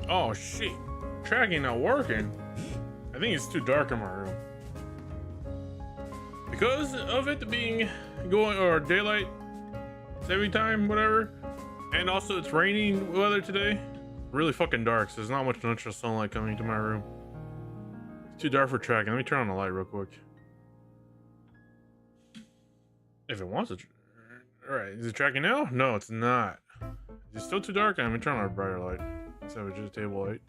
Oh shit. Tracking not working. I think it's too dark in my room. Because of it being going or daylight saving time, whatever. And also it's raining weather today. Really fucking dark, so there's not much natural sunlight coming to my room. It's too dark for tracking. Let me turn on the light real quick. If it wants to. Alright, is it tracking now? No, it's not. Is it still too dark? I'm gonna turn on a brighter light. Instead of just table light.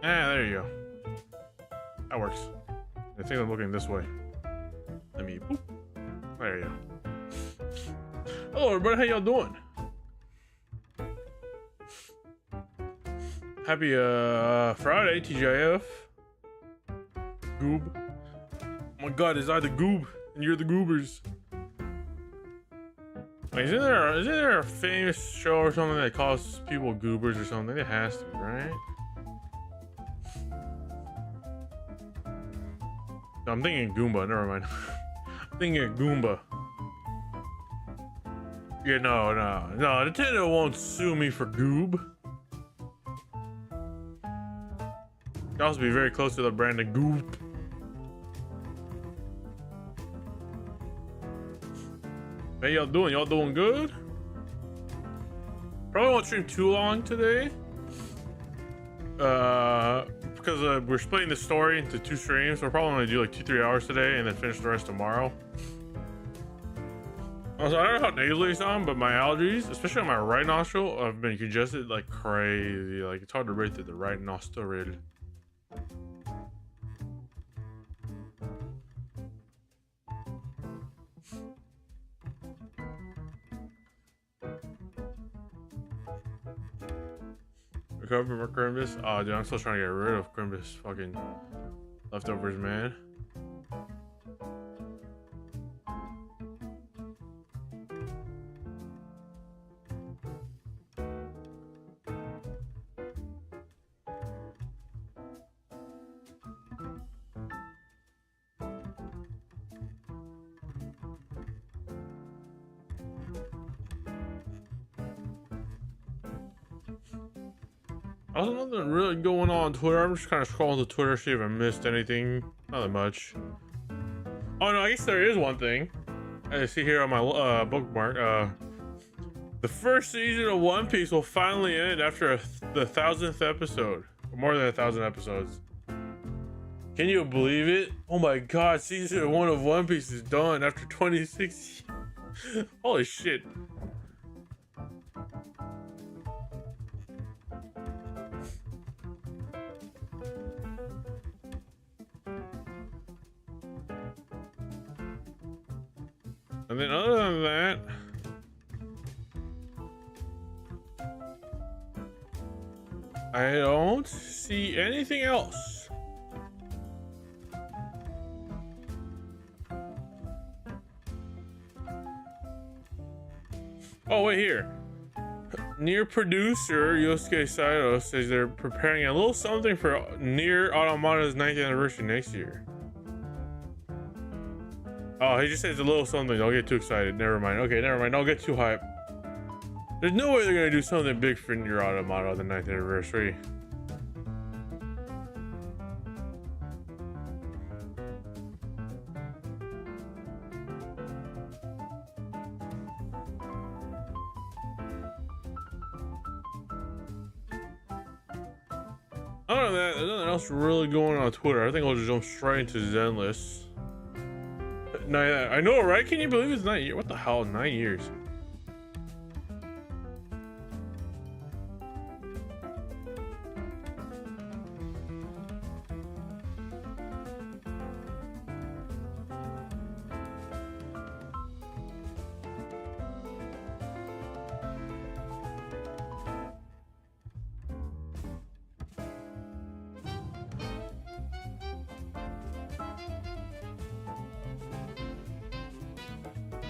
Ah, there you go. That works. I think I'm looking this way. Let me boop. There you go. Hello everybody, how y'all doing? Happy Friday, TGIF. Goob. Oh my god, is I the goob and you're the goobers? Wait, isn't there a famous show or something that calls people goobers or something? It has to be, right? No, I'm thinking Goomba, never mind. I'm thinking Goomba. Yeah, no, Nintendo won't sue me for goob. It also be very close to the brand of goop. How y'all doing? Y'all doing good? Probably won't stream too long today. Because we're splitting the story into 2 streams. So we're probably gonna do like 2-3 hours today and then finish the rest tomorrow. Also, I don't know how nasally I sound, but my allergies, especially on my right nostril, have been congested like crazy. Like it's hard to breathe through the right nostril. Recover from Crimbus? Oh, dude, I'm still trying to get rid of Crimbus fucking leftovers, man. Also, nothing really going on Twitter. I'm just kind of scrolling to Twitter, see if I missed anything. Not that much. Oh no, I guess there is one thing. I see here on my bookmark. The first season of One Piece will finally end after the 1000th episode. More than 1,000 episodes. Can you believe it? Oh my god, season 1 of One Piece is done after 26 years. Holy shit. And then other than that, I don't see anything else. Oh, wait here. Near producer Yosuke Saito says they're preparing a little something for Near Automata's 9th anniversary next year. Oh, he just says a little something. Don't get too excited. Never mind. Okay, never mind. Don't get too hyped. There's no way they're gonna do something big for Nier Automata on the 9th anniversary. Other than that, there's nothing else really going on Twitter. I think I'll just jump straight into Zenless. I know, right? Can you believe it's 9 years? What the hell? 9 years.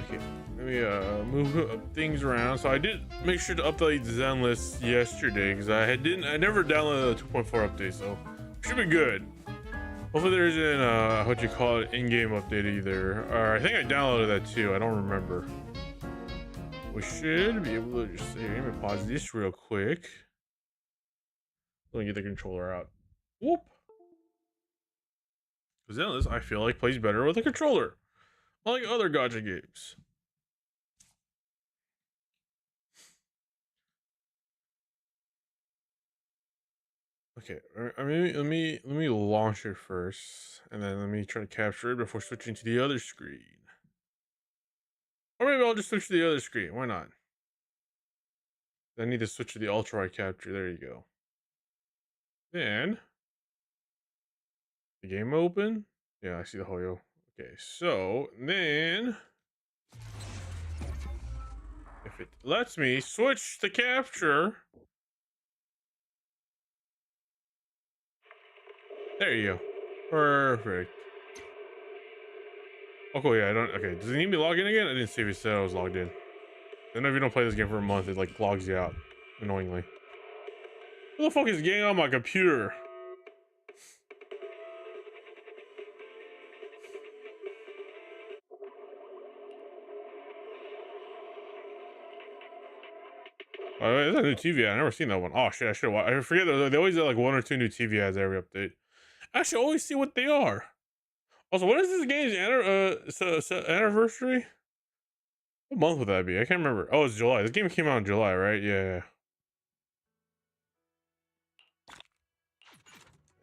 Okay, let me move things around. So I did make sure to update Zenless yesterday because I never downloaded the 2.4 update, so should be good. Hopefully there isn't what you call it, in-game update either. Or I think I downloaded that too. I don't remember we should be able to just here. Let me pause this real quick. Let me get the controller out. Whoop. Because then this I feel like plays better with a controller, unlike other gacha games. Okay, I mean, let me launch it first, and then let me try to capture it before switching to the other screen. Or maybe I'll just switch to the other screen. Why not? I need to switch to the ultra wide capture. There you go. Then the game open. Yeah, I see the Hoyo. Okay, so then if it lets me switch the capture. There you go. Perfect. Oh, cool. Yeah, I don't. Okay, does it need me to log in again? I didn't see if it said I was logged in. I know if you don't play this game for a month, it like logs you out annoyingly. Who the fuck is getting on my computer? Oh, there's a new TV ad. I've never seen that one. Oh shit, I should. I forget. They always have like 1 or 2 new TV ads every update. I should always see what they are. Also, when is this game's anniversary? What month would that be? I can't remember. Oh, it's July. This game came out in July, right? Yeah.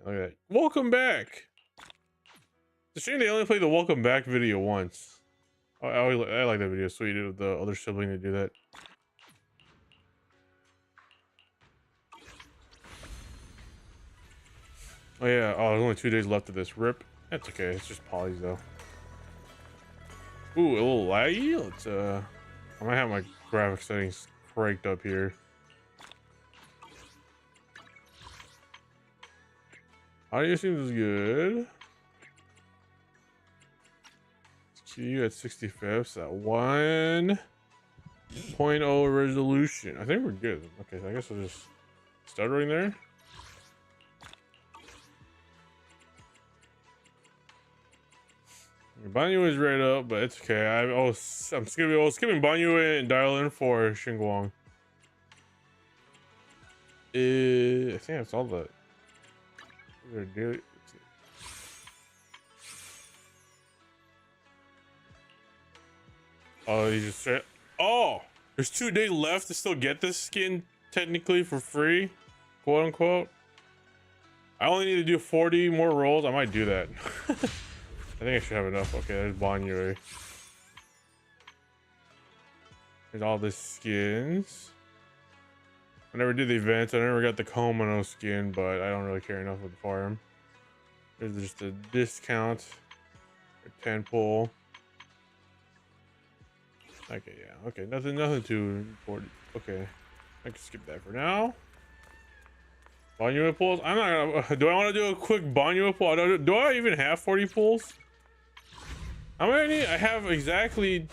Look at that. Welcome back. It's a shame they only played the welcome back video once. I like that video. Sweet of the other sibling to do that. Oh yeah. Oh, there's only 2 days left of this. Rip. That's okay. It's just polys though. Ooh, a little laggy. Let's I might have my graphic settings cranked up here. Audio seems good. QU at 65ths at 1.0 resolution. I think we're good. Okay, so I guess we'll just stuttering there. Banyu is right up, but it's okay. I'm skipping Banyu and dial in for Xinguang. I think that's all the. Oh, you just said. Oh, there's 2 days left to still get this skin technically for free, quote unquote. I only need to do 40 more rolls. I might do that. I think I should have enough. Okay, there's Banyu. There's all the skins. I never did the events. I never got the Komono skin, but I don't really care enough with the farm. There's just a discount for 10 pull. Okay, yeah. Okay, nothing too important. Okay, I can skip that for now. Banyu pulls. I'm not gonna. Do I want to do a quick Banyu pull? Do I even have 40 pulls? How many? I have exactly,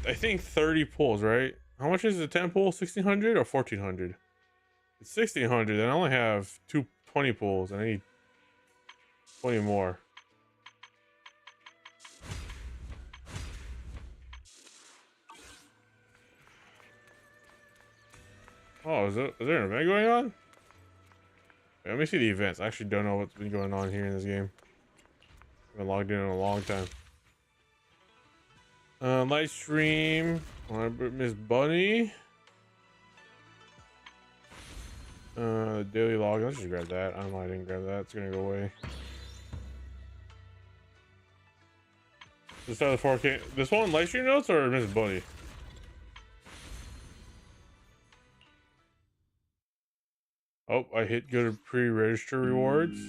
I think 30 pulls, right? How much is the 10 pull? 1600 or 1400? It's 1600, and I only have 20 pulls, and I need 20 more. Oh, is there an event going on? Wait, let me see the events. I actually don't know what's been going on here in this game. I've been logged in a long time. Live stream. Miss Bunny. Daily log. Let's just grab that. I don't know. I didn't grab that. It's gonna go away. Let's start the 4K. This one live stream notes or Miss Bunny? Oh, I hit go to pre-register rewards.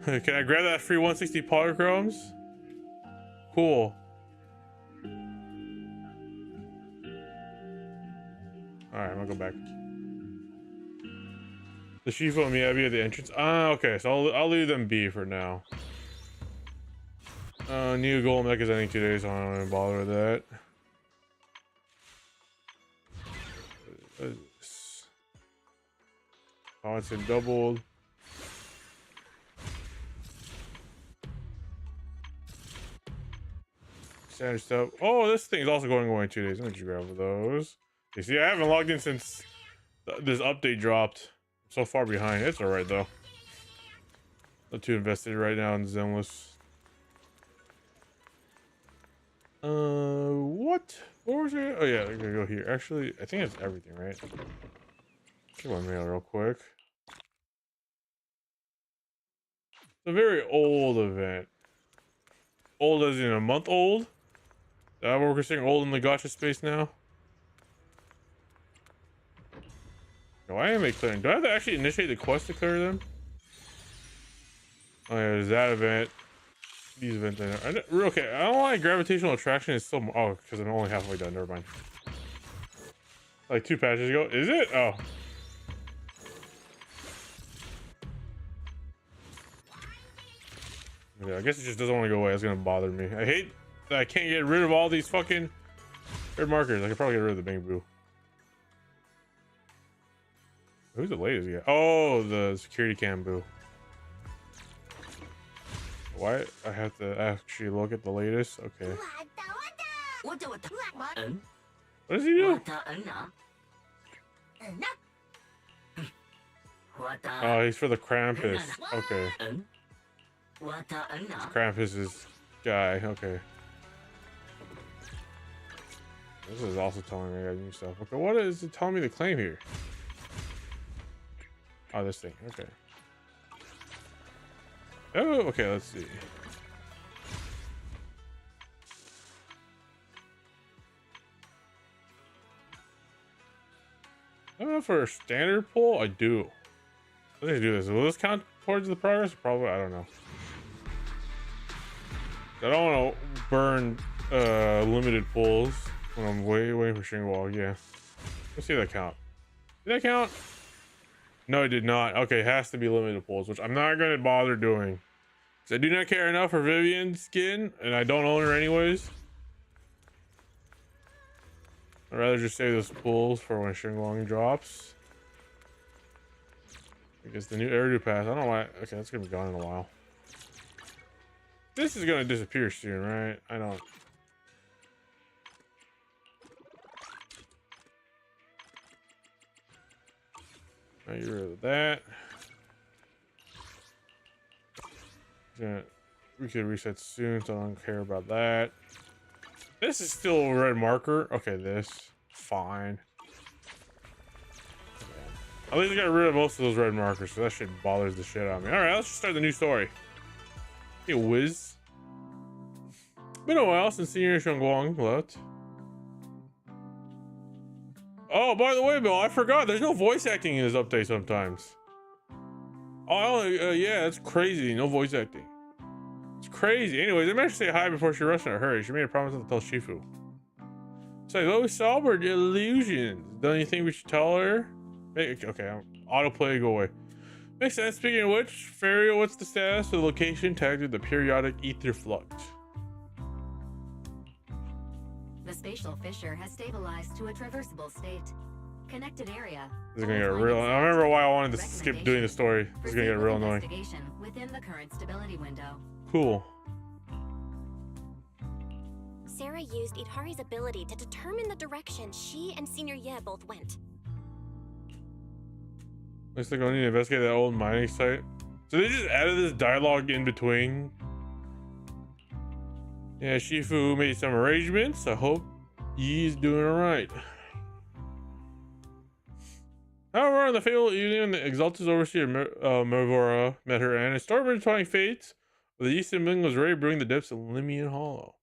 Can I grab that free 160 polychromes? Cool. Alright, I'm gonna go back. The Shifu and Miyabi at the entrance. Okay, so I'll leave them be for now. New gold mech is ending 2 days, so I don't even bother with that. What is this? Oh, it's been doubled. standard stuff. Oh, this thing is also going away in 2 days. Let me just grab those. You see, I haven't logged in since this update dropped. I'm so far behind. It's alright though. Not too invested right now in Zenless. What? What was it? Oh yeah, I'm gonna go here. Actually, I think it's everything, right? Check my mail real quick. It's a very old event. Old as in a month old? Is that what we're saying? Old in the gacha space now? No, I am clearing. Do I have to actually initiate the quest to clear them? Oh yeah, there's that event. These events. Okay, I don't know why gravitational attraction is so. Oh, because I'm only halfway done. Never mind. Like 2 patches ago. Is it? Oh. Yeah, I guess it just doesn't want to go away. It's gonna bother me. I hate that I can't get rid of all these fucking red markers. I could probably get rid of the Bang Boo. Who's the latest guy? Oh, the security cam boo. Why I have to actually look at the latest? Okay. What does he do? Oh, he's for the Krampus. Okay. Krampus is guy. Okay. This is also telling me I got new stuff. Okay, what is it telling me to claim here? Oh, this thing. Okay. Oh, okay, let's see. I don't know for a standard pull, I do. Let's do this. Will this count towards the progress? Probably, I don't know. I don't want to burn limited pulls when I'm waiting for Shingwall. Yeah. Let's see that count. Did that count? No, it did not. Okay, it has to be limited pulls, which I'm not going to bother doing. Because I do not care enough for Vivian's skin, and I don't own her anyways. I'd rather just save those pulls for when Xinguang drops. Because the new Eridu pass, I don't know why. Okay, that's going to be gone in a while. This is going to disappear soon, right? I don't. Now you're rid of that. Yeah, we could reset soon, so I don't care about that. This is still a red marker. Okay, this. Fine. At least I got rid of most of those red markers, so that shit bothers the shit out of me. Alright, let's just start the new story. Hey, Wiz. Been a while since Senior Shangguang left. Oh, by the way, Bill, I forgot. There's no voice acting in this update sometimes. Oh, yeah, that's crazy. No voice acting. It's crazy. Anyways, I managed to say hi before she rushed in a hurry. She made a promise not to tell Shifu. It's like, oh, Salbert, illusions. Don't you think we should tell her? Okay, autoplay, go away. Makes sense. Speaking of which, Fario, what's the status of the location tagged with the periodic ether flux? The spatial fissure has stabilized to a traversable state. Connected area. This is gonna get real. I remember why I wanted to skip doing the story. This is gonna get real annoying. Within the current stability window. Cool. Sarah used Idhari's ability to determine the direction she and Senior Ye both went. Looks like I need to investigate that old mining site. So they just added this dialogue in between. Yeah, Shifu made some arrangements. I hope he's doing alright. However, on the fatal evening, the exalted overseer Mervora met her and a storm intertwining fates of the Eastern Moon was ready to bring the depths of Limian Hollow.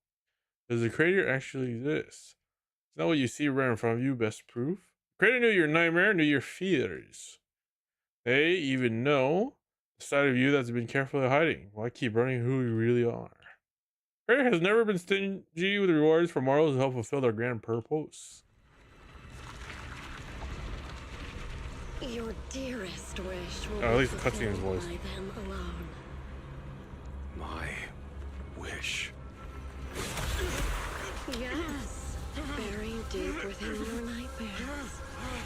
Does the crater actually exist? Is that what you see right in front of you? Best proof? The crater knew your nightmare, knew your fears. They even know the side of you that's been carefully hiding. Why keep running who you really are? Crater has never been stingy with rewards for mortals who help fulfill their grand purpose. Your dearest wish will at least the cutscene's voice. them alone. My wish. Yes, buried deep within your nightmares,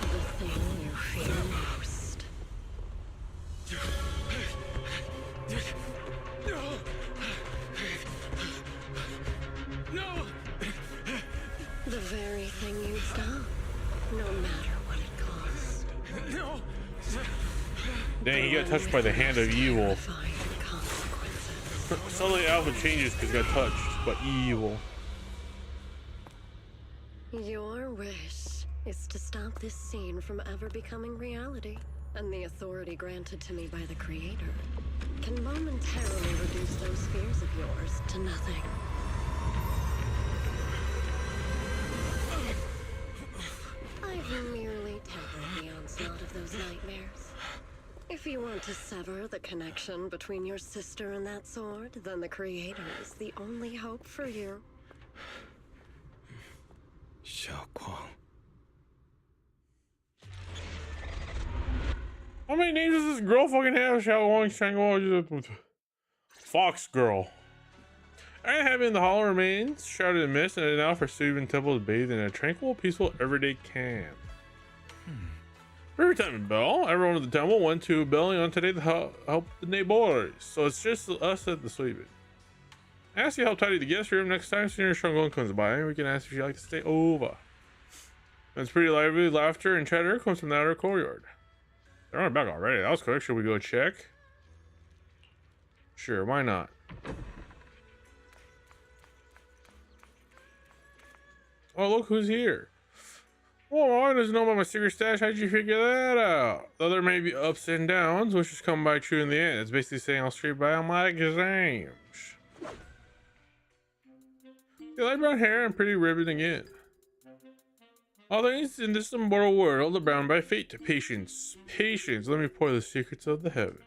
the thing you fear most. No! The very thing you'd stop, no matter what it cost. No! Dang, he got touched by the hand of evil. Suddenly Alpha changes because he got touched, but evil. Your wish is to stop this scene from ever becoming reality, and the authority granted to me by the Creator can momentarily reduce those fears of yours to nothing. I've merely tempered the onslaught of those nightmares. If you want to sever the connection between your sister and that sword, then the Creator is the only hope for you. Xiao Guang. How many names does this girl fucking have? Xiaoguang, Fox Girl. I have in the hollow remains, shrouded in mist, and now for Suibin Temple to bathe in a tranquil, peaceful, everyday camp. Every time in Bell, everyone at the temple went to Bellion today to help the neighbors. So it's just us at the Suibin. Ask you how tidy the guest room next time Senior Shungon comes by, and we can ask if you'd like to stay over. And it's pretty lively laughter and chatter comes from the outer courtyard. They're on back already. That was quick. Should we go check? Sure, why not? Oh, look who's here. Oh, I doesn't know about my secret stash. How'd you figure that out? Though there may be ups and downs, which just come by true in the end. It's basically saying I'll straight by on my exams. The light brown hair and pretty ribbon again. All things in this immortal world are bound by fate. Patience. Patience. Let me pour the secrets of the heaven.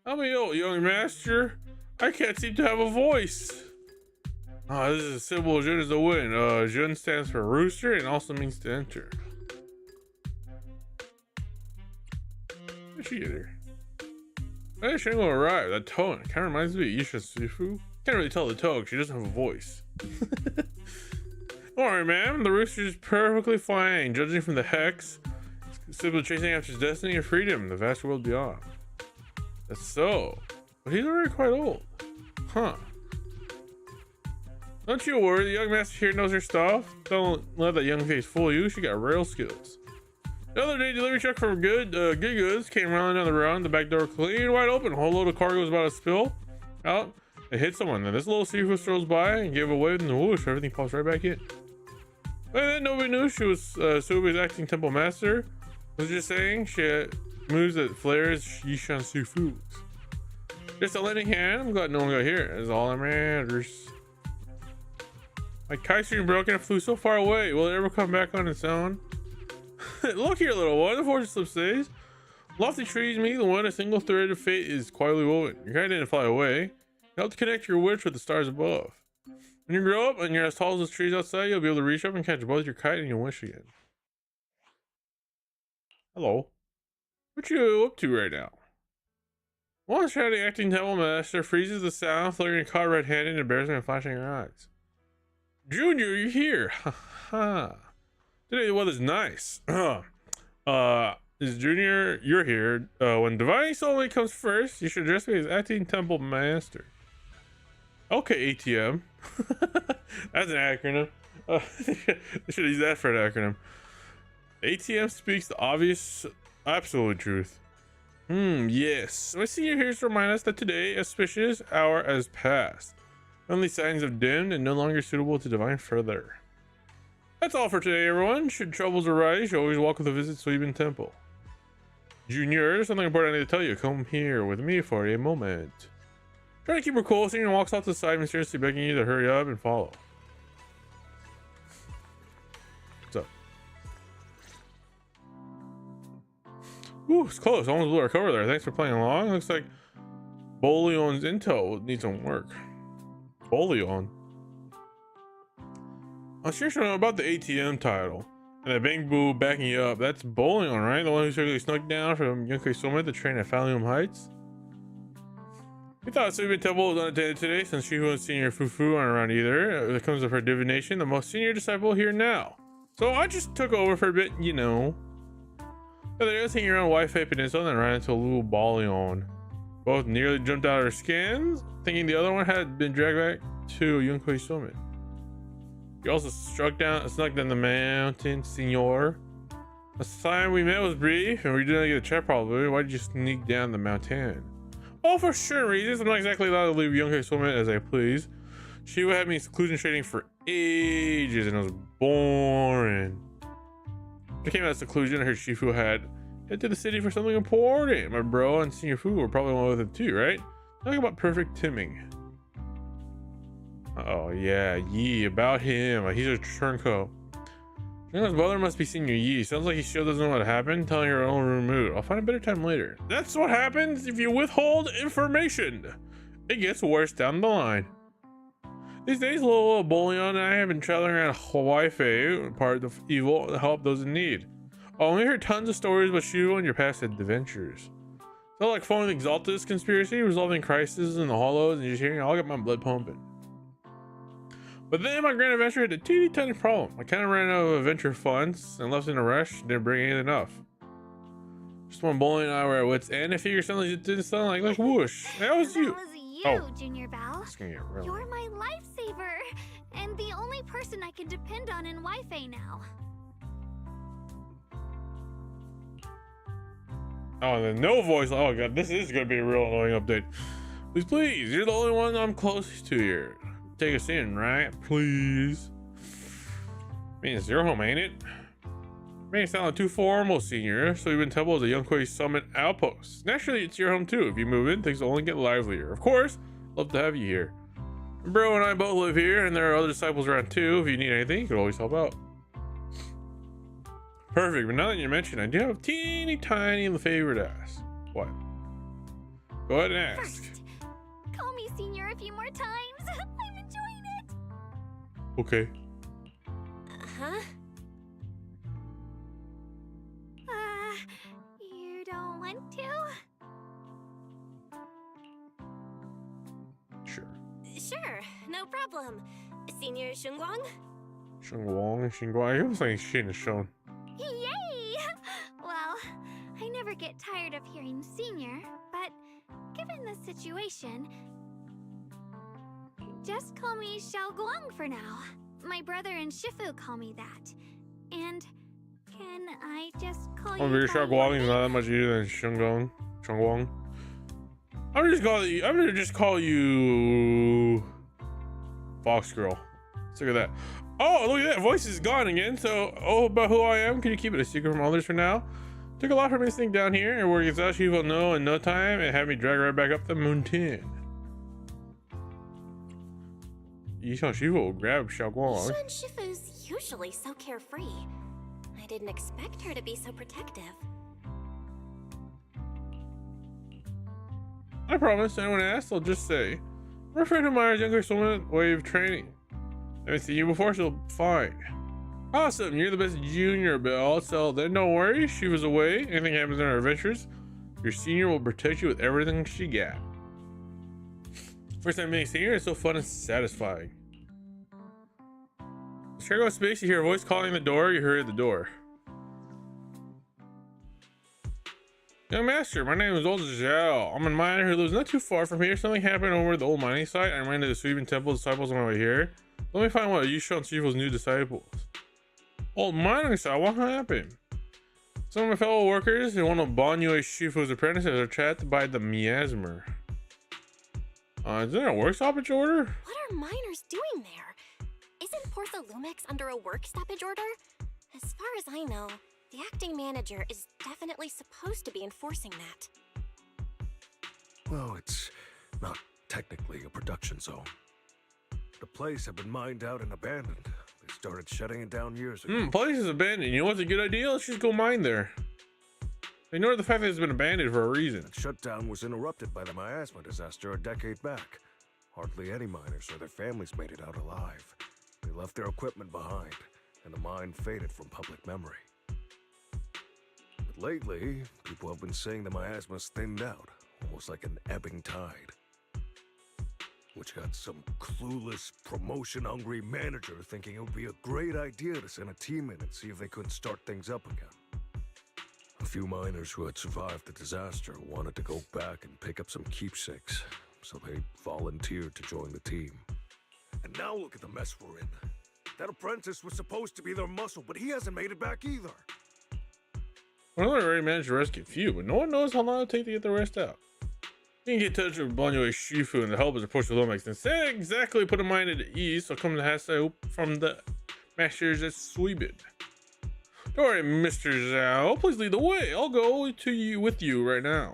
I'm a young master. I can't seem to have a voice. This is a symbol. Jun is the win. Jun stands for rooster and also means to enter. Where'd she get here? Why did Shingo arrive? That tone kind of reminds me of Isha Sifu. Can't really tell the tone. She doesn't have a voice. Don't worry, ma'am. The rooster is perfectly fine. Judging from the hex, simply chasing after his destiny and freedom, the vast world beyond. That's so. But he's already quite old. Huh. Don't you worry, the young master here knows her stuff. Don't let that young face fool you. She got real skills. The other day, delivery truck for good goods came rolling down the road. The back door clean wide open. A whole load of cargo was about to spill out. It hit someone. Then this little seafood strolls by and gave a wave and whoosh, everything pops right back in. And then nobody knew she was Subi's acting temple master. I was just saying she had moves that flares Yishan Sifu. Just a lending hand. I'm glad no one got here. That's all that matters. My kite string broken and flew so far away. Will it ever come back on its own? Look here, little one. The fortune slip stays. Lofty trees meet the one. A single thread of fate is quietly woven. Your kite didn't fly away. Help to connect your wish with the stars above. When you grow up and you're as tall as those trees outside, you'll be able to reach up and catch both your kite and your wish again. Hello. What you up to right now? One shouting acting temple master freezes the sound, floating a caught red-handed and embarrassment and flashing her eyes. Junior, you're here. Ha. Today the weather's nice. Is Junior, you're here. When divine soulmate comes first, you should address me as acting temple master. Okay, ATM. That's an acronym. They should use that for an acronym. ATM speaks the obvious, absolute truth. Yes. My senior here to remind us that today, auspicious hour has passed. Only signs have dimmed and no longer suitable to divine further. That's all for today, everyone. Should troubles arise, you're always welcome to visit Suibin Temple. Junior, something important I need to tell you. Come here with me for a moment. Try to keep her cool. Senior walks off to the side, mysteriously begging you to hurry up and follow. What's up? Ooh, it's close. Almost blew our cover there. Thanks for playing along. Looks like Boleon's intel needs some work. Boleon. I'm sure you know about the ATM title. And that Bang Boo backing you up. That's Boleon, right? The one who secretly snuck down from Yonkei Summit to train at Fallium Heights? We thought Suibin Temple was unattended today since Shihu and Senior Fufu aren't around either. It comes of her divination, the most senior disciple here now. So I just took over for a bit, you know. The other day, hanging around Wi-Fi Peninsula and ran into a little Boleon. Both nearly jumped out of their skins, thinking the other one had been dragged back to Yonkei Summit. You also snuck down the mountain, senor. Last time we met was brief, and we didn't get a chat probably. Why did you sneak down the mountain? Oh, for sure reasons. I'm not exactly allowed to leave young women as I please. She would have me in seclusion trading for ages, and it was boring. I came out of seclusion. I heard Shifu had head to the city for something important. My bro and Senior Fu were probably one with him too, right? Talking about perfect timing. Oh yeah, Yi, about him. He's a turncoat. His brother must be Senior Yi. Sounds like he still doesn't know what happened. Telling her own remote. I'll find a better time later. That's what happens if you withhold information. It gets worse down the line. These days, little Bullion and I have been traveling around Hawaii, part of evil, to help those in need. Oh, we heard tons of stories about you and your past adventures. So like following the Exaltus conspiracy, resolving crises in the hollows, and just hearing I'll get my blood pumping. But then my grand adventure had a teeny tiny problem. I kind of ran out of adventure funds and left in a rush, didn't bring anything enough. Just when Bowling and I were at wits' end, I figured something it didn't sound like whoosh. That was you. Oh, Junior Bell. It's gonna get real. You're my lifesaver, and the only person I can depend on in Wi-Fi now. Oh, and then no voice. Oh god, this is gonna be a real annoying update. Please, you're the only one I'm closest to here. Take us in, right? Please. I mean, it's your home, ain't it? May sound like too formal, Senior, so we've been told as a Youngquay Summit outpost. Naturally, it's your home too. If you move in, things will only get livelier. Of course, love to have you here. Bro and I both live here, and there are other disciples around too. If you need anything, you can always help out. Perfect, but now that you mention, I do have a teeny tiny favor to ask. What? Go ahead and ask. First, call me Senior a few more times. I'm enjoying it. Okay. Huh? You don't want to? Sure. Sure, no problem. Senior Shunguang? Xinguang. I was saying Shin is shown. Yay! Well, I never get tired of hearing Senior, but given the situation, just call me Xiaoguang for now. My brother and Shifu call me that. And can I just call you? Oh, your Xiaoguang is not that much easier than Shunguang. I'm gonna just call you Fox Girl. Look at that. Oh, look at that. Voice is gone again. So, about who I am, can you keep it a secret from others for now? Took a lot for me to think down here, and where it gets out, she will know in no time, and have me drag right back up the mountain. She will grab Xiaoguang. Shun Shifu's usually so carefree. I didn't expect her to be so protective. I promise, anyone asks, I'll just say, I'm a friend of mine, younger Summit way of training. I haven't seen you before, so fine. Awesome, you're the best Junior Bell, so then don't worry, she was away. Anything happens in our adventures, your Senior will protect you with everything she got. First time meeting Senior is so fun and satisfying. Share go space, you hear a voice calling the door, you hurry at the door. Young Master, my name is Old Zhao. I'm a miner who lives not too far from here. Something happened over at the old mining site. I ran to the Sweeping Temple disciples on my way here. Let me find what Yusha and Shifu's new disciples. Old mining site, what happened? Some of my fellow workers who want to bond you as Shifu's apprentices are trapped by the miasmer. Is there a work stoppage order? What are miners doing there? Isn't Porthalumix under a work stoppage order? As far as I know, the acting manager is definitely supposed to be enforcing that. Well, it's not technically a production zone. The place had been mined out and abandoned. They started shutting it down years ago. Place is abandoned. You know what's a good idea? Let's just go mine there. Ignore the fact that it's been abandoned for a reason. That shutdown was interrupted by the miasma disaster a decade back. Hardly any miners or their families made it out alive. They left their equipment behind, and the mine faded from public memory. But lately, people have been saying the miasma's thinned out, almost like an ebbing tide. Which got some clueless, promotion-hungry manager thinking it would be a great idea to send a team in and see if they couldn't start things up again. A few miners who had survived the disaster wanted to go back and pick up some keepsakes, so they volunteered to join the team. And now look at the mess we're in. That apprentice was supposed to be their muscle, but he hasn't made it back either. Well, I already managed to rescue a few, but no one knows how long it'll take to get the rest out. You can get in touch with Banyo Shifu and the helpers approach the Lomax and say exactly put a mind at ease, so come to Hasao from the masters at Sweden. Don't worry, Mr. Zhao, please lead the way. I'll go to you with you right now.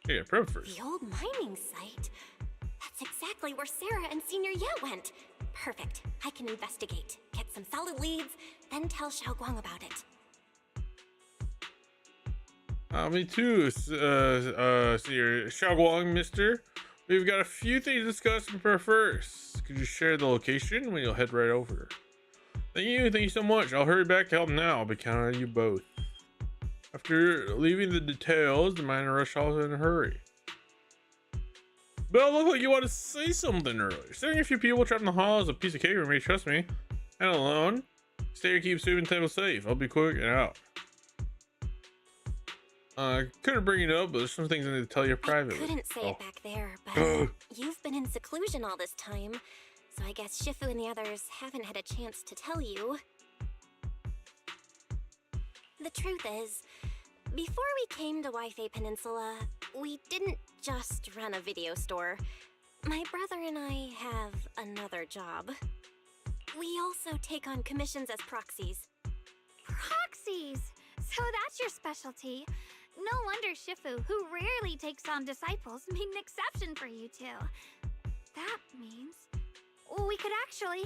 Yeah, prep first. The old mining site? That's exactly where Sarah and Senior Ye went. Perfect. I can investigate, get some solid leads, then tell Xiaoguang about it. Me too, Senior Xiaoguang, mister. We've got a few things to discuss and prepare first. Could you share the location when you'll head right over? Thank you so much. I'll hurry back to help now. I'll be counting on you both. After leaving the details, the miner rushed off in a hurry. Belle, look like you want to say something earlier. Saving a few people trapped in the hall is a piece of cake for me, trust me. And alone. Stay here, keep Steven Temple safe. I'll be quick and out. I couldn't bring it up, but there's some things I need to tell you privately. I couldn't say it back there, but you've been in seclusion all this time, so I guess Shifu and the others haven't had a chance to tell you. The truth is, before we came to Waifei Peninsula, we didn't just run a video store. My brother and I have another job. We also take on commissions as proxies. Proxies! So that's your specialty. No wonder Shifu, who rarely takes on disciples, made an exception for you two. That means we could actually...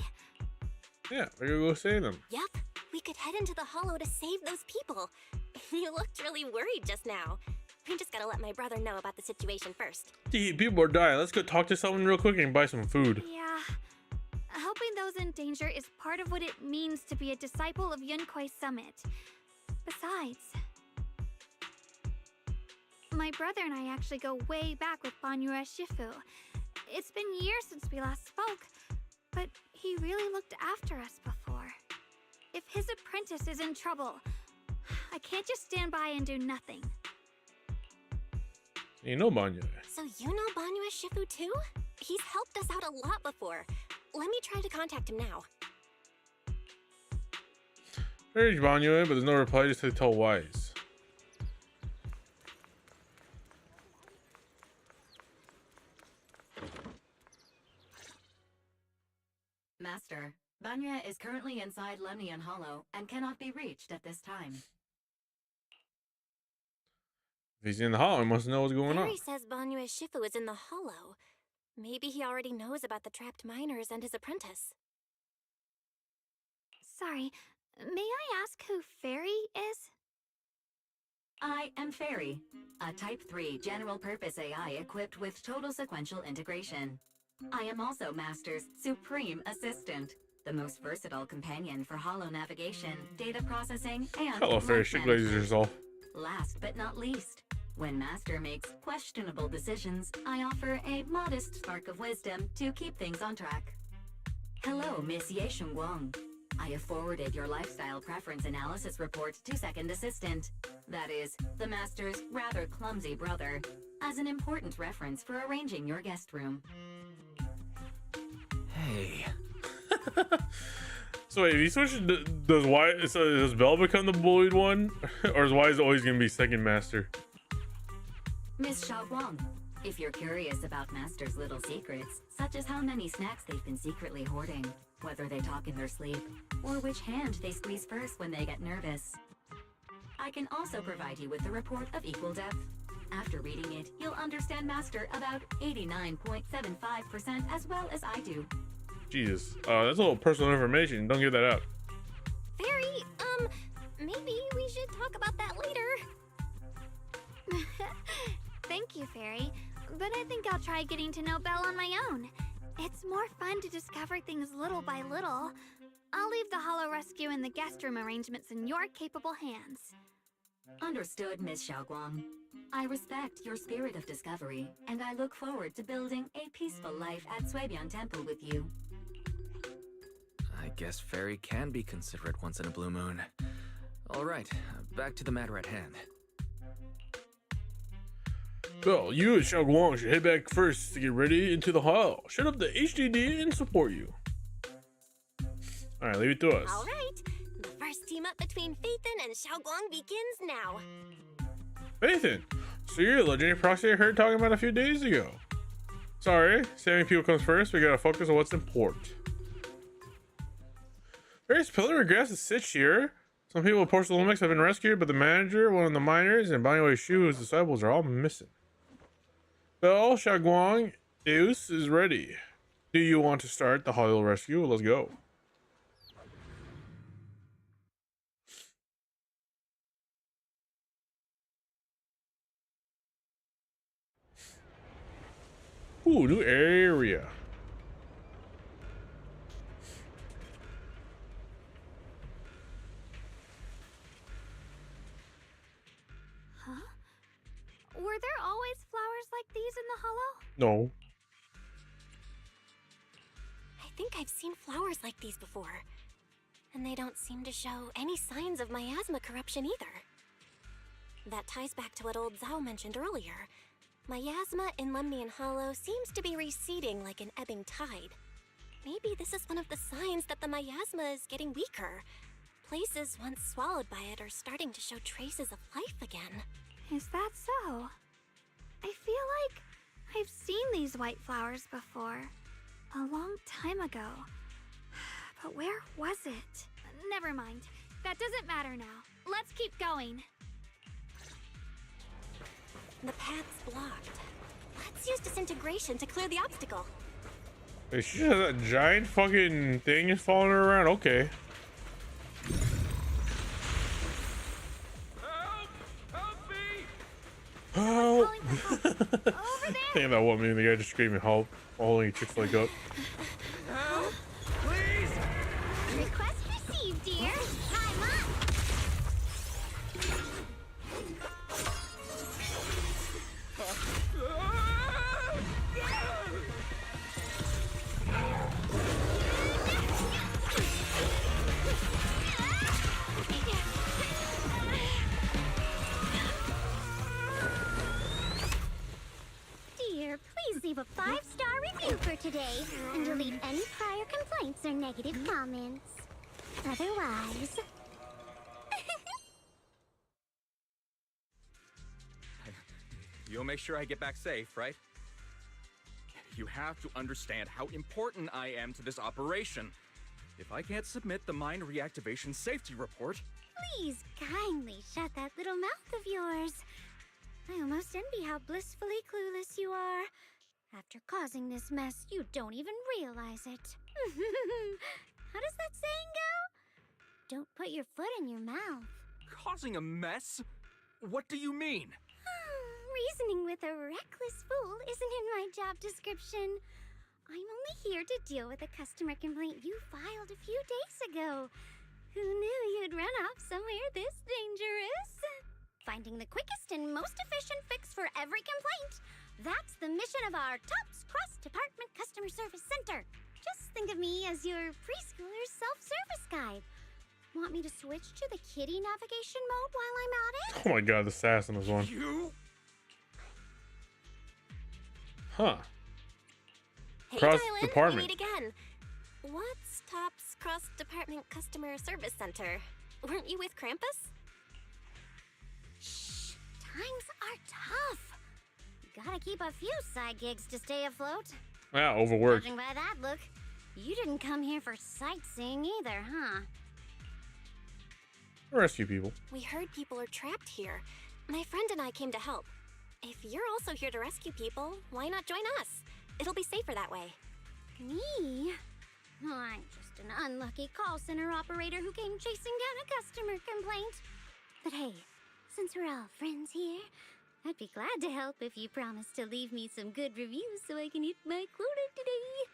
Yeah, we're gonna go save them. Yep, we could head into the hollow to save those people. You looked really worried just now. We just gotta let my brother know about the situation first. People are dying. Let's go talk to someone real quick and buy some food. Yeah. Helping those in danger is part of what it means to be a disciple of Yunkoi Summit. Besides, my brother and I actually go way back with Banyue Shifu. It's been years since we last spoke, but he really looked after us before. If his apprentice is in trouble, I can't just stand by and do nothing. You know Banyo. So you know Banyue Shifu too? He's helped us out a lot before. Let me try to contact him now. There's Banyo, but there's no reply, just to tell Wise. Master, Banya is currently inside Lemnian Hollow and cannot be reached at this time. If he's in the hall, he must know what's going on. Barry says Banyue Shifu is in the hollow. Maybe he already knows about the trapped miners and his apprentice. Sorry, may I ask who Fairy is? I am Fairy, a Type 3 general-purpose AI equipped with total sequential integration. I am also Master's supreme assistant, the most versatile companion for holo navigation, data processing, and Hello, Fairy. life She glazes management. herself. Last but not least, when Master makes questionable decisions, I offer a modest spark of wisdom to keep things on track. Hello, Miss Ye Shengguang. I have forwarded your lifestyle preference analysis report to Second Assistant, that is, the Master's rather clumsy brother, as an important reference for arranging your guest room. Hey. So wait, if you switch, does Belle become the bullied one? Or is Wise always going to be second master? Miss Xiaoguang, if you're curious about Master's little secrets, such as how many snacks they've been secretly hoarding, whether they talk in their sleep, or which hand they squeeze first when they get nervous, I can also provide you with a report of equal depth. After reading it, you'll understand Master about 89.75% as well as I do. Jesus, that's a little personal information. Don't give that out. Fairy, maybe we should talk about that later. Thank you, Fairy, but I think I'll try getting to know Belle on my own. It's more fun to discover things little by little. I'll leave the Hollow Rescue and the guest room arrangements in your capable hands. Understood, Miss Xiaoguang. I respect your spirit of discovery, and I look forward to building a peaceful life at Suibian Temple with you. I guess Fairy can be considerate once in a blue moon. Alright, back to the matter at hand. Well, you and Xiaoguang should head back first to get ready into the hall. Shut up the HDD and support you. All right, leave it to us. All right. The first team up between Phaethon and Xiaoguang begins now. Phaethon, so you're the legendary proxy I heard talking about a few days ago. Sorry, saving people comes first. We gotta focus on what's important. Various pillar regrets to Sitch here. Some people with Porcelain Olympics have been rescued, but the manager, one of the miners, and Banyue Shu's disciples are all missing. Bell, Xiaoguang, Deus is ready. Do you want to start the Hollow rescue? Let's go. Ooh, new area. Huh? Were there always flowers like these in the Hollow? No. I think I've seen flowers like these before. And they don't seem to show any signs of miasma corruption either. That ties back to what old Zhao mentioned earlier. Miasma in Lemnian Hollow seems to be receding like an ebbing tide. Maybe this is one of the signs that the miasma is getting weaker. Places once swallowed by it are starting to show traces of life again. Is that so? I feel like I've seen these white flowers before. A long time ago. But where was it? Never mind. That doesn't matter now. Let's keep going. The path's blocked. Let's use disintegration to clear the obstacle. Wait, she just has that giant fucking thing is following her around? Okay. Help! Help me! Help! Calling for help. Over there! Thinking that woman and the guy just screaming help, holding Chick-fil-A up. Help! Please! Request received, dear. Time up. Dear, please leave a 5-star review for today and delete any prior complaints or negative comments. Otherwise... You'll make sure I get back safe, right? You have to understand how important I am to this operation. If I can't submit the mine reactivation safety report... Please kindly shut that little mouth of yours. I almost envy how blissfully clueless you are. After causing this mess, you don't even realize it. How does that saying go? Don't put your foot in your mouth. Causing a mess? What do you mean? Reasoning with a reckless fool isn't in my job description. I'm only here to deal with a customer complaint you filed a few days ago. Who knew you'd run off somewhere this dangerous? Finding the quickest and most efficient fix for every complaint. That's the mission of our TOPS Cross-Department Customer Service Center. Just think of me as your preschooler's self-service guide. Want me to switch to the kitty navigation mode while I'm at it? Oh my god, the sass in this one. You? Huh. Hey, Cross Dylan, department. we meet again. What's TOPS Cross-Department Customer Service Center? Weren't you with Krampus? Shh, times are tough. Gotta keep a few side gigs to stay afloat. Yeah, overworked. Judging by that look, you didn't come here for sightseeing either, huh? Rescue people. We heard people are trapped here. My friend and I came to help. If you're also here to rescue people, why not join us? It'll be safer that way. Me? I'm just an unlucky call center operator who came chasing down a customer complaint. But hey, since we're all friends here, I'd be glad to help if you promise to leave me some good reviews so I can hit my quota today.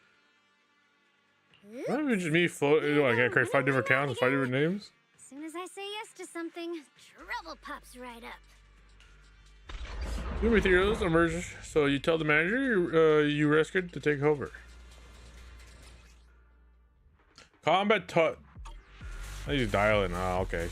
Why don't we just me float? Do I gotta create 5 different accounts and 5 different names? As soon as I say yes to something, trouble pops right up. New materials emerge, so you tell the manager you rescued to take over. Combat tut. I need to dial in. Ah, okay.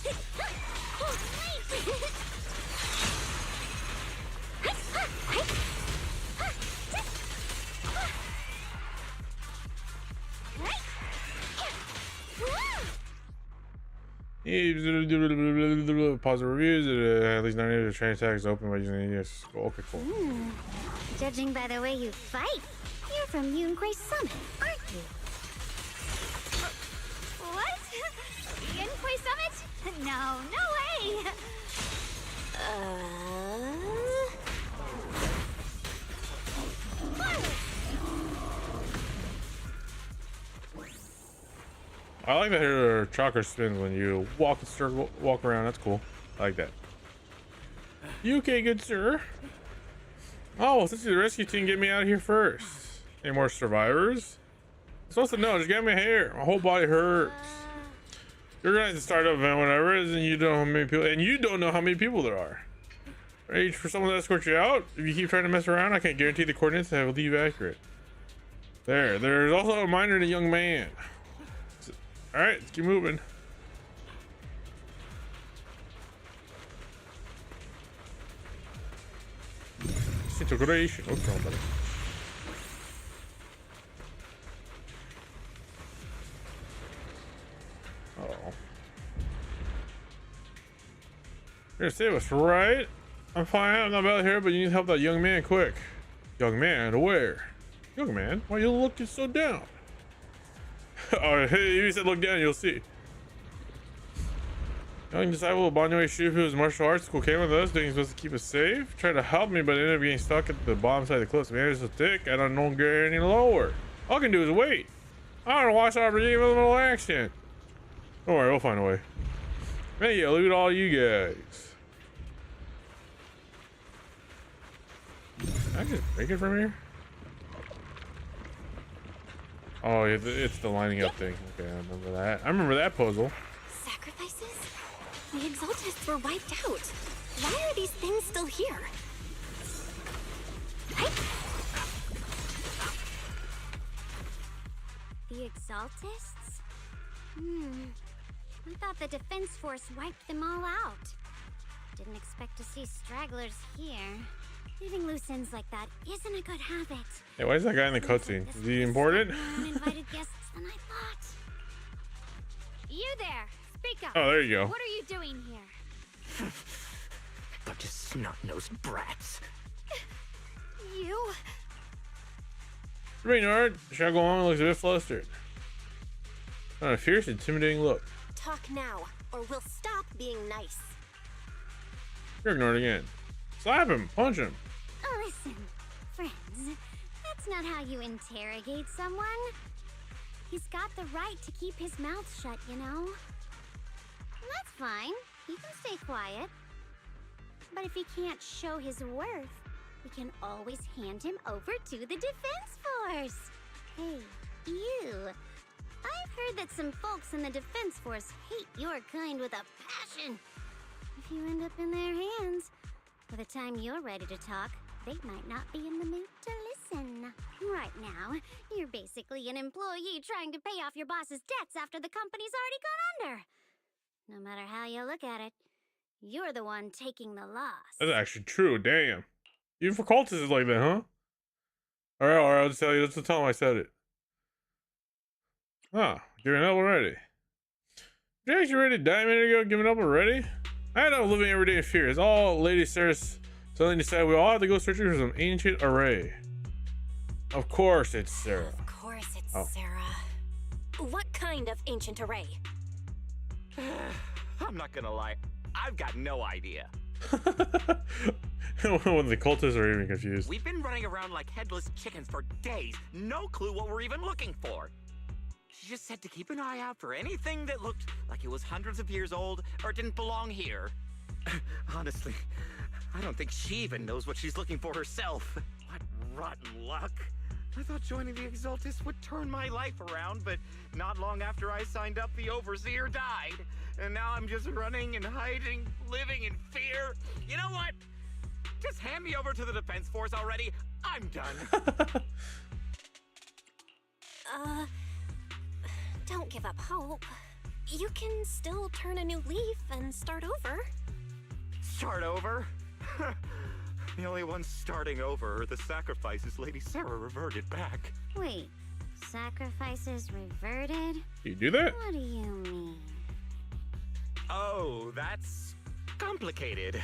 Positive reviews. At least 90 of the train tags open by using yes. Okay, cool. Judging by the way you fight, you're from Yungray Summit, aren't you? What? Yungray Summit? No, no way! I like that her chakra spins when you walk around. That's cool. I like that. You okay, good sir? Oh, since the rescue team, get me out of here first. Any more survivors? I'm supposed to know. Just get me here. My whole body hurts. You're gonna have to start up event, whatever it is, and you don't know how many people, and you don't know how many people there are. Ready for someone to escort you out? If you keep trying to mess around, I can't guarantee the coordinates have leave accurate. There's also a minor and a young man. All right, let's keep moving. Integration. Okay, buddy. Oh. You're gonna save us, right? I'm fine. I'm not about here, but you need to help that young man quick. Young man, to where? Young man, why are you looking so down? Oh, hey, you said look down, you'll see. Young disciple Banyo Shifu's martial arts school came with us, thinking he's supposed to keep us safe. Tried to help me, but ended up getting stuck at the bottom side of the cliff. Man, it's so thick, I don't know get any lower. All I can do is wait. I don't know why I redeem with a little action. Don't worry, we'll find a way. Hey, yeah, look at all you guys. Can I just break it from here? Oh, it's the lining up thing. Okay, I remember that. I remember that puzzle. Sacrifices? The Exaltists were wiped out. Why are these things still here? The Exaltists? I thought the defense force wiped them all out. Didn't expect to see stragglers here. Leaving loose ends like that isn't a good habit. Hey, why is that guy in the cutscene? Is he important? Uninvited guests than I thought. You there! Speak up! Oh, there you go. What are you doing here? Bunch of snot-nosed brats. You? Reynard, Shagong looks a bit flustered. On a fierce, intimidating look. Talk now, or we'll stop being nice. You're ignored again. Slap him, punch him. Listen, friends, that's not how you interrogate someone. He's got the right to keep his mouth shut, you know? That's fine. He can stay quiet. But if he can't show his worth, we can always hand him over to the defense force. Hey, you. I've heard that some folks in the defense force hate your kind with a passion. If you end up in their hands, by the time you're ready to talk, they might not be in the mood to listen. Right now, you're basically an employee trying to pay off your boss's debts after the company's already gone under. No matter how you look at it, you're the one taking the loss. That's actually true, damn. Even for cultists is like that, huh? Alright, I'll just tell you, just tell him I said it. Huh, giving up already. Did you actually ready to die a minute ago, giving up already? I know living every day in fear. It's all Lady Sarah's suddenly decided we all have to go searching for some ancient array. Of course it's Sarah. Of course it's Sarah. What kind of ancient array? I'm not gonna lie, I've got no idea. When the cultists are even confused. We've been running around like headless chickens for days. No clue what we're even looking for. She just said to keep an eye out for anything that looked like it was hundreds of years old or didn't belong here. Honestly, I don't think she even knows what she's looking for herself. What rotten luck. I thought joining the Exaltists would turn my life around, but not long after I signed up, the Overseer died. And now I'm just running and hiding, living in fear. You know what? Just hand me over to the defense force already. I'm done. Don't give up hope. You can still turn a new leaf and start over. Start over? The only ones starting over are the sacrifices Lady Sarah reverted back. Wait, sacrifices reverted? You do that? What do you mean? Oh, that's complicated.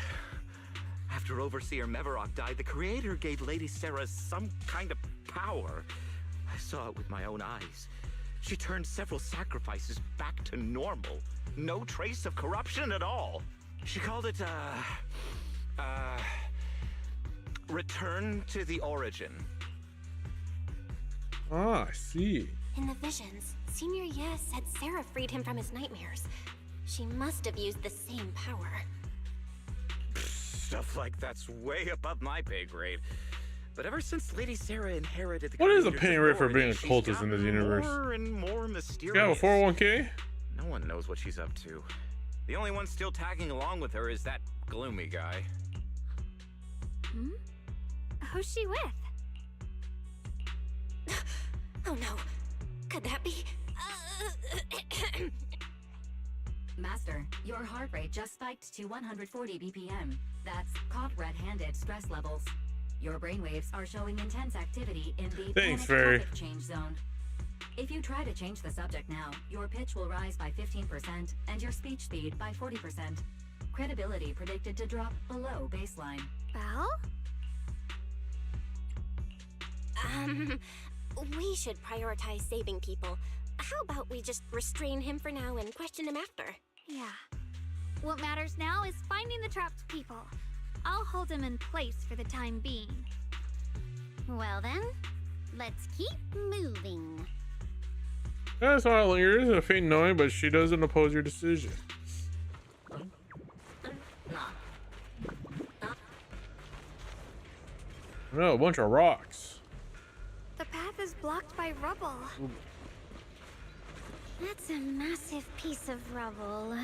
After Overseer Mevarok died, the creator gave Lady Sarah some kind of power. I saw it with my own eyes. She turned several sacrifices back to normal. No trace of corruption at all. She called it, return to the origin. Ah, I see. In the visions, Senior Yes said Sarah freed him from his nightmares. She must have used the same power. Stuff like that's way above my pay grade. But ever since Lady Sarah inherited the What is the creator's pay rate for being a authority, cultist in this she's gotten universe? More and more mysterious. You have a 401k? No one knows what she's up to. The only one still tagging along with her is that gloomy guy. Hmm? Who's she with? Oh no. Could that be? Master, your heart rate just spiked to 140 BPM. That's caught red-handed stress levels. Your brainwaves are showing intense activity in the Thanks, panic Fairy. topic change zone. If you try to change the subject now, your pitch will rise by 15% and your speech speed by 40%. Credibility predicted to drop below baseline. Belle? We should prioritize saving people. How about we just restrain him for now and question him after? Yeah. What matters now is finding the trapped people. I'll hold him in place for the time being. Well then, let's keep moving. That's why it lingers. A faint knowing, but she doesn't oppose your decision. No, a bunch of rocks. The path is blocked by rubble. That's a massive piece of rubble.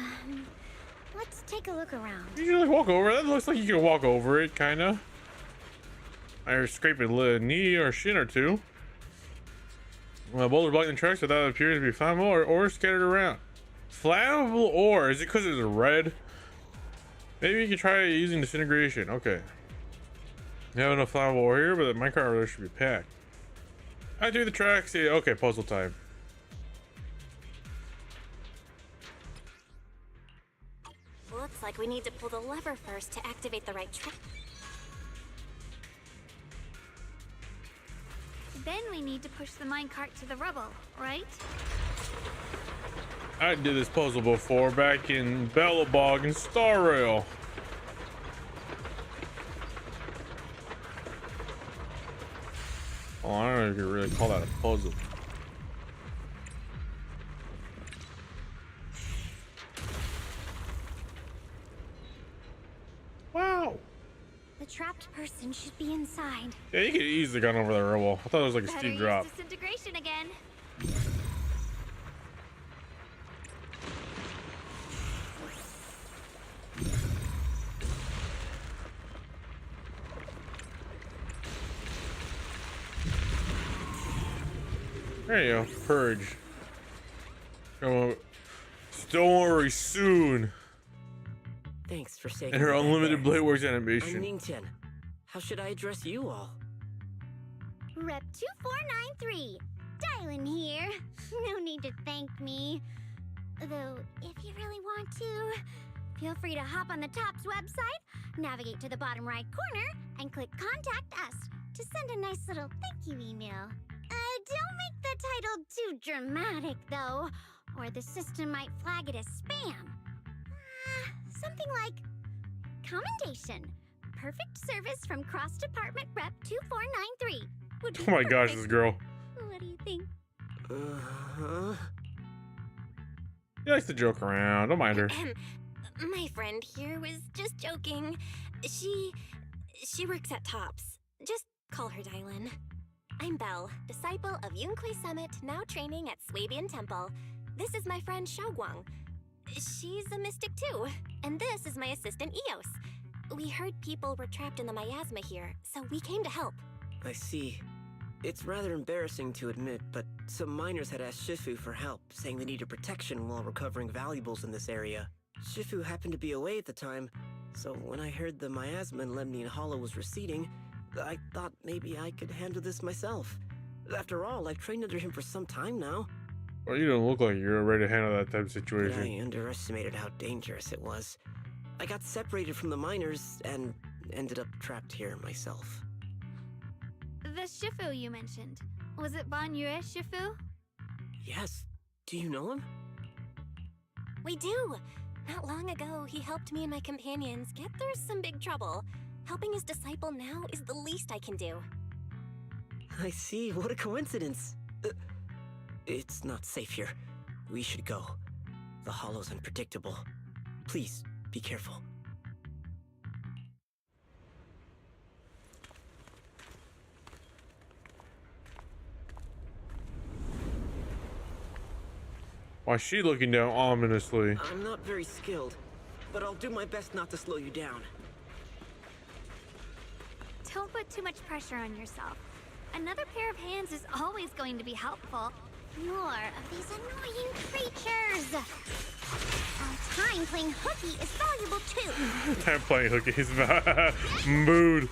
Let's take a look around. You can like walk over it. That looks like you can walk over it, kinda. Or scrape a little knee or shin or two. Boulder blocking the tracks, so that appears to be flammable or scattered around. Flammable ore? Is it because it's red? Maybe you can try using disintegration. Okay. You have enough flammable ore here, but the minecart over there should be packed. I do the tracks. Yeah, okay, puzzle time. Looks like we need to pull the lever first to activate the right track. Then we need to push the minecart to the rubble, right? I did this puzzle before back in Bellabog and Star Rail. Oh, I don't know if you could really call that a puzzle. Wow. The trapped person should be inside. Yeah, you could easily got over the rubble. I thought it was like a Better steep use drop. disintegration again. There you go. Purge. Story soon. Thanks for saying. And her unlimited Blade Works animation. I'm Ningtian. How should I address you all? Rep 2493. Dylan here. No need to thank me. Though, if you really want to, feel free to hop on the TOPS website, navigate to the bottom right corner, and click Contact Us to send a nice little thank you email. Don't make the title too dramatic, though, or the system might flag it as spam. Something like, Commendation. Perfect service from Cross Department Rep 2493. Would be Oh my gosh, perfect. this girl. What do you think? She likes to joke around. Don't mind her. My friend here was just joking. She works at TOPS. Just call her Dylan. I'm Belle, disciple of Yunque Summit, now training at Swabian Temple. This is my friend Xiaoguang. She's a mystic too. And this is my assistant Eos. We heard people were trapped in the miasma here, so we came to help. I see. It's rather embarrassing to admit, but some miners had asked Shifu for help, saying they needed protection while recovering valuables in this area. Shifu happened to be away at the time, so when I heard the miasma in Lemnian Hollow was receding, I thought maybe I could handle this myself. After all, I've trained under him for some time now. Well, you don't look like you're ready to handle that type of But situation. I underestimated how dangerous it was. I got separated from the miners and ended up trapped here myself. The Shifu you mentioned. Was it Banyue Shifu? Yes. Do you know him? We do! Not long ago, he helped me and my companions get through some big trouble. Helping his disciple now is the least I can do. I see. What a coincidence. It's not safe here. We should go. The hollow's unpredictable. Please, be careful. Why is she looking down ominously? I'm not very skilled, but I'll do my best not to slow you down. Don't put too much pressure on yourself. Another pair of hands is always going to be helpful. More of these annoying creatures. Our time playing hooky is valuable too. I'm playing hookies. Mood. It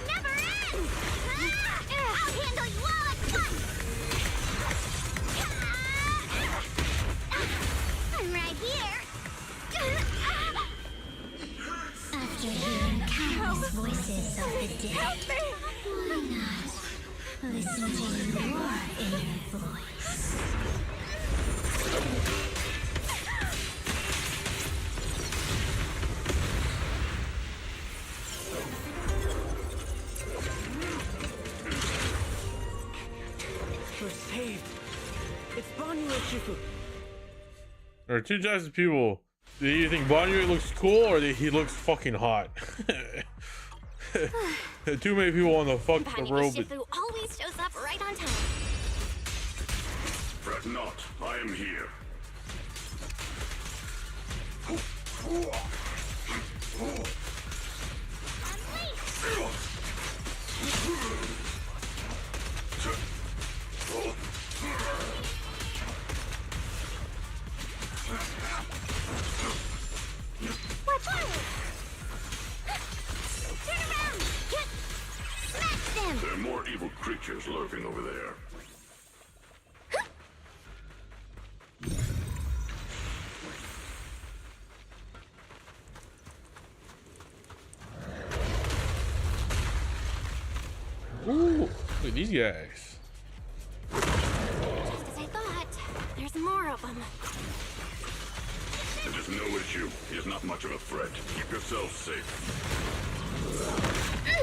never ends. I'll handle you all at once. I'm right here. After hearing countless voices of the dead, why not listen to your inner voice? We're saved. It's Banyue Shifu. There are two types of people. Do you think Banyue looks cool or that he looks fucking hot? Too many people on the fuck the Banyue road. Shifu always shows up right on time. Fret not, I am here. Watch out! Turn around! Smash them! There are more evil creatures lurking over there. Ooh, look at these guys. Just as I thought. There's more of them. It is no issue. He is not much of a threat. Keep yourself safe.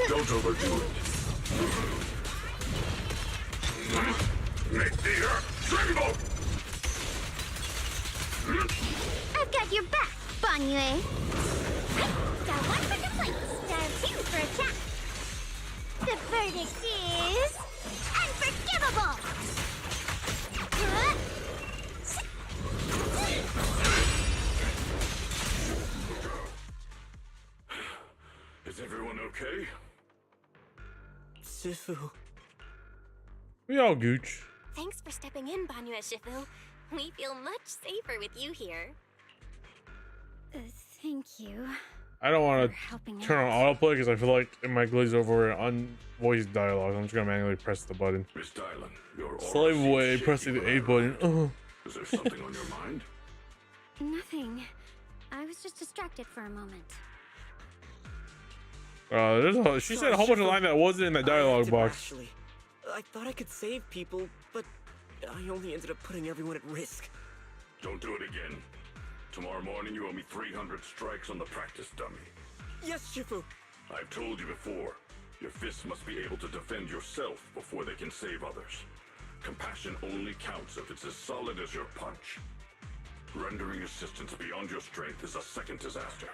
Don't overdo it. Make the earth tremble! I've got your back, Banyue. Got one for complaints, down two for a chat. The verdict is unforgivable. Is everyone okay? Shifu. We all gooch. Thanks for stepping in, Banyue Shifu. We feel much safer with you here. Thank you. I don't want for helping to turn on out. autoplay because I feel like it might glaze over unvoiced dialogue. I'm just gonna manually press the button. Miss Dylan, your aura Slave seems away, shaky pressing the when A I button. arrived. Is there something on your mind? Nothing. I was just distracted for a moment. She said a whole bunch of lines that wasn't in the dialogue acted box. rashly. I thought I could save people, but I only ended up putting everyone at risk. Don't do it again. Tomorrow morning you owe me 300 strikes on the practice dummy. Yes, Shifu. I've told you before, your fists must be able to defend yourself before they can save others. Compassion only counts if it's as solid as your punch. Rendering assistance beyond your strength is a second disaster.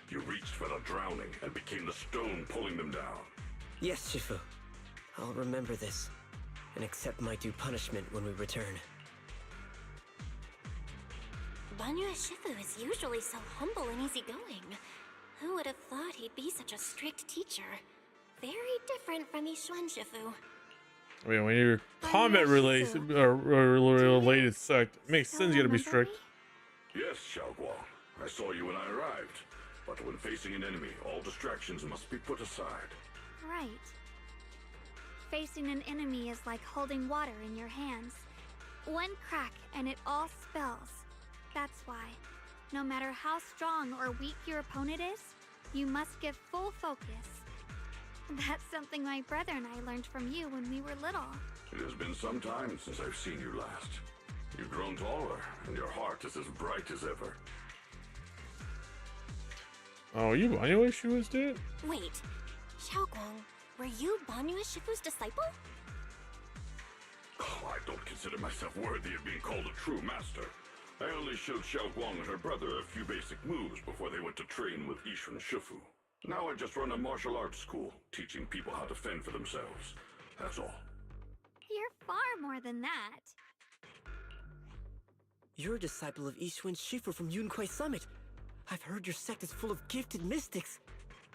You reached for the drowning and became the stone pulling them down. Yes, Shifu. I'll remember this and accept my due punishment when we return. Banyue Shifu is usually so humble and easygoing. Who would have thought he'd be such a strict teacher? Very different from Yishuan Shifu. I mean, when you're combat related sect, it makes sense you gotta be strict. Yes, Xiaoguang. I saw you when I arrived. But when facing an enemy, all distractions must be put aside. Right. Facing an enemy is like holding water in your hands. One crack and it all spills. That's why, no matter how strong or weak your opponent is, you must give full focus. That's something my brother and I learned from you when we were little. It has been some time since I've seen you last. You've grown taller, and your heart is as bright as ever. Oh, you Banyu Shifu's dude? Wait, Xiaoguang, were you Banyu Shifu's disciple? Oh, I don't consider myself worthy of being called a true master. I only showed Xiaoguang and her brother a few basic moves before they went to train with Yishun Shifu. Now I just run a martial arts school, teaching people how to fend for themselves. That's all. You're far more than that. You're a disciple of Yishun Shifu from Yunquai Summit. I've heard your sect is full of gifted mystics.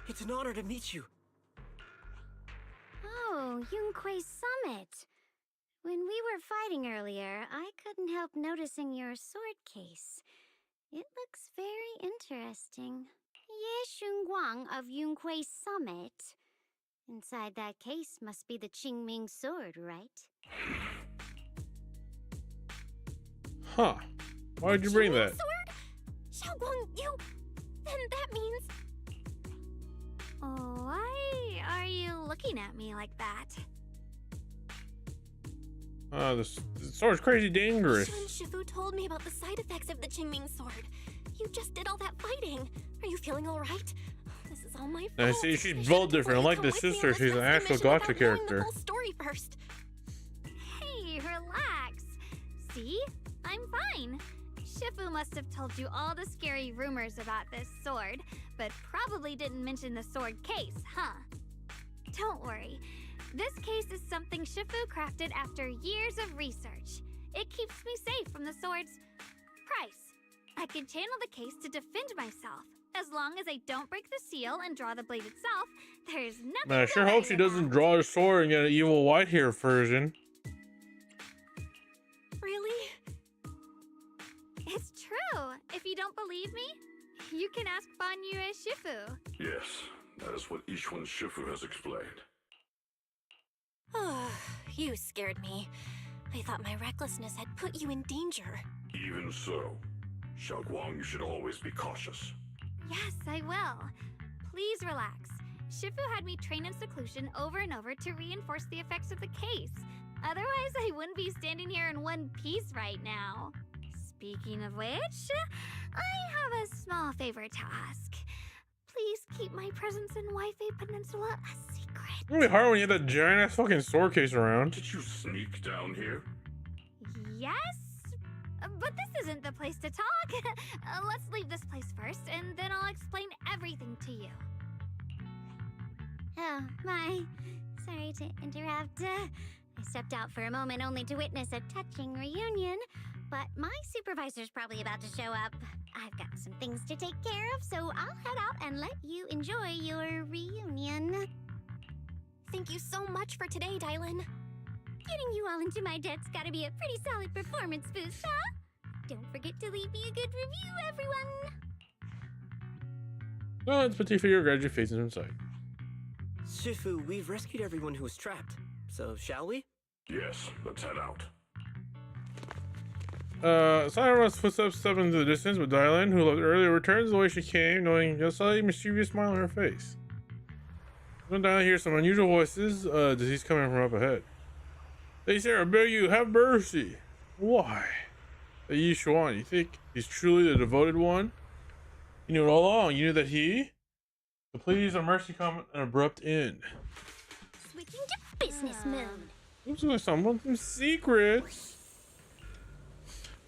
It's an honor to meet you. Oh, Yunquai Summit. When we were fighting earlier, I couldn't help noticing your sword case. It looks very interesting. Ye Shunguang of Yunquai Summit. Inside that case must be the Qingming sword, right? Huh. Why would you bring that? Sword? Xiaoguang, you... Then that means... Why are you looking at me like that? The sword's crazy dangerous. Yishun Shifu told me about the side effects of the Qingming sword. You just did all that fighting. Are you feeling all right? This is all my fault. I see, she's built different. Unlike the sister, she's an actual gotcha character. The whole story first. Hey, relax. See? I'm fine. Shifu must have told you all the scary rumors about this sword, but probably didn't mention the sword case, huh? Don't worry. This case is something Shifu crafted after years of research. It keeps me safe from the sword's price. I can channel the case to defend myself. As long as I don't break the seal and draw the blade itself, there's nothing. Man, I sure hope she doesn't draw her sword and get an evil white hair version. Really? It's true. If you don't believe me, you can ask Banyu Shifu. Yes, that is what Yishun Shifu has explained. Oh, you scared me. I thought my recklessness had put you in danger. Even so, Xiaoguang, you should always be cautious. Yes, I will. Please relax. Shifu had me train in seclusion over and over to reinforce the effects of the case. Otherwise, I wouldn't be standing here in one piece right now. Speaking of which, I have a small favor to ask. Please keep my presence in Waifei Peninsula a secret. It's gonna be hard when you have that giant ass fucking sword case around. Did you sneak down here? Yes? But this isn't the place to talk. Let's leave this place first, and then I'll explain everything to you. Oh, my. Sorry to interrupt. I stepped out for a moment only to witness a touching reunion, but my supervisor's probably about to show up. I've got some things to take care of, so I'll head out and let you enjoy your reunion. Thank you so much for today, Dylan. Getting you all into my debt's gotta be a pretty solid performance boost, huh? Don't forget to leave me a good review, everyone! Well, it's petite for your graduate faces inside. Shifu, we've rescued everyone who was trapped. So, shall we? Yes, let's head out. Sayara's footsteps step into the distance, but Dylan, who left earlier, returns the way she came, knowing just a mischievous smile on her face. When Dylan hears some unusual voices, disease coming from up ahead. Hey Sarah, I beg you, have mercy. Why? Hey Yishuan, you think he's truly the devoted one? You knew it all along. You knew that he? So please, a mercy come an abrupt end. Switching to business mode. Looks like some secrets.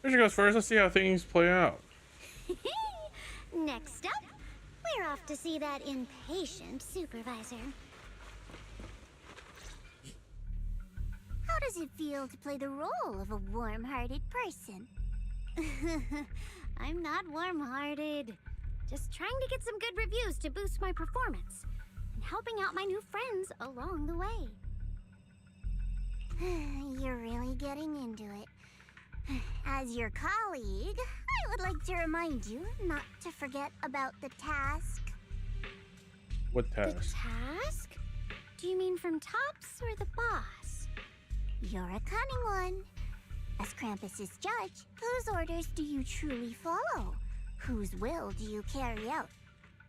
Here she goes first. Let's see how things play out. Next up, we're off to see that impatient supervisor. How does it feel to play the role of a warm-hearted person? I'm not warm-hearted. Just trying to get some good reviews to boost my performance and helping out my new friends along the way. You're really getting into it. As your colleague, I would like to remind you not to forget about the task. What task? The task? Do you mean from Tops or the boss? You're a cunning one. As Krampus's judge, whose orders do you truly follow? Whose will do you carry out?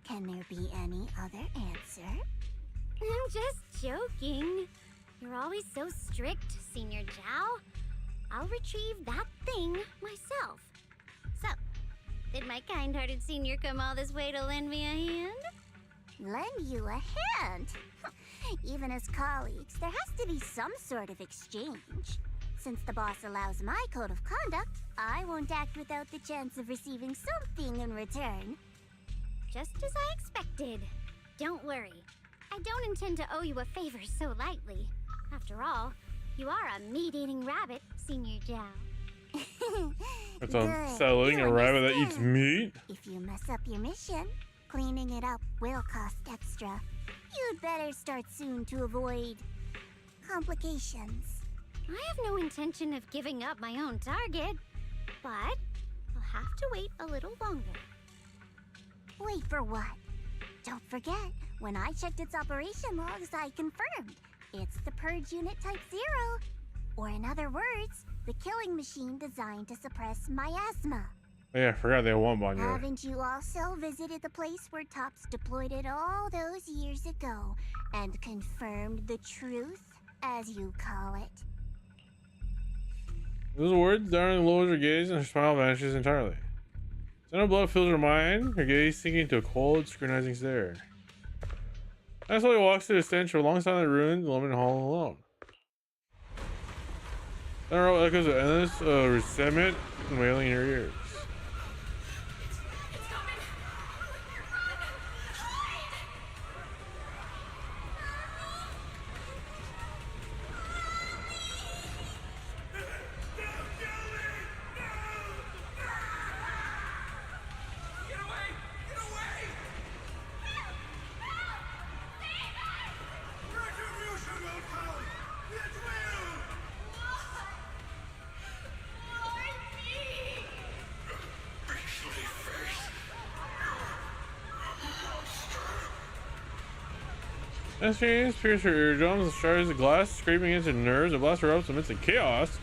Can there be any other answer? I'm just joking. You're always so strict, Senior Zhao. I'll retrieve that thing myself. So, did my kind-hearted senior come all this way to lend me a hand? Lend you a hand? Even as colleagues, there has to be some sort of exchange. Since the boss allows my code of conduct, I won't act without the chance of receiving something in return. Just as I expected. Don't worry. I don't intend to owe you a favor so lightly. After all, you are a meat-eating rabbit, Senior Zhao. It's unsettling, a rabbit that eats meat? If you mess up your mission, cleaning it up will cost extra. You'd better start soon to avoid complications. I have no intention of giving up my own target, but I'll have to wait a little longer. Wait for what? Don't forget, when I checked its operation logs, I confirmed. It's the Purge Unit Type 0. Or in other words, the killing machine designed to suppress miasma. Oh, yeah, I forgot they had one on here. Haven't you also visited the place where Tops deployed it all those years ago and confirmed the truth, as you call it? Those words, Darling lowers her gaze and her smile vanishes entirely. Center blood fills her mind, her gaze sinking into a cold, scrutinizing stare. I slowly walks to the stench alongside the ruined, limited hall alone. Center row echoes of endless resentment and wailing in her ears. As chains pierce her eardrums and shards of glass scraping into nerves, the blast erupts amidst the chaos.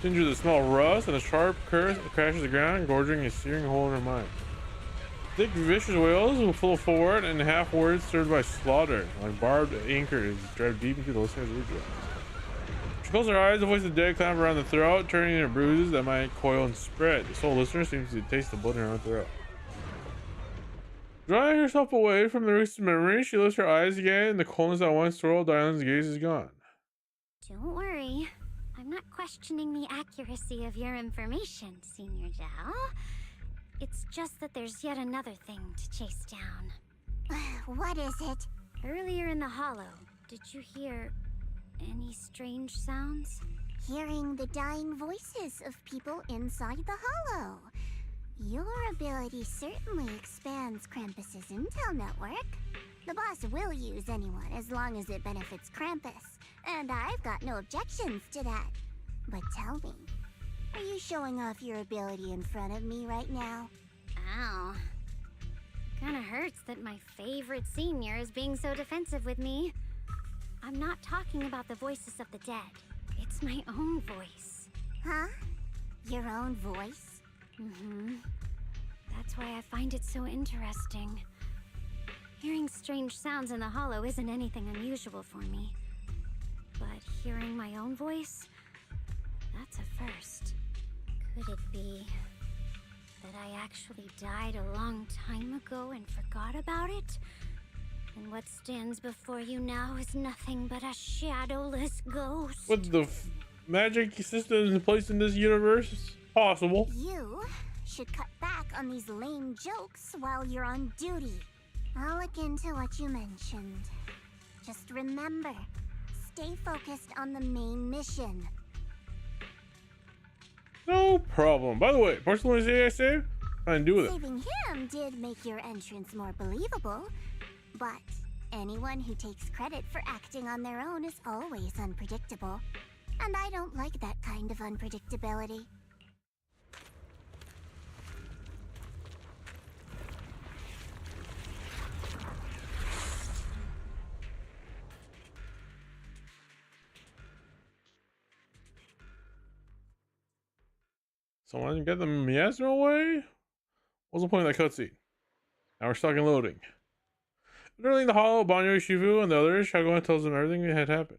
Tinged with the smell of rust and a sharp curse crashes the ground, gorging a searing hole in her mind. Thick, vicious wails will flow forward, and half words served by slaughter, like barbed anchors, drive deep into the listener's eardrums. She closes her eyes, the voice of the dead clamp around the throat, turning into bruises that might coil and spread. The sole listener seems to taste the blood in her own throat. Drawing herself away from the recent memory, she lifts her eyes again, and the coldness that once swirled Dylan's gaze is gone. Don't worry. I'm not questioning the accuracy of your information, Senior Zhao. It's just that there's yet another thing to chase down. What is it? Earlier in the hollow, did you hear any strange sounds? Hearing the dying voices of people inside the hollow. Your ability certainly expands Krampus's intel network. The boss will use anyone as long as it benefits Krampus, and I've got no objections to that. But tell me, are you showing off your ability in front of me right now? Ow. Kinda hurts that my favorite senior is being so defensive with me. I'm not talking about the voices of the dead. It's my own voice. Huh? Your own voice? Mm-hmm. That's why I find it so interesting. Hearing strange sounds in the hollow isn't anything unusual for me. But hearing my own voice, that's a first. Could it be that I actually died a long time ago and forgot about it? And what stands before you now is nothing but a shadowless ghost. With the magic systems in place in this universe, it's possible. You should cut back on these lame jokes while you're on duty. I'll look into what you mentioned. Just remember, stay focused on the main mission. No problem. By the way, personally, say I saved? I didn't do with it. Saving him did make your entrance more believable, but anyone who takes credit for acting on their own is always unpredictable. And I don't like that kind of unpredictability. Someone get the miasma away? What's the point of that cutscene? Now we're stuck in loading. During the hollow, Banyo, Shifu, and the others, Shagoan tells them everything that had happened.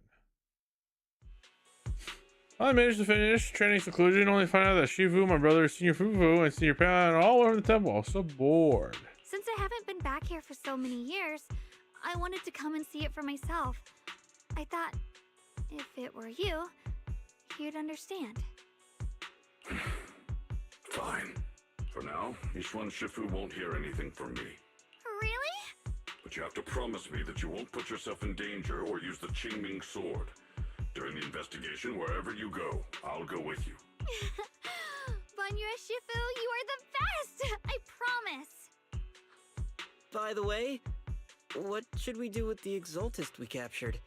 I managed to finish training seclusion, only to find out that Shifu, my brother, Senior Fufu, and Senior Pan are all over the temple. I was so bored. Since I haven't been back here for so many years, I wanted to come and see it for myself. I thought, if it were you, you'd understand. Fine. For now, Ishwan Shifu won't hear anything from me. Really? But you have to promise me that you won't put yourself in danger or use the Qingming sword. During the investigation, wherever you go, I'll go with you. Banyo Shifu, you are the best! I promise! By the way, what should we do with the Exaltist we captured?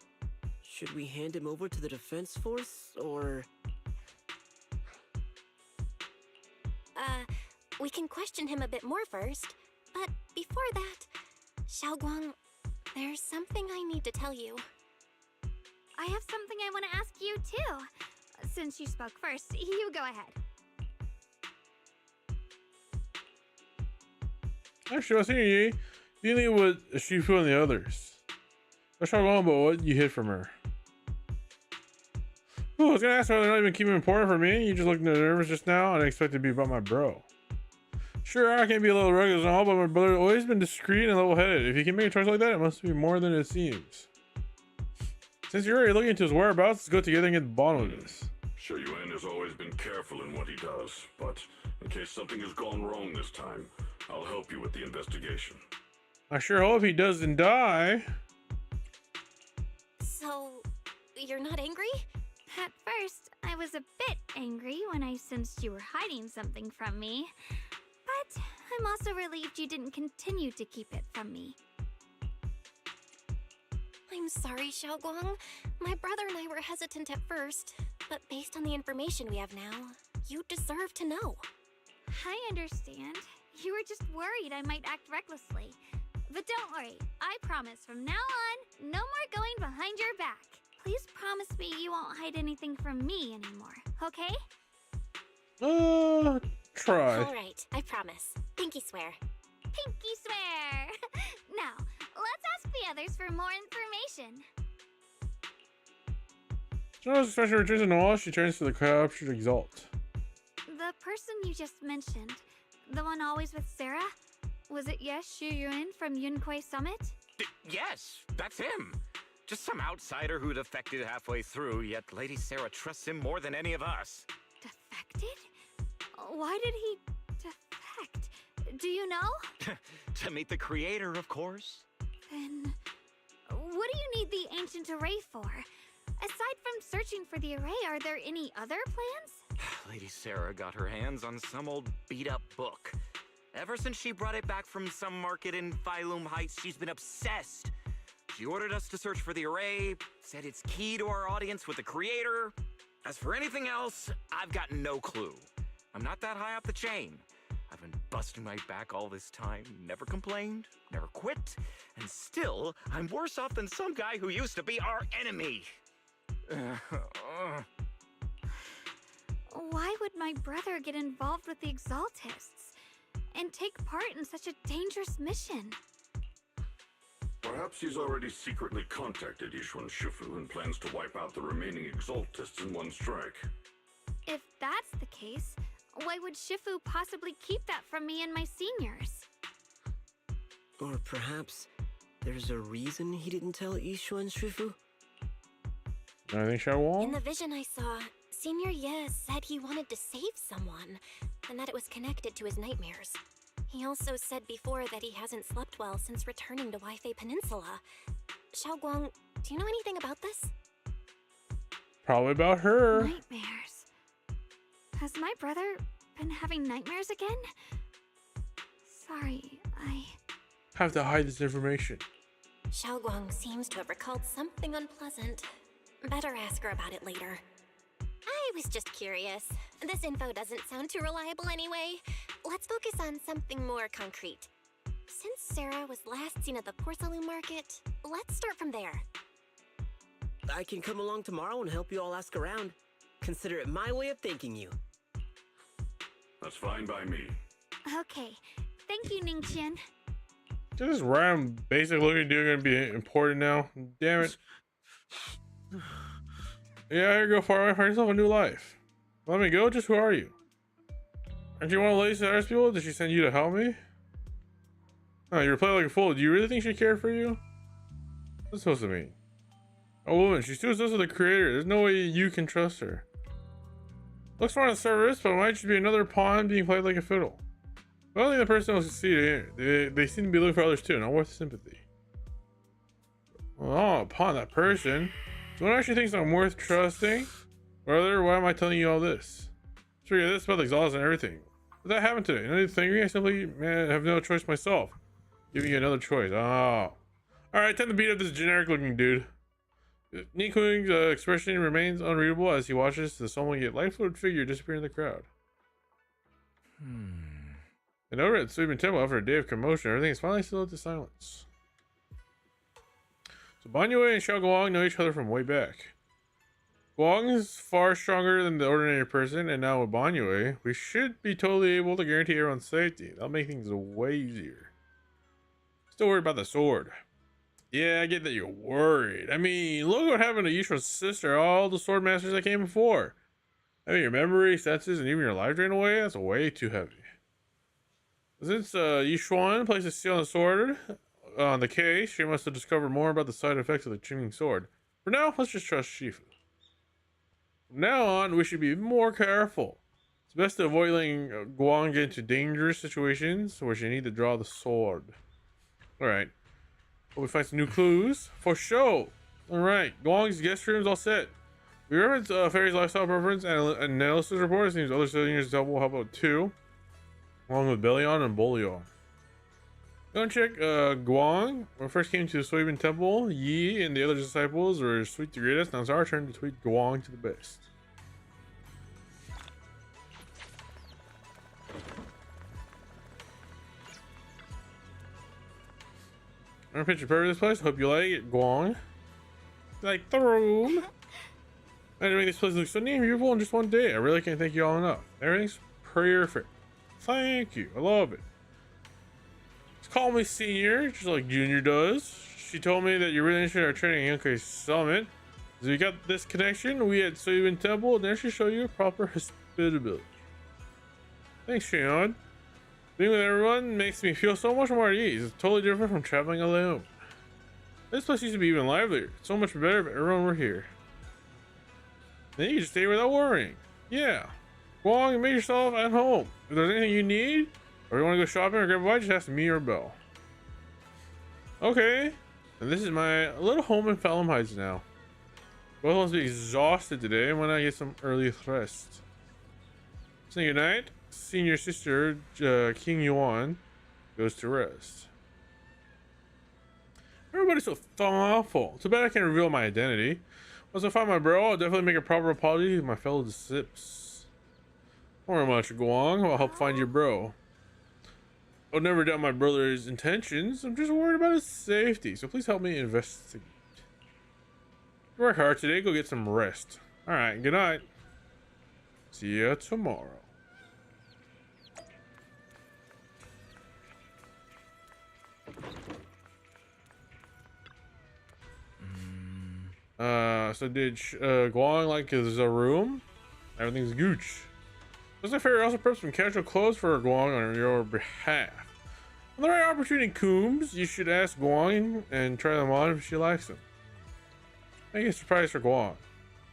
Should we hand him over to the defense force, or...? We can question him a bit more first. But before that, Xiaoguang, there's something I need to tell you. I have something I want to ask you, too. Since you spoke first, you go ahead. Actually, I was thinking you dealing with Shifu and the others. Let's talk on about what you hid from her. Oh, I was gonna ask whether they're not even keeping important for me. You just looked nervous just now, and I expect to be about my bro. Sure, I can be a little rugged and all, but my brother's always been discreet and level-headed. If he can make a choice like that, it must be more than it seems. Since you're already looking into his whereabouts, let's go together and get to the bottom of this. Shuyuan has always been careful in what he does, but in case something has gone wrong this time, I'll help you with the investigation. I sure hope he doesn't die. So, you're not angry? At first, I was a bit angry when I sensed you were hiding something from me. But I'm also relieved you didn't continue to keep it from me. I'm sorry, Xiaoguang. My brother and I were hesitant at first, but based on the information we have now, you deserve to know. I understand. You were just worried I might act recklessly. But don't worry, I promise from now on, no more going behind your back. Please promise me you won't hide anything from me anymore, okay? Try. Alright, I promise. Pinky swear. Pinky swear! Now, let's ask the others for more information. So as the special returns to Noah, she turns to the captured Exalt. The person you just mentioned, the one always with Sarah? Was it Shuyuan from Yunquai Summit? Yes, that's him. Just some outsider who defected halfway through, yet Lady Sarah trusts him more than any of us. Defected? Why did he defect? Do you know? To meet the creator, of course. Then, what do you need the ancient array for? Aside from searching for the array, are there any other plans? Lady Sarah got her hands on some old beat-up book. Ever since she brought it back from some market in Phylum Heights, she's been obsessed. She ordered us to search for the array, said it's key to our audience with the creator. As for anything else, I've got no clue. I'm not that high up the chain. I've been busting my back all this time, never complained, never quit, and still, I'm worse off than some guy who used to be our enemy. Why would my brother get involved with the Exaltists and take part in such a dangerous mission? Perhaps he's already secretly contacted Ishwan Shifu and plans to wipe out the remaining Exaltists in one strike. If that's the case, why would Shifu possibly keep that from me and my seniors? Or perhaps there's a reason he didn't tell Ishwan Shifu? I think Xiaoguang? In the vision I saw, Senior Ye said he wanted to save someone, and that it was connected to his nightmares. He also said before that he hasn't slept well since returning to Waifei Peninsula. Xiaoguang, do you know anything about this? Probably about her. Nightmares. Has my brother been having nightmares again? Sorry, I have to hide this information. Xiaoguang seems to have recalled something unpleasant. Better ask her about it later. I was just curious. This info doesn't sound too reliable anyway. Let's focus on something more concrete. Since Sarah was last seen at the porcelain market, let's start from there. I can come along tomorrow and help you all ask around. Consider it my way of thanking you. That's fine by me. Okay. Thank you, Ningqian. This random basic looking dude gonna be important now. Damn it. Yeah, here go far away, find yourself a new life. Let me go, just who are you? Aren't you one of the ladies that hires people? Did she send you to help me? Oh, you're playing like a fool. Do you really think she cared for you? What's supposed to mean? A woman, she's too close to the creator. There's no way you can trust her. Looks fine on the surface, but it might just be another pawn being played like a fiddle. I don't think the person will succeed here. They seem to be looking for others too, not worth sympathy. Oh, upon that person. So one actually thinks I'm worth trusting? Brother, why am I telling you all this? Sure, yeah, this about the exhaust and everything. What that happened today? Anything? I simply have no choice myself. Giving you another choice. Oh. Alright, time to beat up this generic looking dude. Nikung's expression remains unreadable as he watches the somewhat yet light-footed figure disappear in the crowd. And over at Suiban Temple, after a day of commotion, everything is finally stilled to silence. So Banyue and Xiao Guang know each other from way back. Guang is far stronger than the ordinary person, and now with Banyue, we should be totally able to guarantee everyone's safety. That'll make things way easier. Still worried about the sword. Yeah, I get that you're worried. I mean, look what happened to Yishua's sister, all the sword masters that came before. I mean, your memory, senses, and even your life drained away, that's way too heavy. Since Yishuan placed a seal on the sword on the case, she must have discovered more about the side effects of the Qingming sword. For now, let's just trust Shifu. From now on, we should be more careful. It's best to avoid letting Guang get into dangerous situations where she need to draw the sword. Alright. Hope we find some new clues. For show! Alright, Guang's guest room is all set. We reference Fairy's lifestyle preference and analysis report. It seems other seniors double help out too. Along with Belion and Bolion. Go check Guang. When we first came to the Suiban Temple, Yi and the other disciples were sweet the greatest. Now it's our turn to tweet Guang to the best. I'm gonna picture perfect this place. Hope you like it, Guang. Like the room. I had to make this place look so neat and beautiful in just one day. I really can't thank you all enough. Everything's perfect. Thank you. I love it. Just call me senior, just like Junior does. She told me that you're really interested in our training at Yonkei Summit. So we got this connection. We at Suiban Temple, and there should show you proper hospitability. Thanks, Shion. Being with everyone makes me feel so much more at ease. It's totally different from traveling alone. This place used to be even livelier. So much better if everyone were here. Then you can just stay without worrying. Yeah. Guang, make yourself at home. If there's anything you need, or you want to go shopping or grab a bite, just ask me or Belle. Okay. And this is my little home in Phelim Heights now. Both must be exhausted today. Why not get some early rest? Say goodnight. Senior sister, King Yuan, goes to rest. Everybody's so thoughtful. Too bad I can't reveal my identity. Once I find my bro, I'll definitely make a proper apology to my fellow disciples. Don't worry much, Guang. I'll help find your bro. I'll never doubt my brother's intentions. I'm just worried about his safety, so please help me investigate. You work hard today. Go get some rest. Alright, good night. See ya tomorrow. So did Guang like his room? Everything's gooch. Looks like Fairy also prepped some casual clothes for Guang on your behalf. On the right opportunity comes, you should ask Guang and try them on if she likes them. Make a surprise for Guang.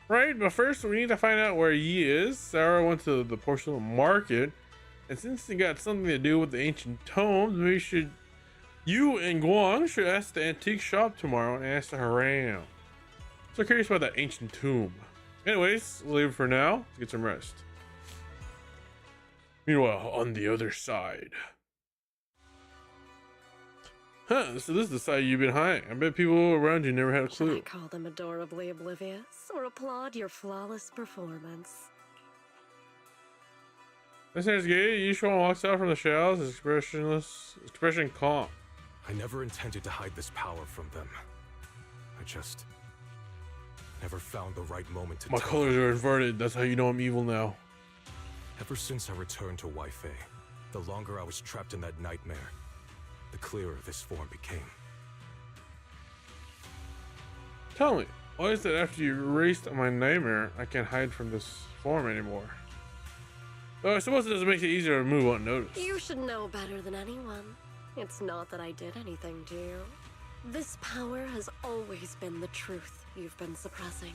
Right, but first we need to find out where Yi is. Sarah went to the porcelain market, and since they got something to do with the ancient tomes, you and Guang should ask the antique shop tomorrow and ask the haram. So curious about that ancient tomb. Anyways, we'll leave it for now. Let's get some rest. Meanwhile, on the other side. Huh, so this is the side you've been hiding. I bet people around you never had a clue. Should I call them adorably oblivious or applaud your flawless performance? This is gay. Yishuan walks out from the shadows, his expression calm. I never intended to hide this power from them. I just never found the right moment to My colors are inverted. That's how you know I'm evil now. Ever since I returned to Wi-Fi, the longer I was trapped in that nightmare, the clearer this form became. Tell me, why is it after you erased my nightmare, I can't hide from this form anymore? Oh, I suppose it doesn't make it easier to move unnoticed. You should know better than anyone. It's not that I did anything to you. This power has always been the truth you've been suppressing.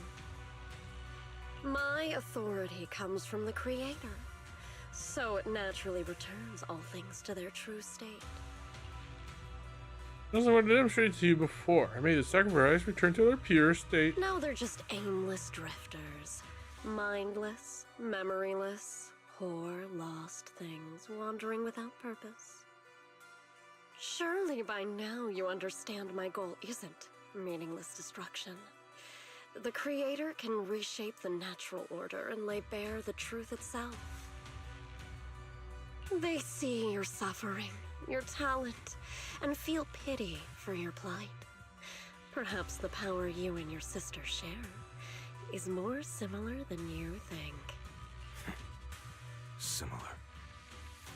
My authority comes from the Creator, so it naturally returns all things to their true state. That's what I demonstrated to you before. I made the sacrifice return to their pure state. Now they're just aimless drifters. Mindless, memoryless, poor, lost things wandering without purpose. Surely by now you understand my goal isn't meaningless destruction. The Creator can reshape the natural order and lay bare the truth itself. They see your suffering, your talent, and feel pity for your plight. Perhaps the power you and your sister share is more similar than you think. Similar.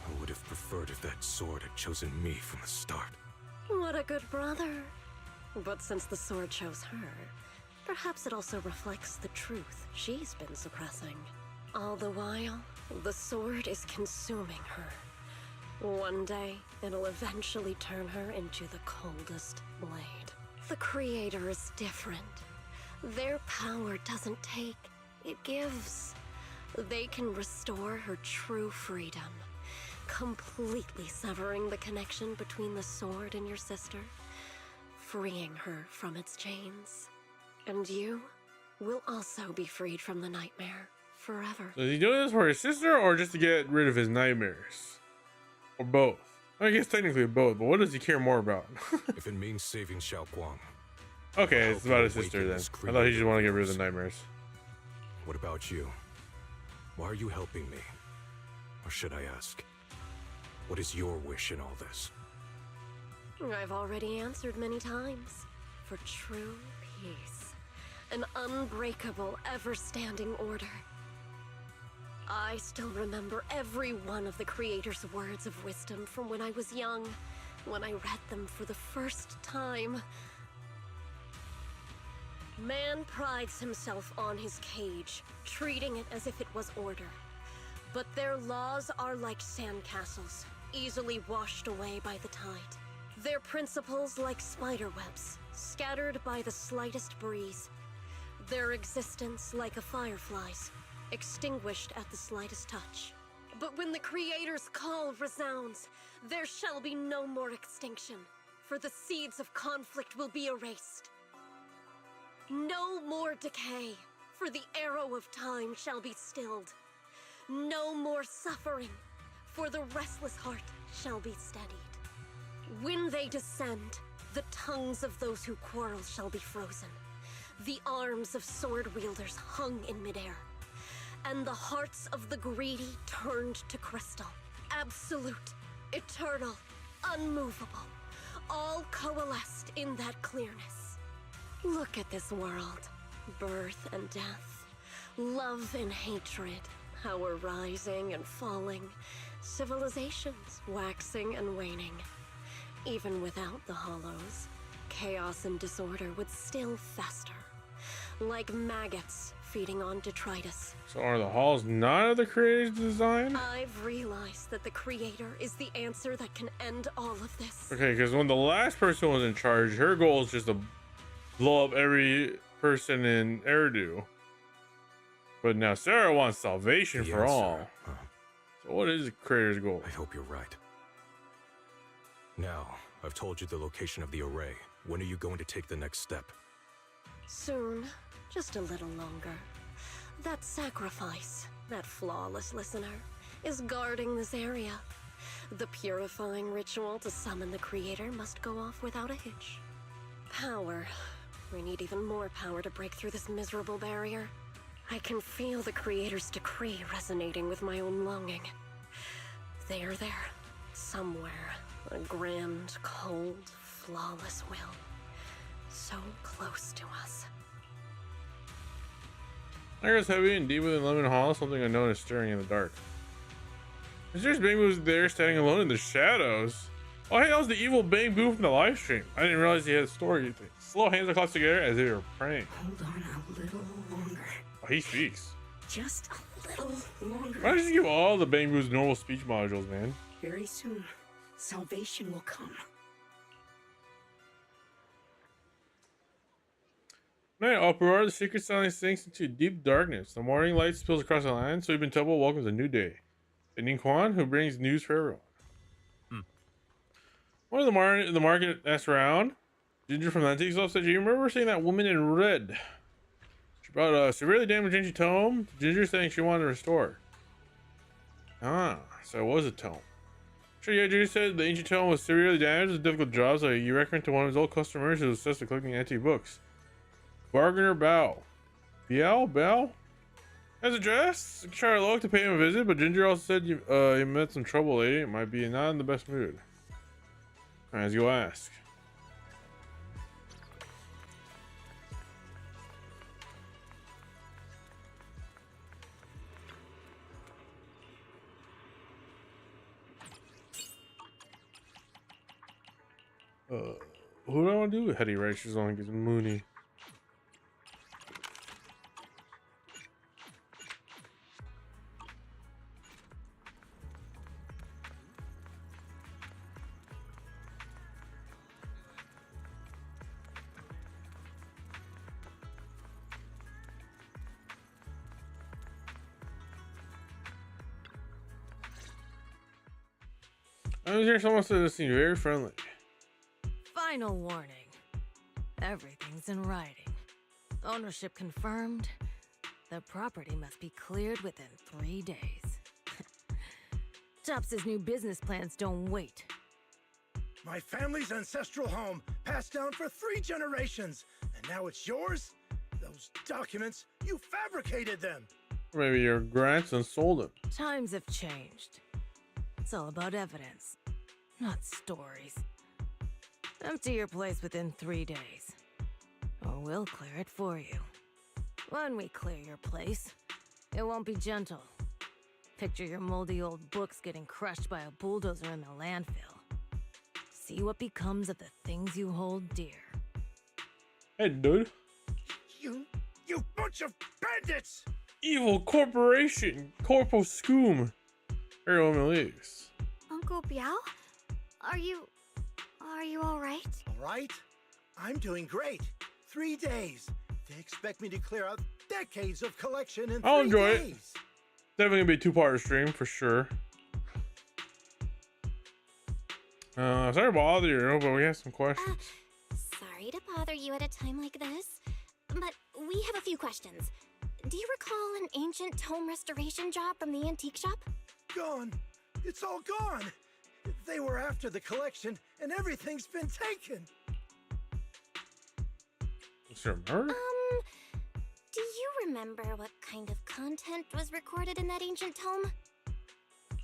I would have preferred if that sword had chosen me from the start. What a good brother. But since the sword chose her, perhaps it also reflects the truth she's been suppressing. All the while, the sword is consuming her. One day, it'll eventually turn her into the coldest blade. The Creator is different. Their power doesn't take, it gives. They can restore her true freedom, completely severing the connection between the sword and your sister, freeing her from its chains. And you will also be freed from the nightmare forever. So is he doing this for his sister or just to get rid of his nightmares? Or both? I guess technically both, but what does he care more about? If it means saving Xiaoguang. Okay, it's about his sister then. I thought he just wanted to get rid of the nightmares. What about you? Why are you helping me? Or should I ask, what is your wish in all this? I've already answered many times. For true peace. An unbreakable, ever-standing order. I still remember every one of the Creator's words of wisdom from when I was young, when I read them for the first time. Man prides himself on his cage, treating it as if it was order. But their laws are like sandcastles, easily washed away by the tide. Their principles like spiderwebs, scattered by the slightest breeze. Their existence like a firefly's, extinguished at the slightest touch. But when the Creator's call resounds, there shall be no more extinction, for the seeds of conflict will be erased. No more decay, for the arrow of time shall be stilled. No more suffering, for the restless heart shall be steadied. When they descend, the tongues of those who quarrel shall be frozen, the arms of sword wielders hung in midair, and the hearts of the greedy turned to crystal. Absolute, eternal, unmovable, all coalesced in that clearness. Look at this world. Birth and death, love and hatred, power rising and falling, civilizations waxing and waning. Even without the hollows, chaos and disorder would still fester, like maggots feeding on detritus. So are the halls not of the Creator's design? I've realized that the Creator is the answer that can end all of this. Okay, because when the last person was in charge, her goal is just to blow up every person in Erdu. But now Sarah wants salvation for all. So what is the Creator's goal? I hope you're right. Now, I've told you the location of the array. When are you going to take the next step? Soon. Just a little longer. That sacrifice, that flawless listener, is guarding this area. The purifying ritual to summon the Creator must go off without a hitch. Power. We need even more power to break through this miserable barrier. I can feel the Creator's decree resonating with my own longing. They are there, somewhere. A grand, cold, flawless will. So close to us. Air is heavy and deeper than Lemon Hall, something I noticed stirring in the dark. There's Bang Boo was there standing alone in the shadows. Oh, hey, that was the evil Bang Boo from the live stream. I didn't realize he had a story. Slow hands across together as they were praying. Hold on a little longer. Oh, he speaks. Just a little longer. Why don't you give all the Bang Boos normal speech modules, man? Very soon, salvation will come. Night uproar, the secret silence sinks into deep darkness. The morning light spills across the land, so Ibn Tubbo welcomes a new day. And Ning Quan, who brings news for everyone. One of the market asks around. Ginger from the Antique Shop said, "You remember seeing that woman in red? She brought a severely damaged ancient tome. Ginger saying she wanted to restore." Ah, so it was a tome. Sure, yeah, Ginger said the ancient tome was severely damaged. It was a difficult job, so he recommended to one of his old customers who was obsessed with collecting antique books. Bargainer Bao. Bao? As addressed, Charlotte to pay him a visit, but Ginger also said you met some trouble lately. It might be not in the best mood. As you ask. Who do I want to do? Hetty, right? She's only getting Mooney. I was here. Someone said this seemed very friendly. Final warning. Everything's in writing. Ownership confirmed. The property must be cleared within 3 days. Tops's new business plans don't wait. My family's ancestral home, passed down for 3 generations, and now it's yours? Those documents, you fabricated them! Maybe your grandson sold it. Times have changed. It's all about evidence, not stories. Empty your place within 3 days, or we'll clear it for you. When we clear your place, it won't be gentle. Picture your moldy old books getting crushed by a bulldozer in the landfill. See what becomes of the things you hold dear. Hey, dude. You bunch of bandits! Evil corporation! Corpo Scoom! Everyone leaves. Uncle Biao? Are you all right? All right? I'm doing great. 3 days. They expect me to clear out decades of collection in 3 days. I'll enjoy it. Definitely gonna be a 2-part stream for sure. Sorry to bother you, but we have some questions. Sorry to bother you at a time like this, but we have a few questions. Do you recall an ancient tome restoration job from the antique shop? Gone. It's all gone. They were after the collection, and everything's been taken. Is there a murder? Do you remember what kind of content was recorded in that ancient tome?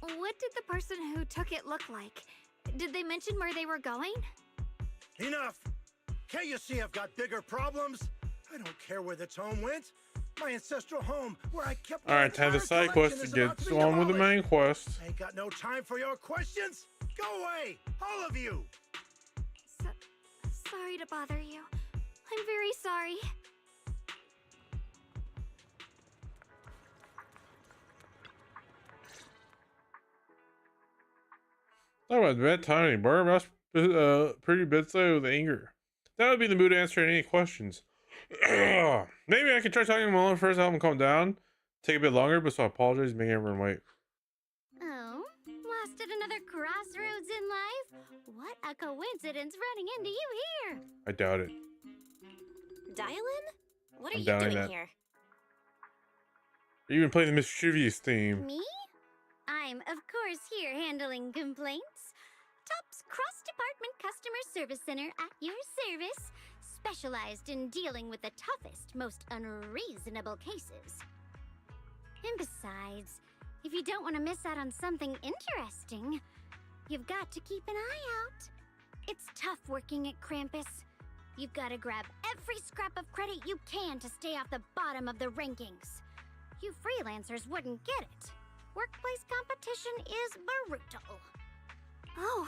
What did the person who took it look like? Did they mention where they were going? Enough! Can't you see I've got bigger problems? I don't care where the tome went. My ancestral home, where I kept. Alright, time the side quest to get on with the main quest. Ain't got no time for your questions. Go away, all of you. Sorry to bother you. I'm very sorry. Talk about bad timing. Barb asked pretty bedside with anger. That would be the mood to answer any questions. Maybe I can try talking to him alone first, help him calm down. Take a bit longer, but so I apologize, making everyone wait. Oh, lost at another crossroads in life? What a coincidence running into you here! I doubt it. Dial-in? What are I'm you doubting doing that. here? Are you even playing the mischievous theme? Me? I'm, of course, here handling complaints. Top's cross-department customer service center at your service, specialized in dealing with the toughest, most unreasonable cases. And besides, if you don't want to miss out on something interesting, you've got to keep an eye out. It's tough working at Krampus. You've got to grab every scrap of credit you can to stay off the bottom of the rankings. You freelancers wouldn't get it. workplace competition is brutal. Oh,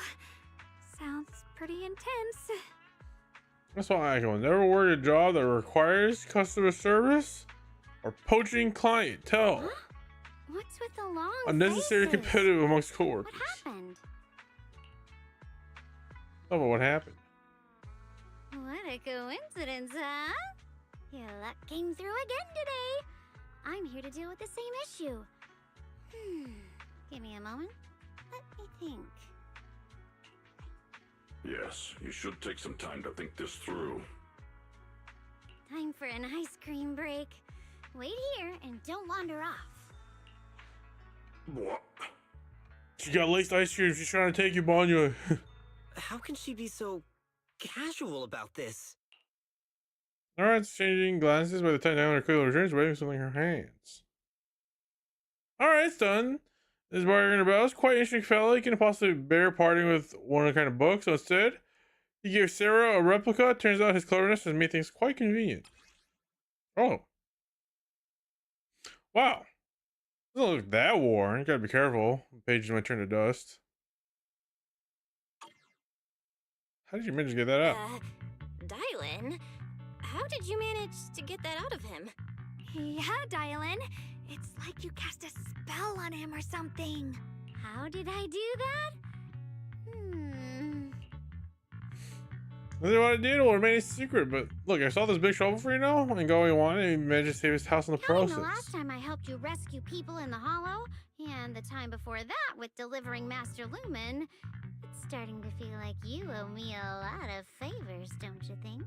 sounds pretty intense. That's why I go. Never work a job that requires customer service or poaching clientele. Huh? What's with the long Unnecessary faces? competitive amongst coworkers. What happened? Oh, but what happened? What a coincidence, huh? Your luck came through again today. I'm here to deal with the same issue. Give me a moment. Let me think. Yes, you should take some time to think this through. Time for an ice cream break. Wait here and don't wander off. What? She got laced ice cream. She's trying to take you, Banya. How can she be so casual about this? Alright, exchanging glances. By the time Diana quickly returns, waving something in her hands. Alright, it's done. This bargainer about is quite interesting fella. He can possibly bear parting with one kind of book, so instead, he gives Sarah a replica. Turns out his cleverness has made things quite convenient. Oh. Wow. Doesn't look that worn. You gotta be careful. Pages might turn to dust. How did you manage to get that out? Dylan, how did you manage to get that out of him? Yeah, Dylan. It's like you cast a spell on him or something. How did I do that? That's what I did will remain a secret, but look, I saw this big trouble for you now, and going on, and he managed to save his house in the process. The last time I helped you rescue people in the Hollow, and the time before that with delivering Master Lumen, it's starting to feel like you owe me a lot of favors, don't you think?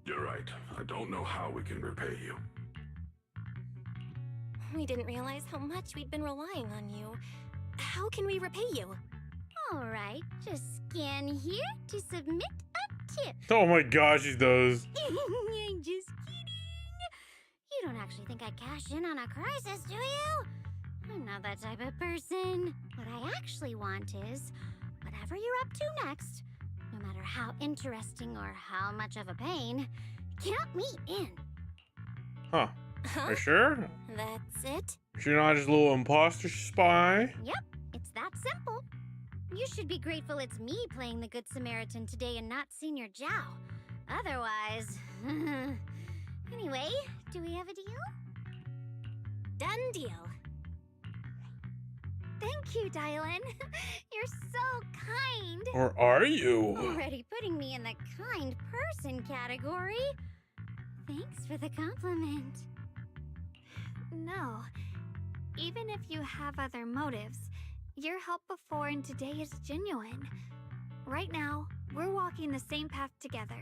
You're right. I don't know how we can repay you. We didn't realize how much we'd been relying on you. How can we repay you? Alright, just scan here to submit a tip. Oh my gosh, he does. I'm just kidding. You don't actually think I'd cash in on a crisis, do you? I'm not that type of person. What I actually want is, whatever you're up to next, no matter how interesting or how much of a pain, count me in. Huh. Are you sure? That's it? You're not just a little imposter spy? Yep, it's that simple. You should be grateful it's me playing the Good Samaritan today and not Senior Zhao. Otherwise... Anyway, do we have a deal? Done deal. Thank you, Dylan. You're so kind. Or are you? Already putting me in the kind person category. Thanks for the compliment. No. Even if you have other motives, your help before and today is genuine. Right now, we're walking the same path together,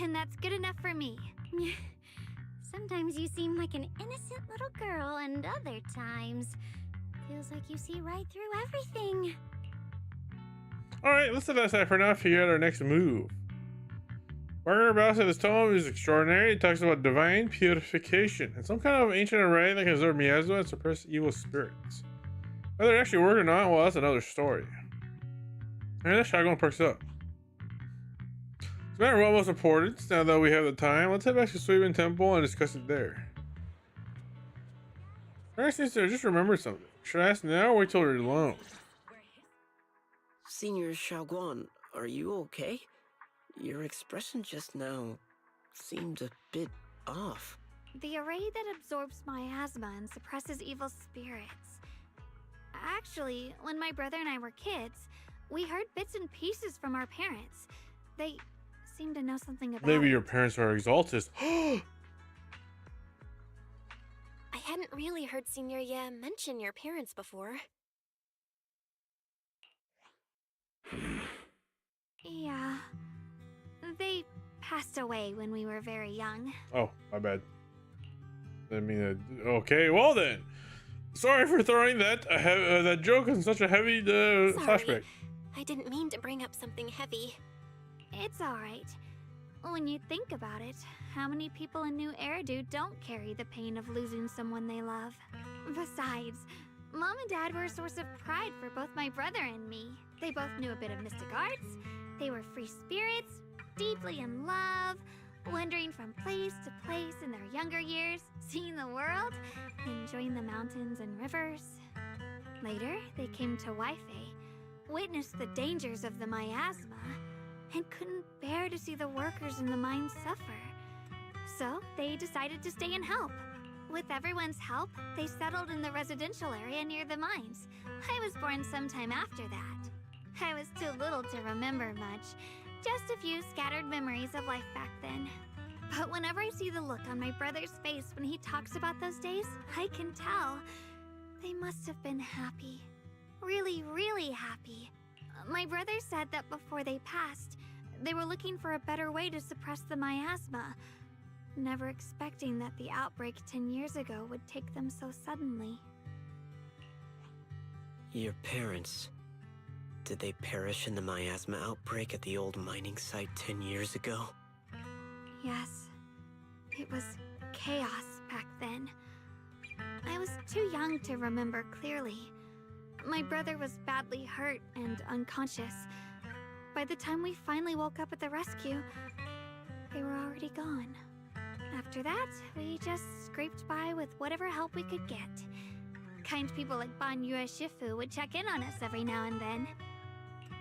and that's good enough for me. Sometimes you seem like an innocent little girl, and other times, feels like you see right through everything. Alright, let's set that aside for now. Figure out our next move. Bargainer Bow said this tome is extraordinary. It talks about divine purification and some kind of ancient array that can absorb miasma and suppress evil spirits. Whether it actually worked or not, well, that's another story. And that shotgun perks up. It's a matter of what most important. Now that we have the time, let's head back to Suiban Temple and discuss it there. Alright, sister, I just remembered something. Should I ask now or wait till we're alone? Senior Xiaoguan, are you okay? Your expression just now seemed a bit off. The array that absorbs miasma and suppresses evil spirits. Actually, when my brother and I were kids, we heard bits and pieces from our parents. They seem to know something about Maybe it. your parents are exaltists. I hadn't really heard Senior Ye mention your parents before. Yeah. They passed away when we were very young. Oh, my bad. I mean, okay, well then. Sorry for throwing that that joke in such a heavy flashback. I didn't mean to bring up something heavy. It's alright. When you think about it, how many people in New Eridu don't carry the pain of losing someone they love? Besides, Mom and Dad were a source of pride for both my brother and me. They both knew a bit of mystic arts, they were free spirits, deeply in love, wandering from place to place in their younger years, seeing the world, enjoying the mountains and rivers. Later, they came to Wi-Fi, witnessed the dangers of the miasma, and couldn't bear to see the workers in the mines suffer. So, they decided to stay and help. With everyone's help, they settled in the residential area near the mines. I was born sometime after that. I was too little to remember much, just a few scattered memories of life back then. But whenever I see the look on my brother's face when he talks about those days, I can tell they must have been happy. Really, really happy. My brother said that before they passed, they were looking for a better way to suppress the miasma, never expecting that the outbreak 10 years ago would take them so suddenly. Your parents, did they perish in the miasma outbreak at the old mining site 10 years ago? Yes. It was chaos back then. I was too young to remember clearly. My brother was badly hurt and unconscious. By the time we finally woke up at the rescue, they were already gone. After that, we just scraped by with whatever help we could get. Kind people like Banyue Shifu would check in on us every now and then.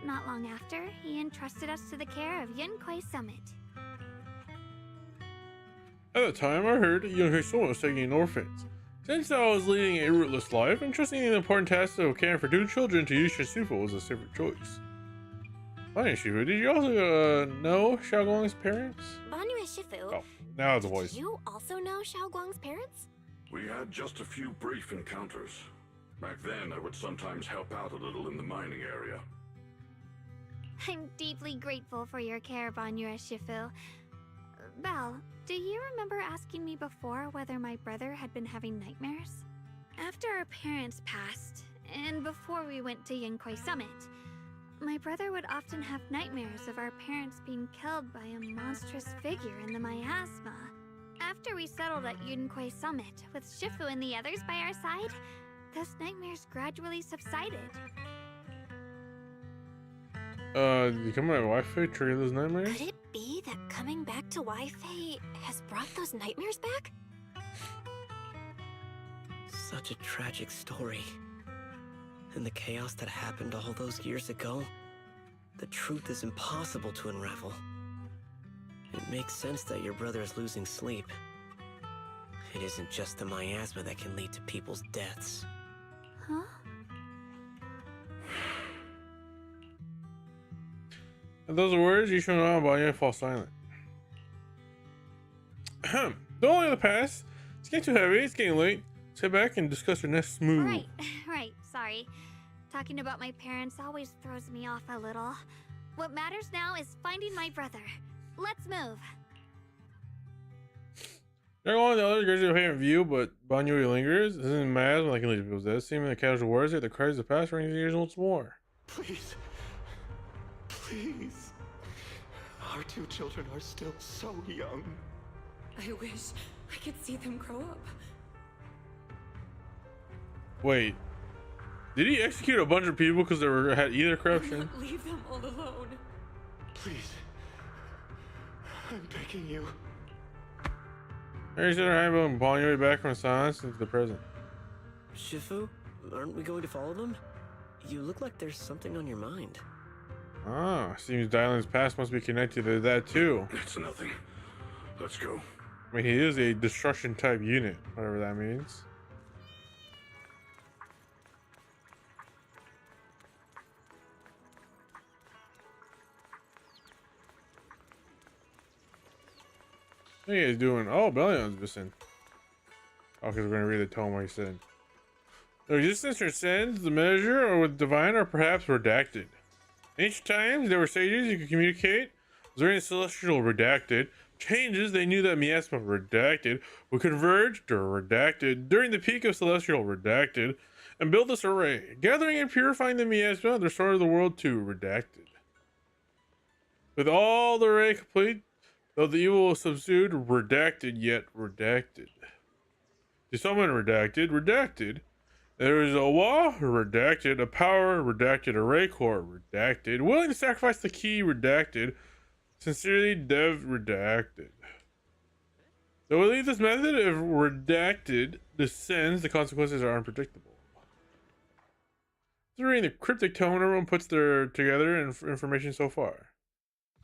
Not long after, he entrusted us to the care of Yunquai Summit. At the time, I heard Yunquai Summit was taking in orphans. Since I was leading a rootless life, entrusting the important task of caring for 2 children to Yusha Shifu was a safer choice. Banyue Shifu, did you also know Xiaoguang's parents? Banyue Shifu. Oh, now it's a voice. Did you also know Xiaoguang's parents? We had just a few brief encounters. Back then, I would sometimes help out a little in the mining area. I'm deeply grateful for your care, Banyue Shifu. Belle, do you remember asking me before whether my brother had been having nightmares? After our parents passed, and before we went to Yunquai Summit, my brother would often have nightmares of our parents being killed by a monstrous figure in the miasma. After we settled at Yunquai Summit, with Shifu and the others by our side, those nightmares gradually subsided. Did you come to Wi-Fi trigger those nightmares? Could it be that coming back to Wi-Fi has brought those nightmares back? Such a tragic story. And the chaos that happened all those years ago, the truth is impossible to unravel. It makes sense that your brother is losing sleep. It isn't just the miasma that can lead to people's deaths. Huh? At those words, you should know Banyue fall silent. Don't let the past. It's getting too heavy, it's getting late. Sit back and discuss your next move. Right, sorry. Talking about my parents always throws me off a little. What matters now is finding my brother. Let's move. They're going the others gradually paying view, but Banyue lingers. This isn't mad when I can lead people's death. Seeming the casual words here, the cries of the past rings years once more. Please. Please. Our 2 children are still so young. I wish I could see them grow up. Wait. Did he execute a bunch of people because they had either corruption? Leave them all alone. Please. I'm begging you. Mary said her hand and Banyue back from silence into the present. Shifu, aren't we going to follow them? You look like there's something on your mind. Ah, seems Dylan's past must be connected to that too. It's nothing. Let's go. I mean, he is a destruction type unit, whatever that means. What are you guys doing? Oh, Bellion's missing. Oh, because we're going to read the tome what he said. The resistance transcends the measure or with divine or perhaps redacted. Ancient times, there were sages who could communicate. During celestial redacted changes, they knew that miasma redacted would converge to redacted during the peak of celestial redacted and build this array, gathering and purifying the miasma, the restore the world to redacted. With all the array complete, though the evil was subdued, redacted yet redacted. To summon redacted. There is a Wa, redacted, a power, redacted, array core, redacted, willing to sacrifice the key, redacted, sincerely, Dev, redacted. Though we leave this method of redacted descends, the consequences are unpredictable. Considering the cryptic tone everyone puts their together and information so far.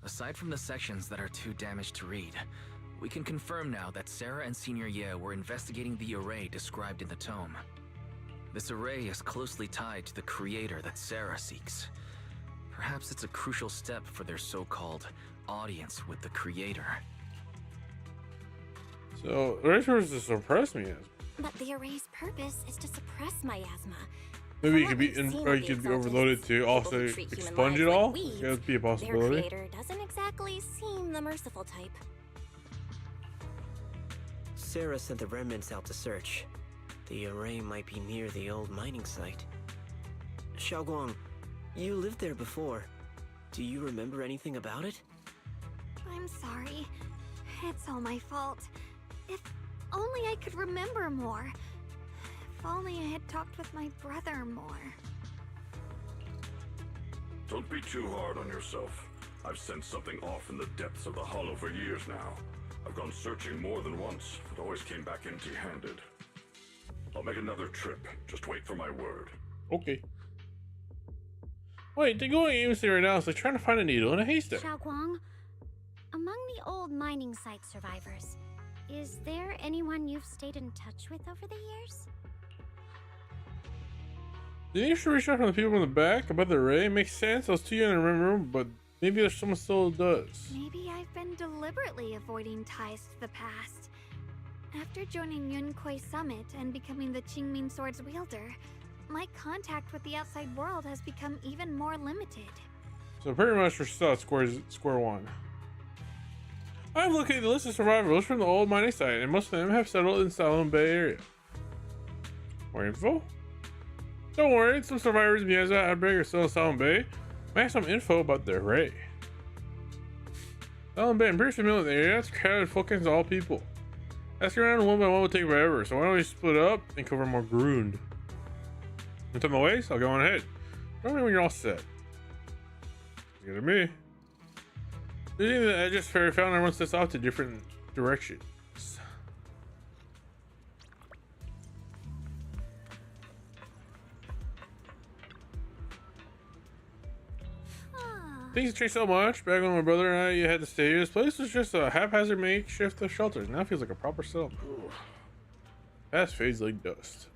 Aside from the sections that are too damaged to read, we can confirm now that Sarah and Senior Ye were investigating the array described in the tome. This array is closely tied to the creator that Sarah seeks. Perhaps it's a crucial step for their so-called audience with the creator. So, the array's purpose is to suppress miasma. But the array's purpose is to suppress miasma. Maybe it could be, or it could be overloaded to also expunge it all. Yeah, that'd be a possibility. Their creator doesn't exactly seem the merciful type. Sarah sent the remnants out to search. The array might be near the old mining site. Xiaoguang, you lived there before. Do you remember anything about it? I'm sorry. It's all my fault. If only I could remember more. If only I had talked with my brother more. Don't be too hard on yourself. I've sensed something off in the depths of the hollow for years now. I've gone searching more than once, but always came back empty-handed. I'll make another trip. Just wait for my word. Okay. Wait, they're going aimlessly right now. It's like trying to find a needle in a haystack. Xiaoguang, among the old mining site survivors, is there anyone you've stayed in touch with over the years? Did you reach out from the people in the back about the array? It makes sense. I was too young to remember, but maybe there's someone still does. Maybe I've been deliberately avoiding ties to the past. After joining Yunkoi Summit and becoming the Qingming Sword's wielder, my contact with the outside world has become even more limited. So pretty much we're still at square one. I've located the list of survivors from the old mining site, and most of them have settled in Salon Bay area. More info? Don't worry, some survivors in the Miyaza outbreak are still in Salon Bay. I have some info about the array. Salon Bay, I'm pretty familiar with the area. It's crowded, focused on all people. Asking around one by one will take forever, so why don't we split up and cover more ground? Until my waist, I'll go on ahead. Tell me when you're all set. Good to me. Using the edges fairy found everyone sets off to different directions. Things have changed so much. Back when my brother and I had to stay here, this place was just a haphazard makeshift of shelters. Now it feels like a proper settlement. Past fades like dust.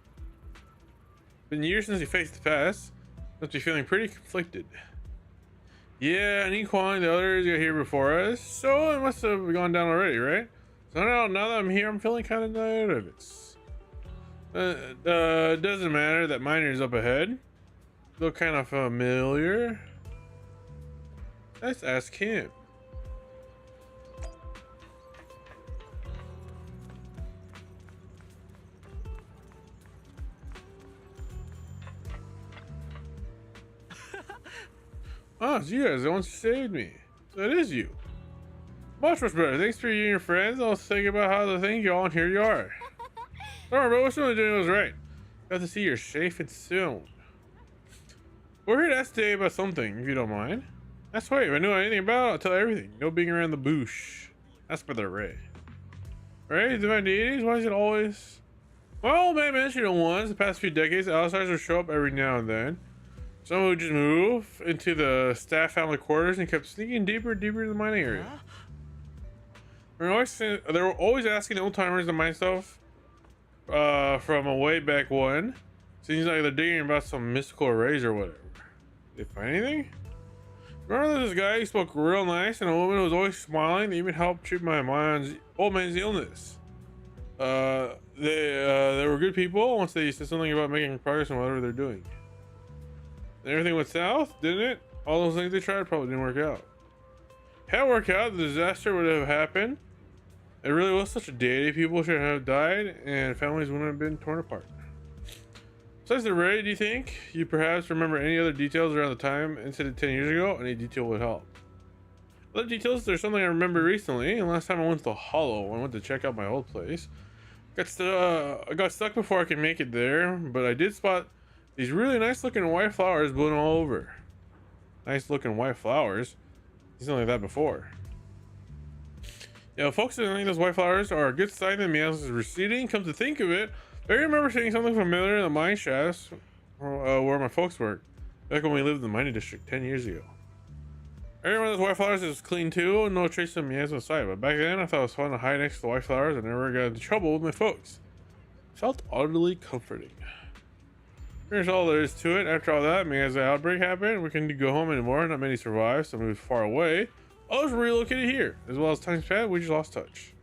Been years since he faced the past. Must be feeling pretty conflicted. Yeah, and Equine and the others got here before us, so it must have gone down already, right? So now that I'm here, I'm feeling kind of nervous. Doesn't matter that miner's up ahead. Look kind of familiar. Let's ask him. Oh, it's you guys, the ones who saved me. So it is you. Much better. Thanks for you and your friends. I was thinking about how to thank you all, and here you are. Don't worry, but what someone doing was right. Got to see you're safe and sound. We're here to ask today about something, if you don't mind. That's right. If I know anything about it, I'll tell everything. No being around the bush. That's by the array. Right? Divine deities? Why is it always? My old man mentioned it once. The past few decades, outsiders will show up every now and then. Some would just move into the staff family quarters and kept sneaking deeper and deeper into the mining area. They were always asking the old timers to mine stuff from a way back when. Seems like they're digging about some mystical arrays or whatever. Did they find anything? Remember this guy? He spoke real nice, and a woman who was always smiling. They even helped treat my old man's illness. They were good people once they said something about making progress on whatever they're doing. And everything went south, didn't it? All those things they tried probably didn't work out. Had it worked out, the disaster would have happened. It really was such a deity. People should have died, and families wouldn't have been torn apart. Besides the raid, do you think you perhaps remember any other details around the time incident 10 years ago? Any detail would help. Other details, there's something I remember recently, and last time I went to the Hollow, I went to check out my old place. I got stuck before I could make it there, but I did spot these really nice looking white flowers blooming all over. Nice looking white flowers. He's like that before. Yeah, folks think those white flowers are a good sign that Meowth is receding. Come to think of it, I remember seeing something familiar in the mine shafts where my folks worked, back when we lived in the mining district 10 years ago. Every one of those white flowers is clean too, no trace of Meowth in sight, but back then I thought it was fun to hide next to the white flowers and never got into trouble with my folks. It felt utterly comforting. Here's all there is to it. After all that, Meowth's outbreak happened. We couldn't go home anymore, not many survived, some moved far away. Others were relocated here. As well as times past, we just lost touch.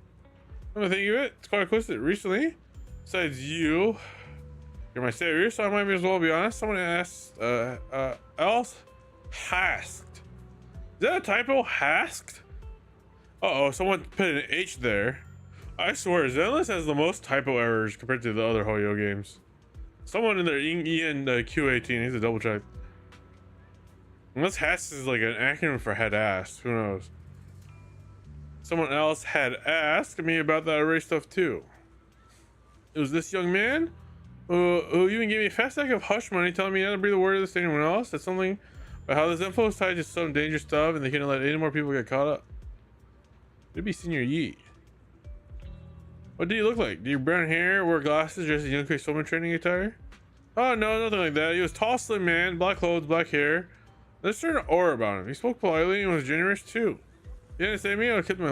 Come to think of it, it's quite a coincidence. Recently, besides you're my savior, so I might as well be honest. Someone asked, else hasked. Is that a typo? Hasked? Uh-oh, someone put an H there. I swear, Zenless has the most typo errors compared to the other Hoyo games. Someone in their EN Q18 needs to double check. Unless HASK is like an acronym for had asked, who knows? Someone else had asked me about that array stuff too. It was this young man who even gave me a fast stack of hush money telling me not to breathe a word of this to anyone else. That's something about how this info is tied to some dangerous stuff and they can't let any more people get caught up. It'd be Senior Yi. What do you look like? Do you have brown hair, wear glasses, dress in young swimmer training attire? Oh no, nothing like that. He was tall, slim man, black clothes, black hair. There's a certain aura about him. He spoke politely and was generous too. He didn't say me, I kept my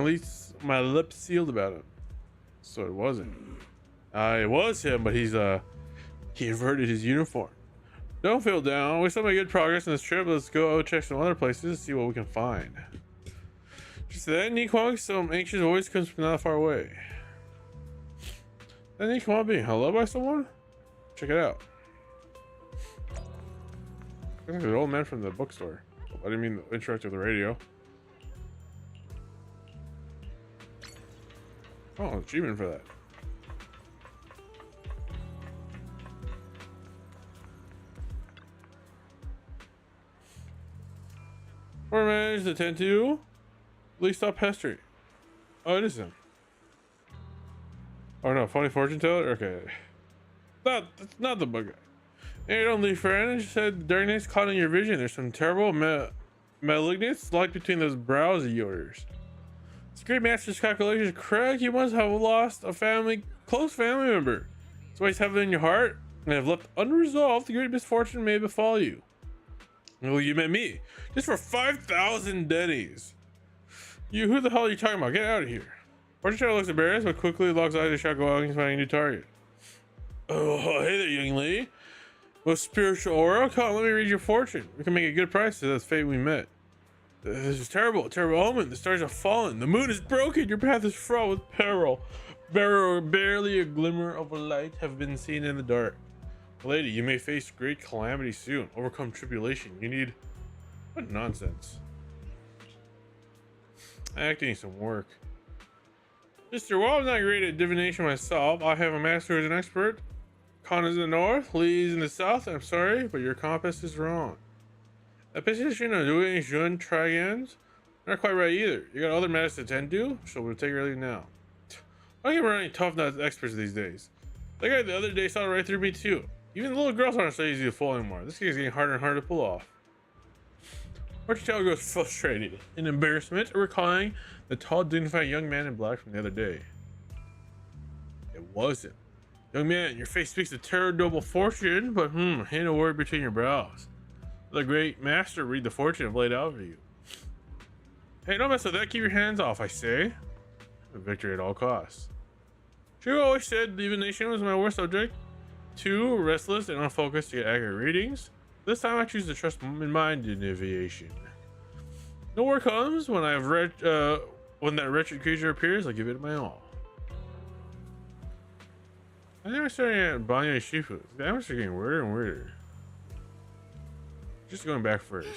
lips sealed about him. So it wasn't. It was him, but he averted his uniform. Don't feel down. We still made good progress on this trip. Let's go check some other places and see what we can find. Just then, Nikwang, some anxious voice comes from not far away. That Nikwang being hello by someone? Check it out. Looks like an old man from the bookstore. I didn't mean to interact with the radio. Oh, achievement for that. Or managed to attend to. Please stop pestering. Oh, it is him. Oh no, funny fortune teller? Okay. That's not the bug guy. Hey, don't leave, friend. I just said darkness caught in your vision. There's some terrible malignance locked between those brows of yours. It's great master's calculations correct. You must have lost a close family member. That's why you have it in your heart and have left unresolved the great misfortune may befall you. Well, you met me. Just for 5,000 dennies. Who the hell are you talking about? Get out of here. Fortune teller looks embarrassed, but quickly locks eyes and shall go out and find a new target. Oh, hey there, young lady. With spiritual aura, come on, let me read your fortune. We can make a good price to that fate we met. This is terrible, terrible omen. The stars have fallen. The moon is broken. Your path is fraught with peril. Barely a glimmer of a light have been seen in the dark. Lady, you may face great calamity soon. Overcome tribulation. You need... What nonsense. Acting some work. Mister, while I'm not great at divination myself, I have a master who's an expert. Con is in the north, Lee is in the south. I'm sorry, but your compass is wrong. A position of doing Jun Trigens? Not quite right either. You got other matters to attend to, so we'll take it early now. I can't run any tough nuts experts these days. That guy the other day saw right through me too. Even the little girls aren't so easy to fool anymore. This guy's getting harder and harder to pull off. Fortune teller grows frustrated in embarrassment, recalling the tall, dignified young man in black from the other day. It was him. Young man, your face speaks a terrible fortune, but ain't a word between your brows. The great master read the fortune I've laid out for you. Hey, don't mess with that. Keep your hands off, I say. Victory at all costs. True, always said divination was my worst subject. Too restless and unfocused to get accurate readings. This time I choose to trust in my divination. No war comes when when that wretched creature appears. I give it my all. I think I'm starting at Banyo Shifu. The animals are getting weirder and weirder. Just going back first.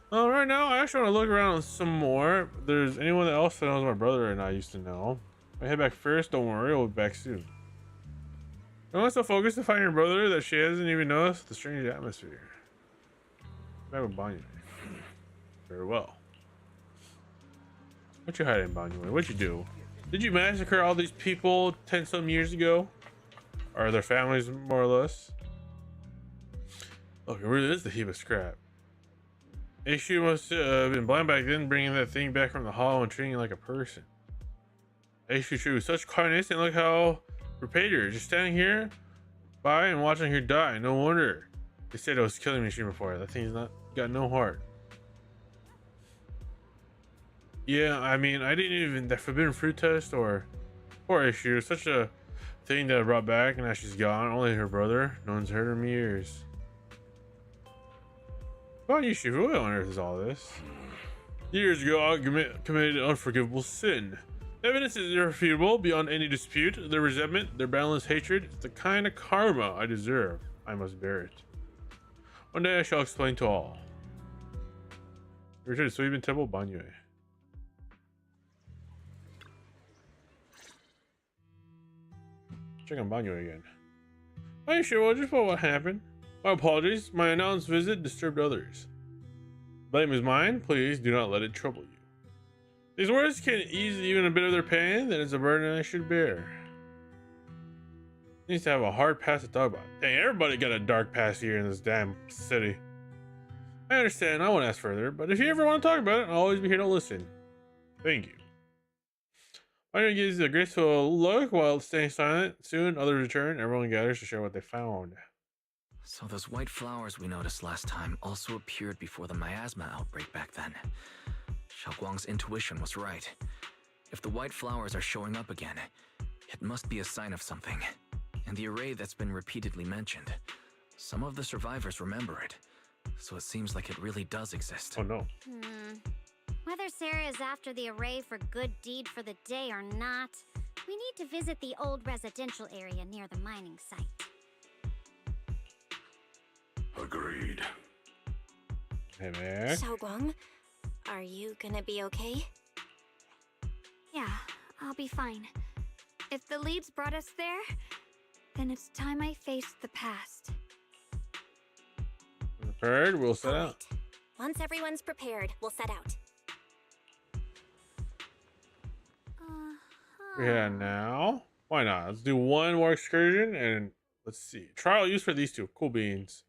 Well, right now I actually want to look around some more. If there's anyone else that knows my brother and I used to know. I head back first. Don't worry, I'll be back soon. I'm so focused to find your brother that she hasn't even noticed the strange atmosphere. Back with Banyo. Very well. What you hiding, Banyo? What'd you do? Did you massacre all these people 10 some years ago? Or their families, more or less? Look, it really is the heap of scrap. Aishu must have been blind back then, bringing that thing back from the hollow and treating it like a person. Aishu showed such kindness, and look how repaid her, just standing here by and watching her die. No wonder they said it was killing machine before. That thing's got no heart. Yeah, I mean, I didn't even that forbidden fruit test or issue. Such a thing that I brought back, and now she's gone. Only her brother. No one's heard of him in years. Well, you should really on earth is all this. Years ago, I committed an unforgivable sin. Evidence is irrefutable beyond any dispute. Their resentment, their boundless hatred, is the kind of karma I deserve. I must bear it. One day I shall explain to all. Return to Suibin Temple, Banyue. Check on Banyue again. Are you sure? Just what happened? My apologies. My announced visit disturbed others. Blame is mine. Please do not let it trouble you. These words can ease even a bit of their pain. Then it's a burden I should bear. Needs to have a hard past to talk about. Dang, everybody got a dark past here in this damn city. I understand. I won't ask further, but if you ever want to talk about it, I'll always be here to listen. Thank you. Mario gives a graceful look while staying silent. Soon, others return. Everyone gathers to share what they found. So those white flowers we noticed last time also appeared before the miasma outbreak back then. Xiaoguang's intuition was right. If the white flowers are showing up again, it must be a sign of something. And the array that's been repeatedly mentioned, some of the survivors remember it. So it seems like it really does exist. Oh no. Whether Sarah is after the array for good deed for the day or not, we need to visit the old residential area near the mining site. Agreed. Hey, man. Xiaoguang, are you gonna be okay? Yeah, I'll be fine. If the leads brought us there, then it's time I faced the past. Prepared? We'll set out. Once everyone's prepared, we'll set out. Yeah, now. Why not? Let's do one more excursion and let's see. Trial use for these two. Cool beans.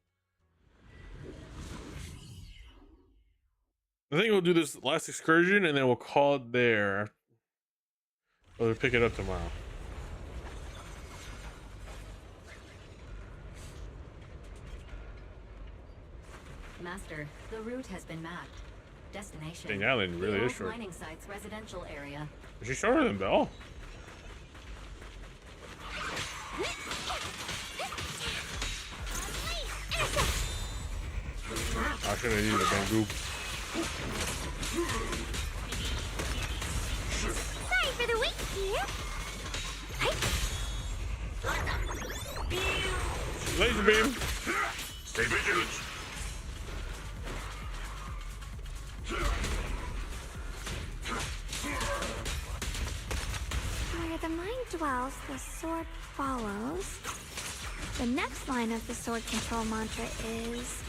I think we'll do this last excursion and then we'll call it there. We'll pick it up tomorrow. Master, the route has been mapped. Destination. Dang, island really is short. Mining site's residential area. Is she shorter than Belle? I should have used a bamboo. Sorry for the wait, dear. Laser beam. Stay vigilant. Where the mind dwells, the sword follows. The next line of the sword control mantra is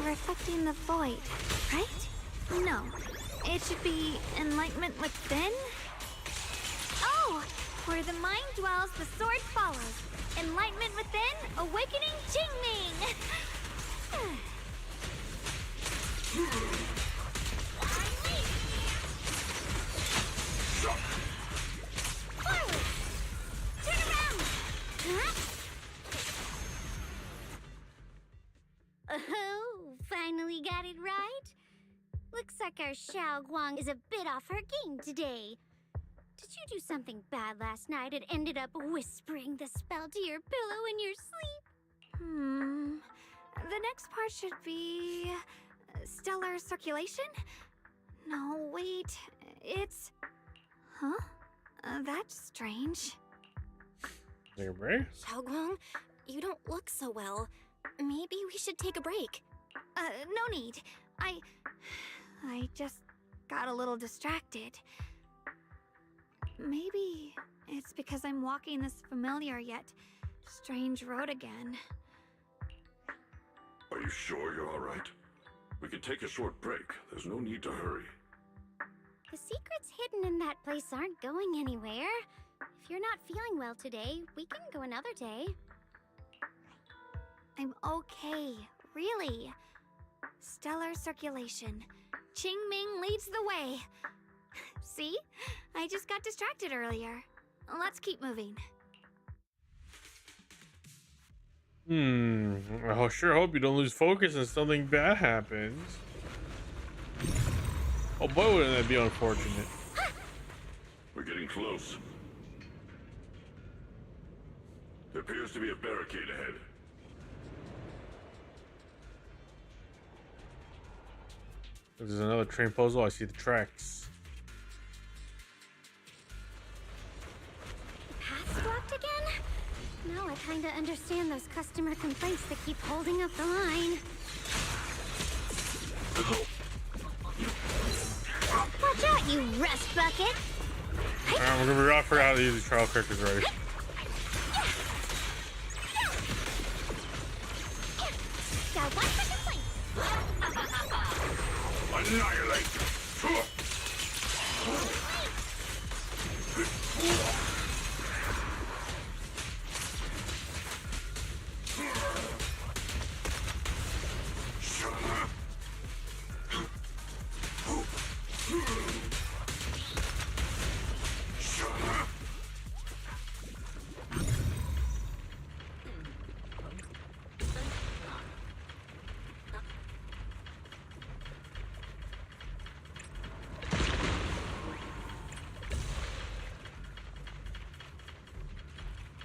reflecting the void, right? No, it should be enlightenment within. Oh, where the mind dwells, the sword follows. Enlightenment within, awakening Jingming. Forward! Turn around! Huh? Oh, finally got it right. Looks like our Xiaoguang is a bit off her game today. Did you do something bad last night and ended up whispering the spell to your pillow in your sleep? The next part should be stellar circulation? No, wait, it's... Huh? That's strange. Take a break? Xiaoguang, you don't look so well. Maybe we should take a break. No need. I just got a little distracted. Maybe it's because I'm walking this familiar yet strange road again. Are you sure you're all right? We can take a short break. There's no need to hurry. The secrets hidden in that place aren't going anywhere. If you're not feeling well today, we can go another day. I'm okay, really. stellar circulation. Qing Ming leads the way. See? I just got distracted earlier. Let's keep moving. I sure hope you don't lose focus and something bad happens. Oh boy, wouldn't that be unfortunate. We're getting close. There appears to be a barricade ahead. There's another train puzzle. I see the tracks. Paths blocked again? Now I kinda understand those customer complaints that keep holding up the line. Watch out, you rust bucket! Alright, we're gonna be rough for how to use these trial characters right. Got one for complaint. Annihilate!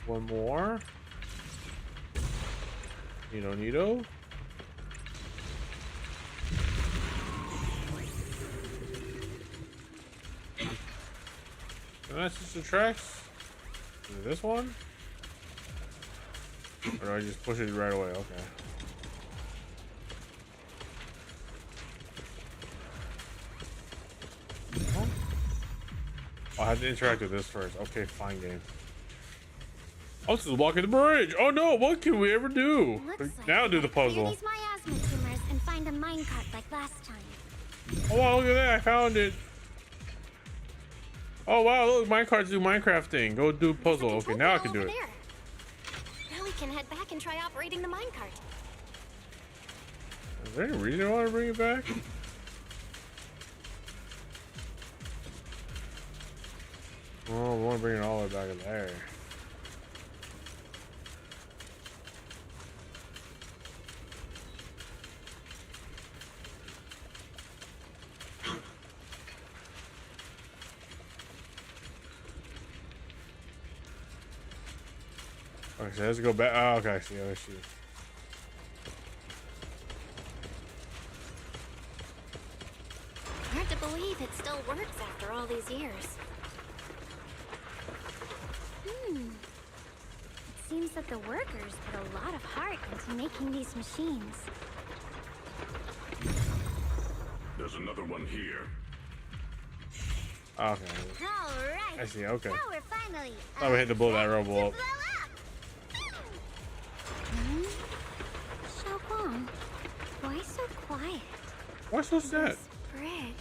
One more. Neato. And that's just the tracks. Is it this one? Or do I just push it right away? Okay. Oh, I have to interact with this first. Okay, fine game. Oh, this is walking the bridge. Oh no, what can we ever do? Now do the puzzle. These miasma tumors and find a minecart like last time. Oh wow, look at that, I found it. Oh wow, look, minecarts do Minecrafting. Go do puzzle. Okay, now I can do it. Now we can head back and try operating the minecart. Is there any reason I want to bring it back? Oh, we want to bring it all the way back in there. Okay, so let's go back. Oh, okay, I see. Hard to believe it still works after all these years. It seems that the workers put a lot of heart into making these machines. There's another one here. Okay. Alright. I see, okay. Now we're finally Thought we had to blow that robo up. Xiaoguang, why so quiet? Why so sad? Bridge.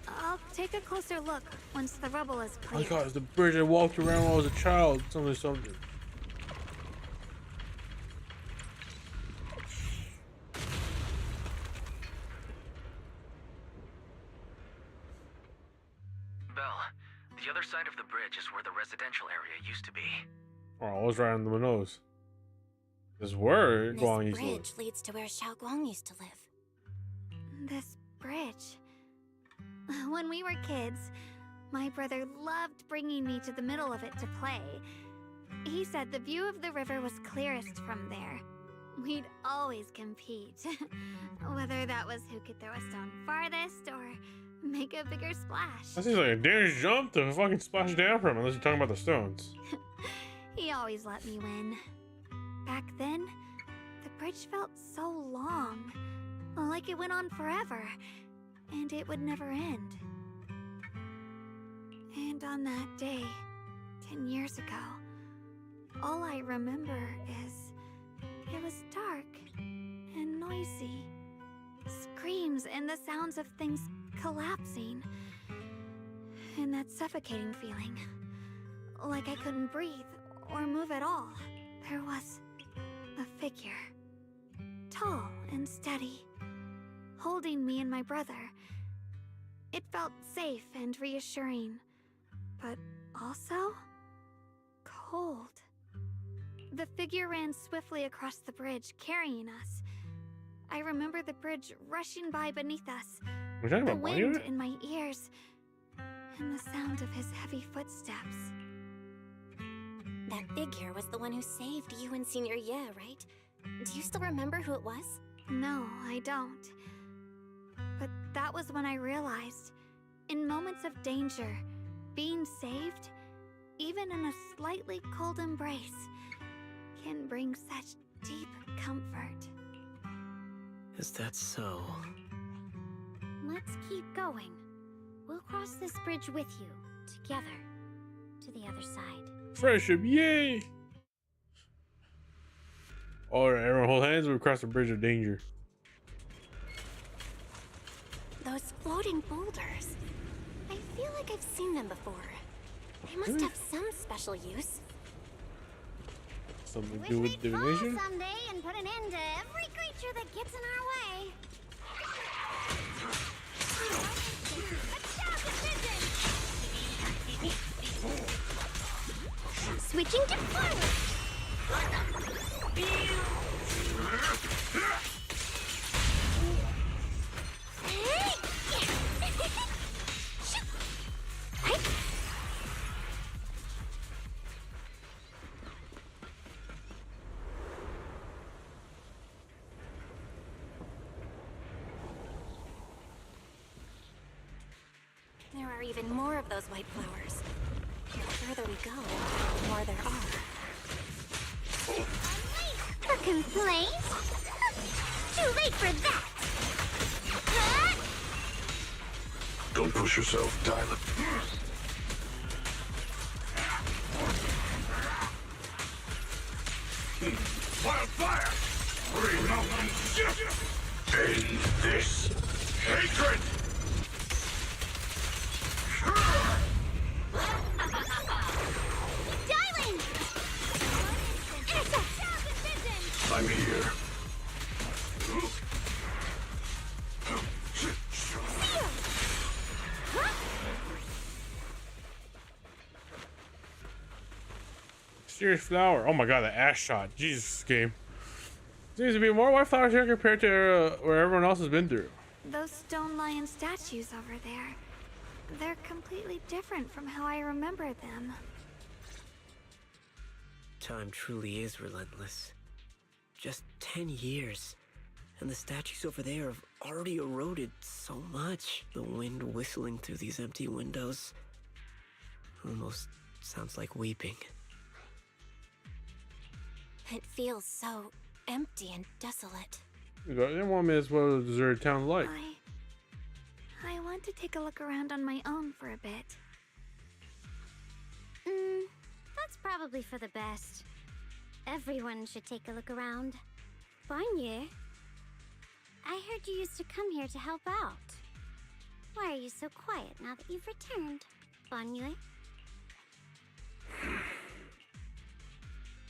I'll take a closer look once the rubble is Oh clear. my god, it's the bridge I walked around when I was a child. Something. Belle, the other side of the bridge is where the residential area used to be. Oh, I was right on the nose. This word This Guang used to live. bridge leads to where Xiaoguang used to live. This bridge. When we were kids, my brother loved bringing me to the middle of it to play. He said the view of the river was clearest from there. We'd always compete. Whether that was who could throw a stone farthest or make a bigger splash. That seems like a dangerous jump to fucking splash down from, unless you're talking about the stones. He always let me win. Back then, the bridge felt so long, like it went on forever, and it would never end. And on that day, 10 years ago, all I remember is it was dark and noisy. Screams and the sounds of things collapsing. And that suffocating feeling. Like I couldn't breathe or move at all. There was a figure. Tall and steady, holding me and my brother. It felt safe and reassuring, but also cold. The figure ran swiftly across the bridge, carrying us. I remember the bridge rushing by beneath us, the wind in my ears, and the sound of his heavy footsteps. That figure was the one who saved you and Senior Ye, right? Do you still remember who it was? No, I don't. But that was when I realized, in moments of danger, being saved, even in a slightly cold embrace, can bring such deep comfort. Is that so? Let's keep going. We'll cross this bridge with you, together, to the other side. Friendship, yay! Alright, everyone hold hands, we'll cross the bridge of danger. Those floating boulders. I feel like I've seen them before. They must have some special use. Something to do with divination? Fall someday and put an end to every creature that gets in our way. Switching to forward. There are even more of those white flowers. The further we go, the more there are. For complaints? Too late for that! Don't push yourself, Tyler. Wildfire! Bring mountain shift! End this hatred! Darling! I'm here. Serious flower. Oh my god, the ash shot. Jesus, game. Seems to be more white flowers here compared to where everyone else has been through. Those stone lion statues over there. They're completely different from how I remember them. Time truly is relentless. Just 10 years, and the statues over there have already eroded so much. The wind whistling through these empty windows almost sounds like weeping. It feels so empty and desolate. That one is what a deserted town's like. I want to take a look around on my own for a bit. That's probably for the best. Everyone should take a look around. Banye, I heard you used to come here to help out. Why are you so quiet now that you've returned, Banye?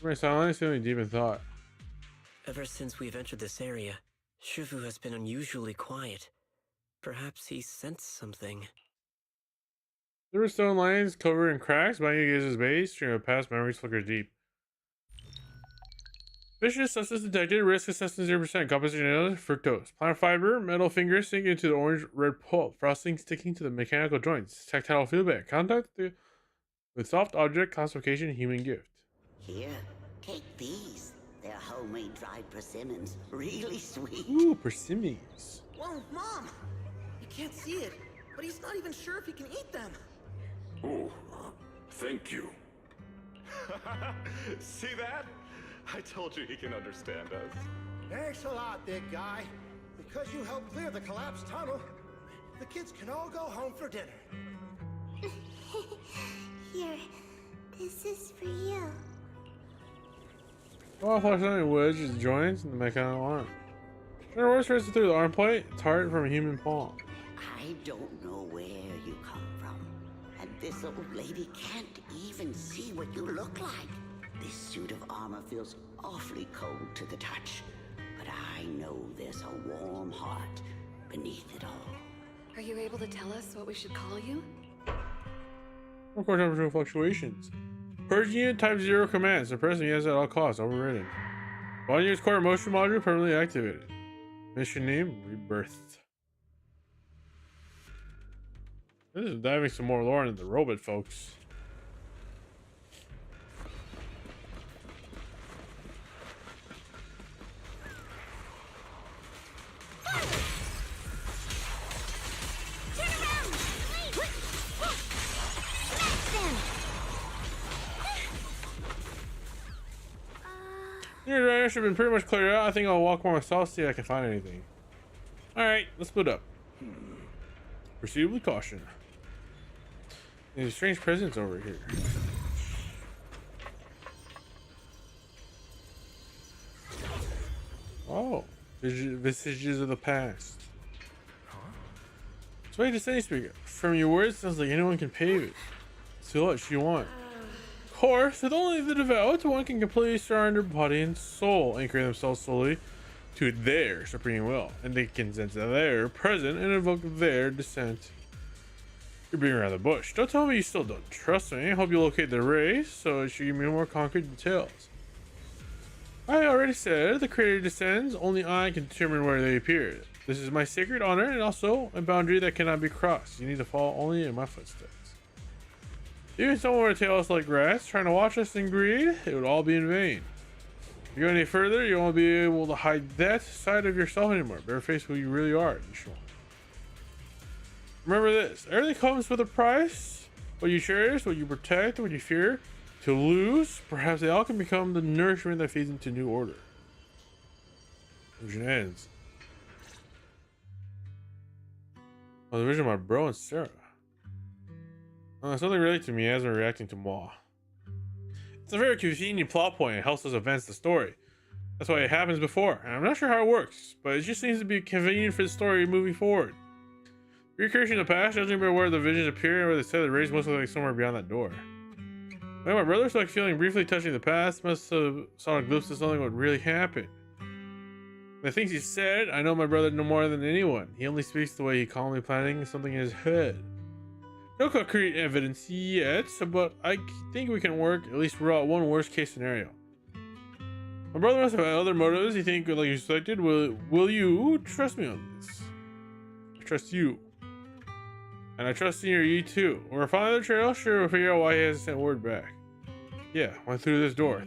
My silence feeling deep in thought. Ever since we've entered this area, Shifu has been unusually quiet. Perhaps he sensed something. There were stone lions covered in cracks. Banyu gives his base. Stream of past memories flicker deep. Vicious substance detected. Risk assessment 0%. Composition fructose. Plant fiber. Metal fingers sink into the orange-red pulp. Frosting sticking to the mechanical joints. Tactile feedback. Contact with soft object classification. Human gift. Here, take these. They're homemade dried persimmons. Really sweet. Ooh, persimmons. Whoa, Mom! You can't see it, but he's not even sure if he can eat them. Oh, thank you. See that? I told you he can understand us. Thanks a lot, big guy. Because you helped clear the collapsed tunnel, the kids can all go home for dinner. Here, this is for you. Well, flesh on wedges joints and the mechanical arm. Sure, what's racing through the arm plate? It's hard from a human palm. I don't know where you come from, and this old lady can't even see what you look like. This suit of armor feels awfully cold to the touch, but I know there's there's a warm heart beneath it all. Are you able to tell us what we should call you? Of course, temperature fluctuations. Purge unit type 0 command. Suppressing units at all costs. Overridden. One unit's core motion module permanently activated. Mission name: Rebirth. This is diving some more lore into the robot, folks. Your direction should have been pretty much cleared out. I think I'll walk by myself, see if I can find anything. Alright, let's split up. Proceed with caution. There's a strange presence over here. Oh, vestiges of the past. It's way to say, speaker. From your words, sounds like anyone can pave it. So what you want? Of course, with only the devout, one can completely surrender body and soul, anchoring themselves solely to their supreme will, and they can sense their presence and invoke their descent. You're being around the bush. Don't tell me you still don't trust me. I hope you locate the race so it should give me more concrete details. I already said the creator descends. Only I can determine where they appeared. This is my sacred honor and also a boundary that cannot be crossed. You need to follow only in my footsteps. Even if someone were to tail us like rats, trying to watch us in greed, it would all be in vain. If you go any further, you won't be able to hide that side of yourself anymore. Bareface who you really are. Remember this, everything comes with a price. What you cherish, what you protect, what you fear to lose, perhaps they all can become the nourishment that feeds into new order. Vision ends. Oh, the vision of my bro and Sarah. Something related to me as I'm reacting to Moi. It's a very convenient plot point. It helps us advance the story. That's why it happens before. And I'm not sure how it works, but it just seems to be convenient for the story moving forward. Recursion in the past, judging by where the visions appear and where they said the rays must look like somewhere beyond that door. Well, my brother's like feeling briefly touching the past, must have saw a glimpse of something what really happened. The things he said, I know my brother no more than anyone. He only speaks the way he calmly planning something in his head. No concrete evidence yet, but I think we can work, at least rule out one worst case scenario. My brother must have had other motives you think like you suspected. Will you trust me on this? I trust you. And I trust Senior Yi too. When we're following the trail, sure we'll figure out why he hasn't sent word back. Yeah, went through this door.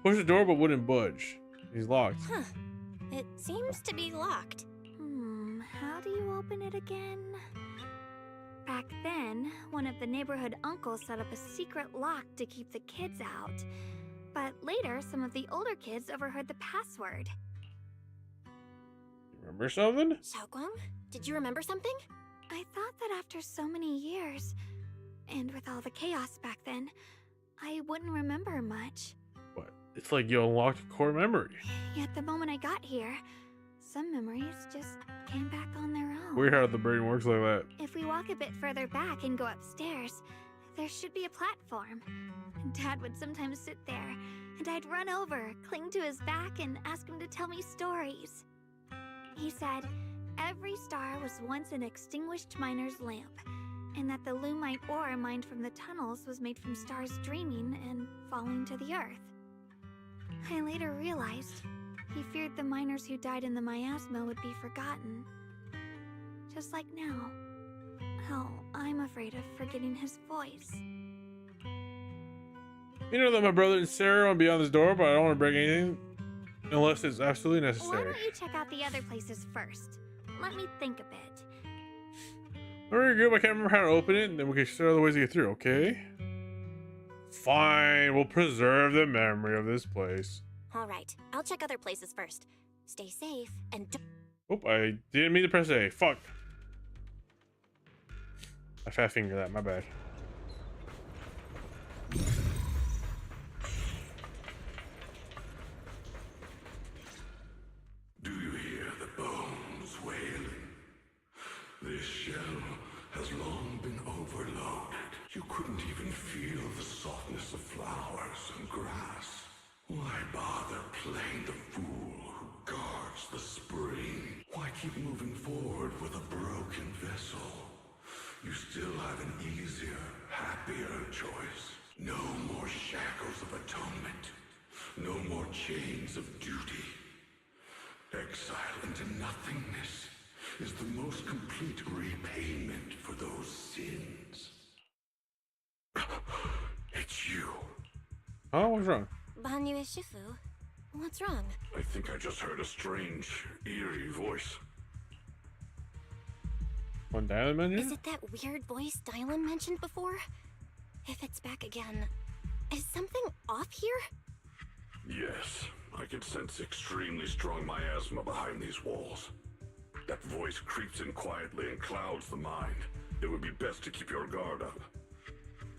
Pushed the door but wouldn't budge. He's locked. Huh. It seems to be locked. How do you open it again? Back then, one of the neighborhood uncles set up a secret lock to keep the kids out. But later, some of the older kids overheard the password. Remember something? Xiaoguang, did you remember something? I thought that after so many years, and with all the chaos back then, I wouldn't remember much. What? It's like you unlocked a core memory. Yet the moment I got here, some memories just came back on their own. Weird how the brain works like that. If we walk a bit further back and go upstairs, there should be a platform. Dad would sometimes sit there, and I'd run over, cling to his back, and ask him to tell me stories. He said every star was once an extinguished miner's lamp, and that the lumite ore mined from the tunnels was made from stars dreaming and falling to the earth. I later realized he feared the miners who died in the miasma would be forgotten. Just like now. Hell, I'm afraid of forgetting his voice. You know that my brother and Sarah want to be on this door, but I don't want to break anything unless it's absolutely necessary. Why don't you check out the other places first? Let me think a bit. Very good, I can't remember how to open it, and then we can share other ways to get through, okay? Fine, we'll preserve the memory of this place. Alright, I'll check other places first. Stay safe and Oop, I didn't mean to press A. Fuck. I fat fingered that, my bad. Do you hear the bones wailing? This shell has long been overloaded. You couldn't even feel the softness of flowers and grass. Why bother playing the fool who guards keep moving forward with a broken vessel. You still have an easier, happier choice. No more shackles of atonement. No more chains of duty. Exile into nothingness is the most complete repayment for those sins. It's you. Oh, what's wrong? Banyu Shifu, what's wrong? I think I just heard a strange, eerie voice. One Dylan mentioned? Is it that weird voice Dylan mentioned before? If it's back again, is something off here? Yes, I can sense extremely strong miasma behind these walls. That voice creeps in quietly and clouds the mind. It would be best to keep your guard up.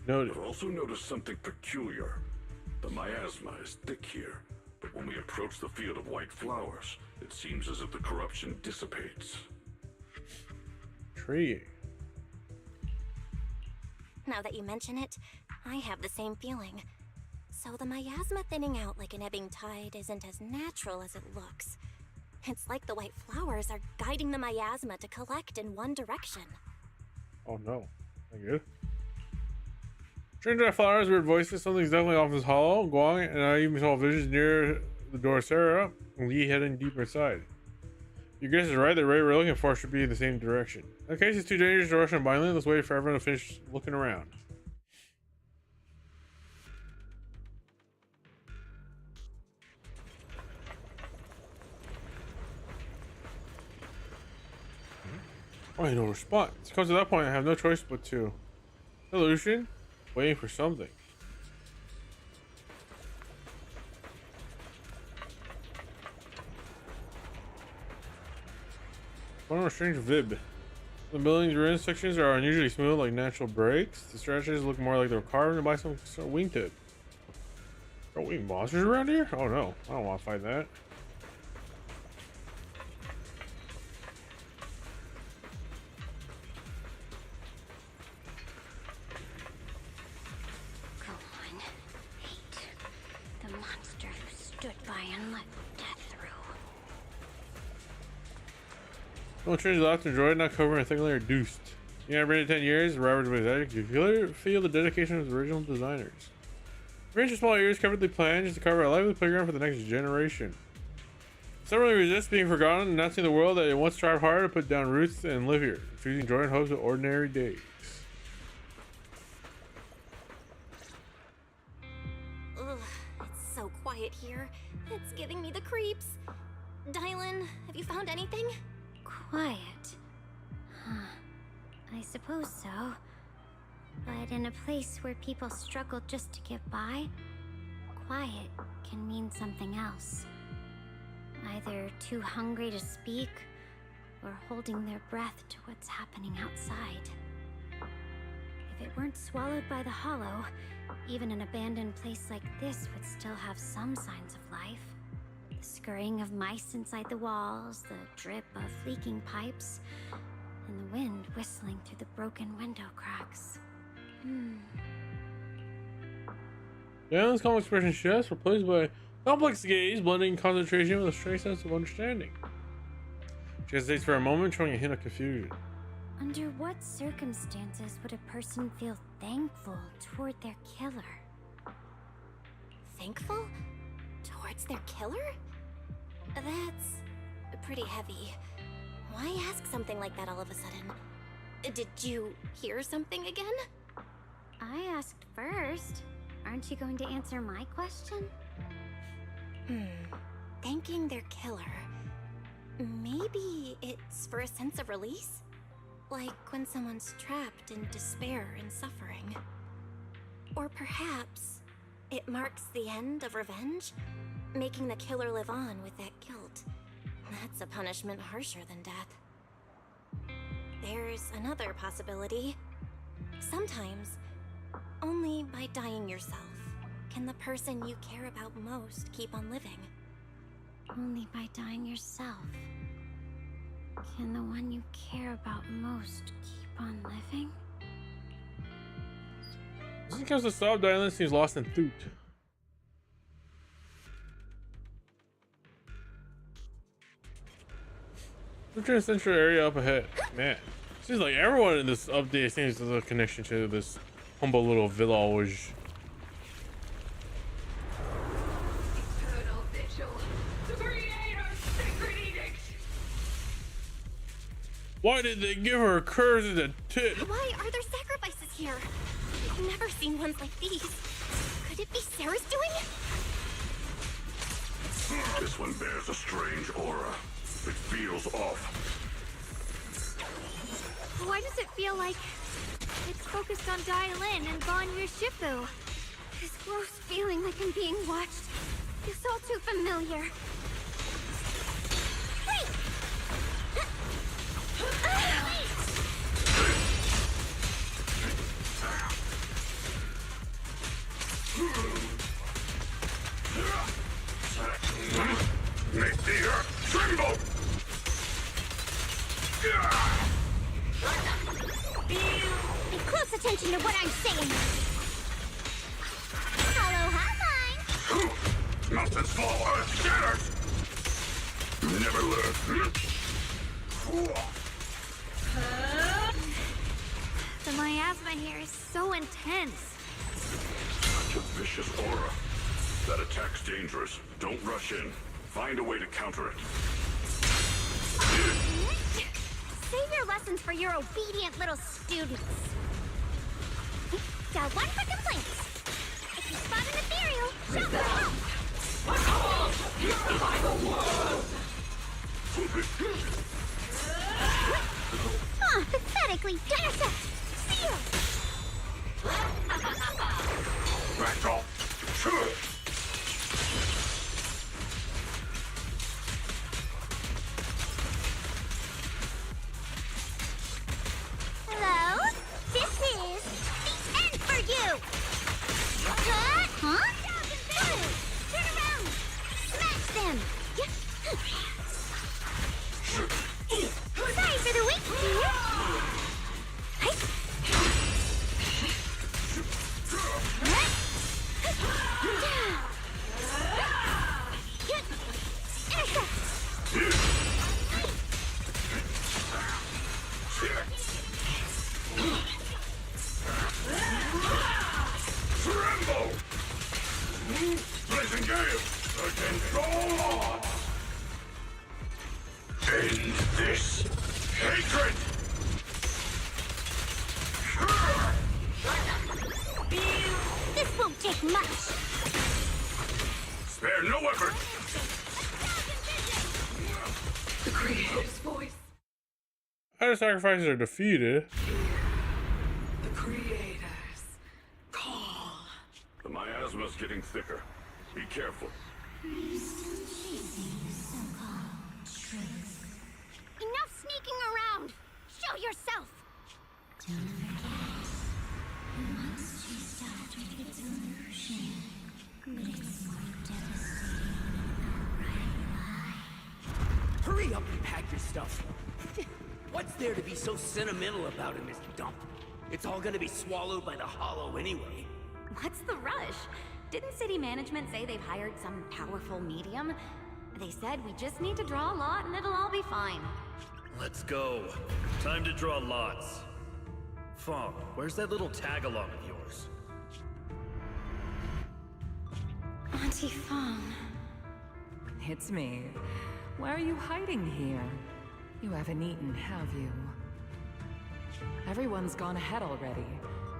Noted. I've also noticed something peculiar. The miasma is thick here, but when we approach the field of white flowers, it seems as if the corruption dissipates. Tree. Now that you mention it, I have the same feeling. So the miasma thinning out like an ebbing tide isn't as natural as it looks. It's like the white flowers are guiding the miasma to collect in one direction. Oh no. Not good. Strange Eye Flowers, weird voices. Something's definitely off this hollow. Guang, and I even saw visions near the door. Sarah and Lee heading deeper inside. Your guess is right. The ray we're looking for should be in the same direction. In case it's too dangerous to rush on blindly, let's wait for everyone to finish looking around. Why no response? It comes to that point, I have no choice but to. Illusion? Waiting for something. One more strange vib. The building's ruined sections are unusually smooth like natural breaks. The stretches look more like they're carved by some sort of wingtip. Are winged monsters around here? Oh no, I don't want to fight that. Go on. Hate. The monster who stood by and let death through. No change left and droid not covering a thin layer reduced. Yeah, I've been 10 years, Robert's way aesthetic. You feel the dedication of the original designers. Range of small areas coveredly planned just to cover a lively playground for the next generation. Some really resist being forgotten and not seeing the world that they once tried hard to put down roots and live here, choosing joy and hopes of ordinary days. Ugh, it's so quiet here. It's giving me the creeps. Dylan, have you found anything? Quiet. Huh. I suppose so. But in a place where people struggle just to get by, quiet can mean something else. Either too hungry to speak, or holding their breath to what's happening outside. If it weren't swallowed by the hollow, even an abandoned place like this would still have some signs of life. The scurrying of mice inside the walls, the drip of leaking pipes, and the wind whistling through the broken window cracks. Dylan's calm expression shifts, replaced by complex gaze, blending concentration with a stray sense of understanding. She hesitates for a moment, showing a hint of confusion. Under what circumstances would a person feel thankful toward their killer? Thankful? Towards their killer? That's pretty heavy. Why ask something like that all of a sudden? Did you hear something again? I asked first. Aren't you going to answer my question? Thanking their killer. Maybe it's for a sense of release? Like when someone's trapped in despair and suffering. Or perhaps it marks the end of revenge, making the killer live on with that guilt. That's a punishment harsher than death. There's another possibility. Sometimes, only by dying yourself can the person you care about most keep on living. Only by dying yourself can the one you care about most keep on living? Just in case the stop, Dylan seems lost in thought. Central Central area up ahead. Man, seems like everyone in this update seems to have a connection to this humble little village. Eternal vigil. The Creator's sacred edict. Why did they give her curves as a tip? Why are there sacrifices here? I've never seen ones like these. Could it be Sarah's doing? This one bears a strange aura. It feels off. Why does it feel like it's focused on Dial-In and Banyu Shifu? This gross feeling like I'm being watched is all too familiar. Wait! Make the earth tremble! Pay close attention to what I'm saying. Hello, hotline. Mountains fall, earth shatters! Never learn. The miasma here is so intense. Such a vicious aura. That attack's dangerous. Don't rush in. Find a way to counter it. Save your lessons for your obedient little students. Got one for complaints. If you spot an ethereal, shout for help. Pathetically intercept. Seal. Back off. Hello? This is the end for you! Huh? Turn around! Smash them! Sorry for the wait, dear! Tremble! Blazing gale! Against all! End this hatred! This won't take much! Spare no effort! The Creator's voice. How the sacrifices are defeated. The Creator's call. The miasma's getting thicker. Be careful. Enough sneaking around! Show yourself! Don't forget, the monster started with its illusion, but it's more devastating than outright lie. Hurry up and pack your stuff. What's there to be so sentimental about in this dump? It's all gonna be swallowed by the hollow anyway. What's the rush? Didn't city management say they've hired some powerful medium? They said we just need to draw a lot and it'll all be fine. Let's go. Time to draw lots. Fong, where's that little tag-along of yours? Auntie Fong. It's me. Why are you hiding here? You haven't eaten, have you? Everyone's gone ahead already.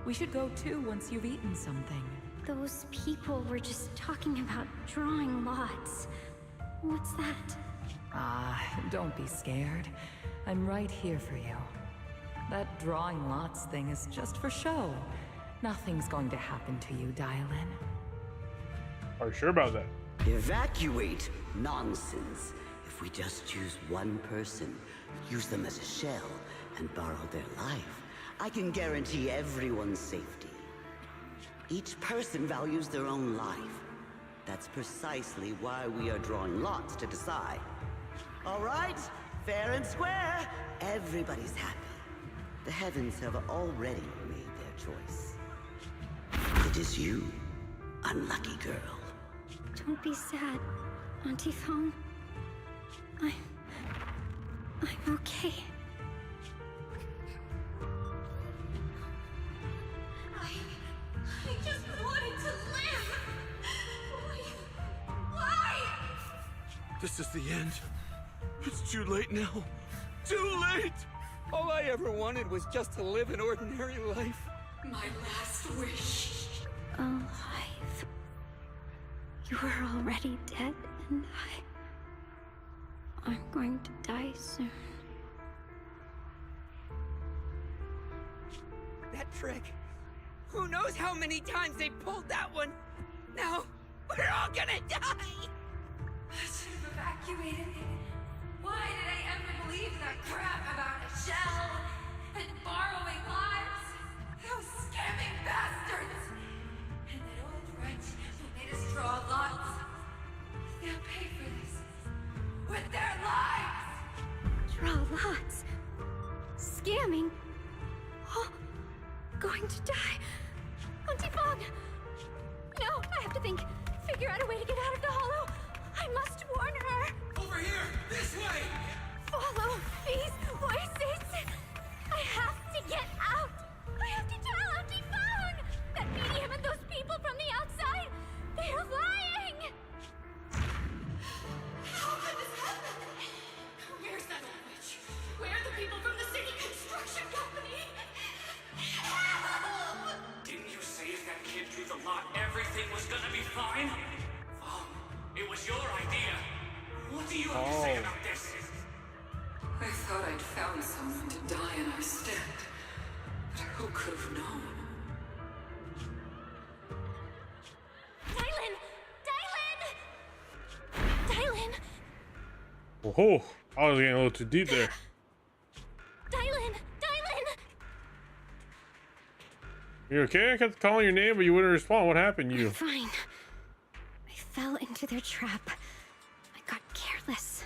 We should go too once you've eaten something. Those people were just talking about drawing lots. What's that? Don't be scared. I'm right here for you. That drawing lots thing is just for show. Nothing's going to happen to you, Dial-In. Are you sure about that? Evacuate? Nonsense. If we just choose one person, use them as a shell, and borrow their life, I can guarantee everyone's safety. Each person values their own life. That's precisely why we are drawing lots to decide. All right, fair and square. Everybody's happy. The heavens have already made their choice. It is you, unlucky girl. Don't be sad, Auntie Fong. I'm I'm okay. I just wanted to live! Why? This is the end. It's too late now. Too late! All I ever wanted was just to live an ordinary life. My last wish. Alive. You were already dead, and I'm going to die soon. That trick. Who knows how many times they pulled that one? Now, we're all gonna die! I should have evacuated. Why did I ever believe that crap about a shell and borrowing lives? Those scamming bastards! And that old wretch who made us draw lots. They'll pay for this with their lives! Draw lots. Scamming. Oh, going to die. Auntie Fong! No, I have to think. Figure out a way to get out of the hollow. I must warn her. Over here! This way! Follow these voices. I have to get out. I have to tell Auntie Fong. That medium and those people from the outside, they're lying. How could this happen? Where's that old witch? Where are the people from the city construction company? Help! Didn't you say if that kid drew the lot, everything was gonna be fine? It was your idea. What do you have to say about this? I thought I'd found someone to die in our stead. But who could have known? Dylan! Oh, I was getting a little too deep there. Dylan! You okay? I kept calling your name, but you wouldn't respond. What happened? You? Fine. I fell into their trap. I got careless.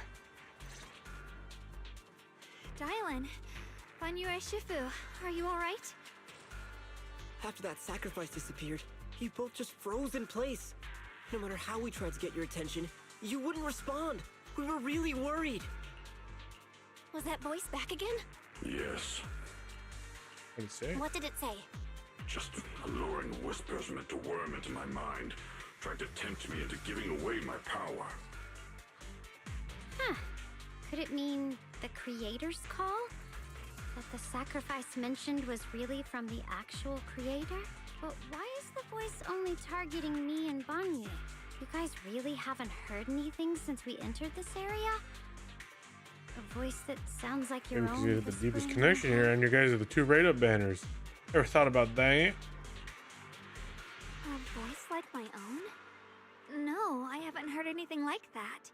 Dylan, Banyue Shifu, are you alright? After that sacrifice disappeared, you both just froze in place. No matter how we tried to get your attention, you wouldn't respond. We were really worried. Was that voice back again? Yes. What did it say? What did it say? Just alluring whispers meant to worm into my mind, trying to tempt me into giving away my power. Huh. Could it mean the creator's call? That the sacrifice mentioned was really from the actual creator? But why is the voice only targeting me and Banyue? You guys really haven't heard anything since we entered this area? A voice that sounds like your Maybe own. you have the deepest connection here, and you guys are the two rate-up banners. Ever thought about that? A voice like my own? No, I haven't heard anything like that.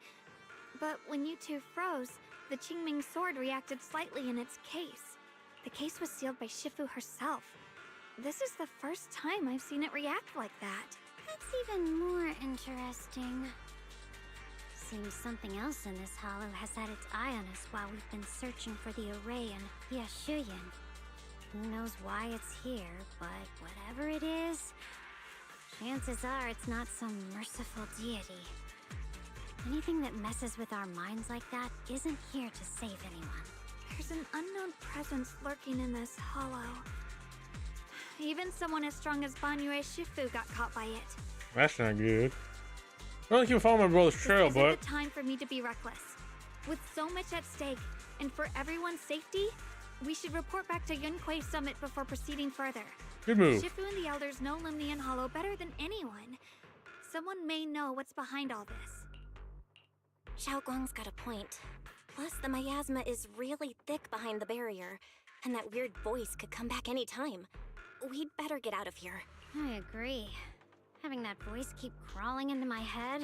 But when you two froze, the Qingming sword reacted slightly in its case. The case was sealed by Shifu herself. This is the first time I've seen it react like that. That's even more interesting. Seems something else in this hollow has had its eye on us while we've been searching for the array in Yashuyan. Who knows why it's here, but whatever it is, chances are it's not some merciful deity. Anything that messes with our minds like that isn't here to save anyone. There's an unknown presence lurking in this hollow. Even someone as strong as Banyue Shifu got caught by it. That's not good. I really keep following my brother's trail, This but isn't the time for me to be reckless. With so much at stake, and for everyone's safety, we should report back to Yunquei Summit before proceeding further. Good move. Shifu and the elders know Limnian Hollow better than anyone. Someone may know what's behind all this. Xiao Guang's got a point. Plus, the miasma is really thick behind the barrier, and that weird voice could come back any time. We'd better get out of here. I agree. Having that voice keep crawling into my head,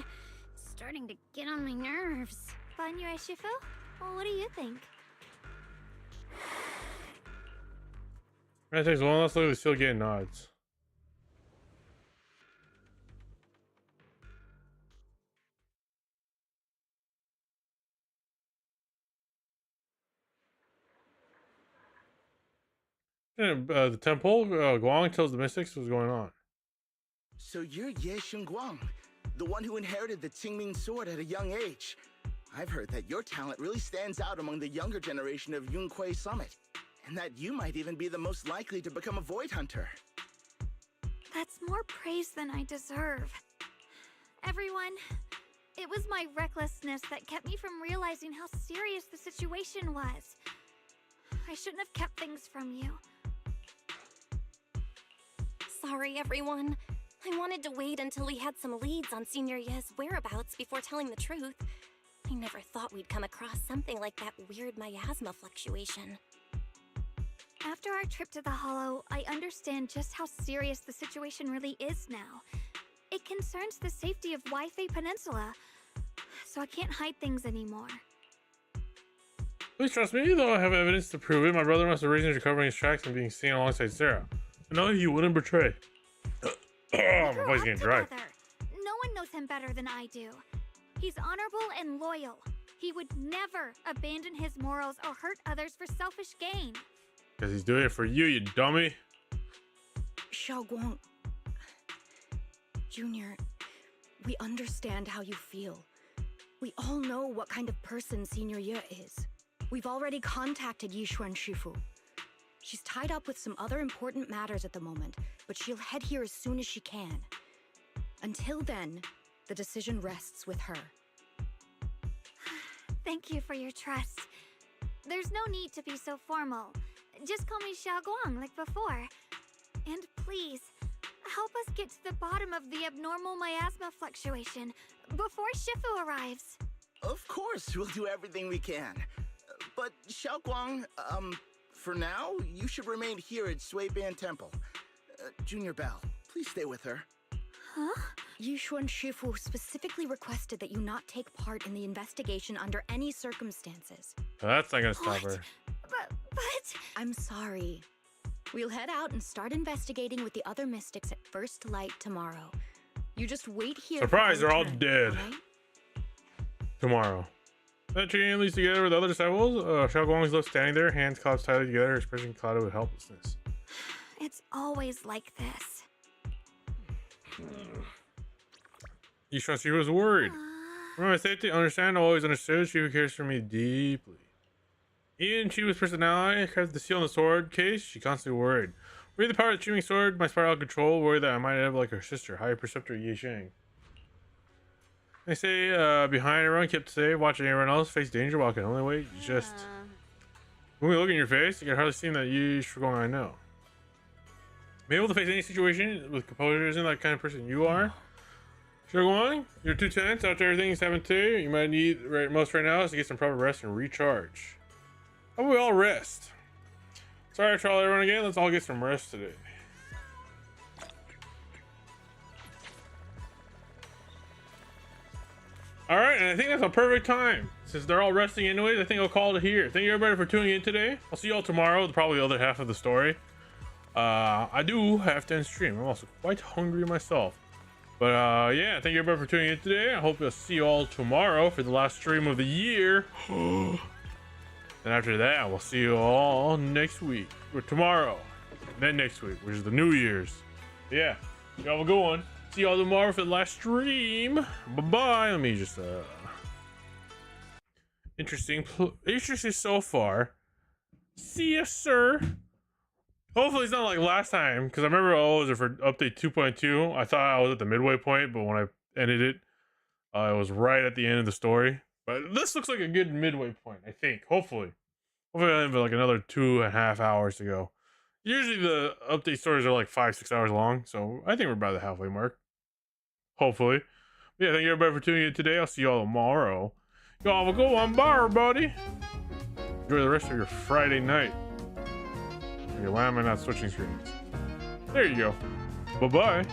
it's starting to get on my nerves. Banyue Shifu? Well, what do you think? that takes one last look. We still getting nods. And, the temple, Guang tells the mystics what's going on. So you're Ye Shengguang, the one who inherited the Qingming sword at a young age. I've heard that your talent really stands out among the younger generation of Yunquei Summit, and that you might even be the most likely to become a Void Hunter. That's more praise than I deserve. Everyone, it was my recklessness that kept me from realizing how serious the situation was. I shouldn't have kept things from you. Sorry, everyone. I wanted to wait until we had some leads on Senior Ye's whereabouts before telling the truth. I never thought we'd come across something like that weird miasma fluctuation. After our trip to the Hollow, I understand just how serious the situation really is now. It concerns the safety of Wi-Fi Peninsula, so I can't hide things anymore. Please trust me, though I have evidence to prove it. My brother must have reasons recovering his tracks and being seen alongside Sarah. I know he wouldn't betray. My voice getting dry. No one knows him better than I do. He's honorable and loyal. He would never abandon his morals or hurt others for selfish gain. Because he's doing it for you, you dummy. Xiaoguang, Junior, we understand how you feel. We all know what kind of person Senior Ye is. We've already contacted Yishuan Shifu. She's tied up with some other important matters at the moment, but she'll head here as soon as she can. Until then, the decision rests with her. Thank you for your trust. There's no need to be so formal. Just call me Xiaoguang like before. And please, help us get to the bottom of the abnormal miasma fluctuation before Shifu arrives. Of course, we'll do everything we can. But Xiaoguang, for now, you should remain here at Suiban Temple. Junior Bell, please stay with her. Huh? Yishuan Shifu specifically requested that you not take part in the investigation under any circumstances. That's not gonna stop her. But... I'm sorry. We'll head out and start investigating with the other mystics at first light tomorrow. You just wait here. Surprise, they're all dead. Right? Tomorrow. That chain leads together with the other disciples. Xiaoguang is left standing there, hands clasped tightly together, her expression clouded with helplessness. It's always like this. Yishuan, she was worried. For my safety, understand, always understood, she cares for me deeply. Even she was personality, has the seal on the sword case, she constantly worried. Worried the power of the chewing sword, my spiral control, worried that I might end up like her sister, higher preceptor Yi Shang. They say behind everyone, kept safe, watching everyone else face danger while I can only wait. Just when we look in your face, you can hardly seem that you Xiaoguang I know. Be able to face any situation with composure isn't that kind of person you are. Xiaoguang, you're too tense after everything's happened to you. You might need most right now is to get some proper rest and recharge. How about we all rest? Sorry to trouble everyone again. Let's all get some rest today. Alright, and I think that's a perfect time. Since they're all resting anyways, I think I'll call it here. Thank you everybody for tuning in today. I'll see you all tomorrow, probably the other half of the story. I do have to end stream. I'm also quite hungry myself. But yeah, thank you everybody for tuning in today. I hope to see you all tomorrow for the last stream of the year. And after that, we'll see you all next week. Or tomorrow. And then next week, which is the New Year's. Yeah, y'all have a good one. See y'all tomorrow for the last stream. Bye-bye. Let me just interesting so far. See ya, sir. Hopefully it's not like last time, because I remember was it for update 2.2. I thought I was at the midway point, but when I ended it, it was right at the end of the story. But this looks like a good midway point, I think. Hopefully I have like another 2.5 hours to go. Usually the update stories are like 5-6 hours long, so I think we're about the halfway mark. Hopefully. But yeah, thank you everybody for tuning in today. I'll see y'all tomorrow. Y'all have a good one. Bye, everybody. Enjoy the rest of your Friday night. Okay, why am I not switching screens? There you go. Bye-bye.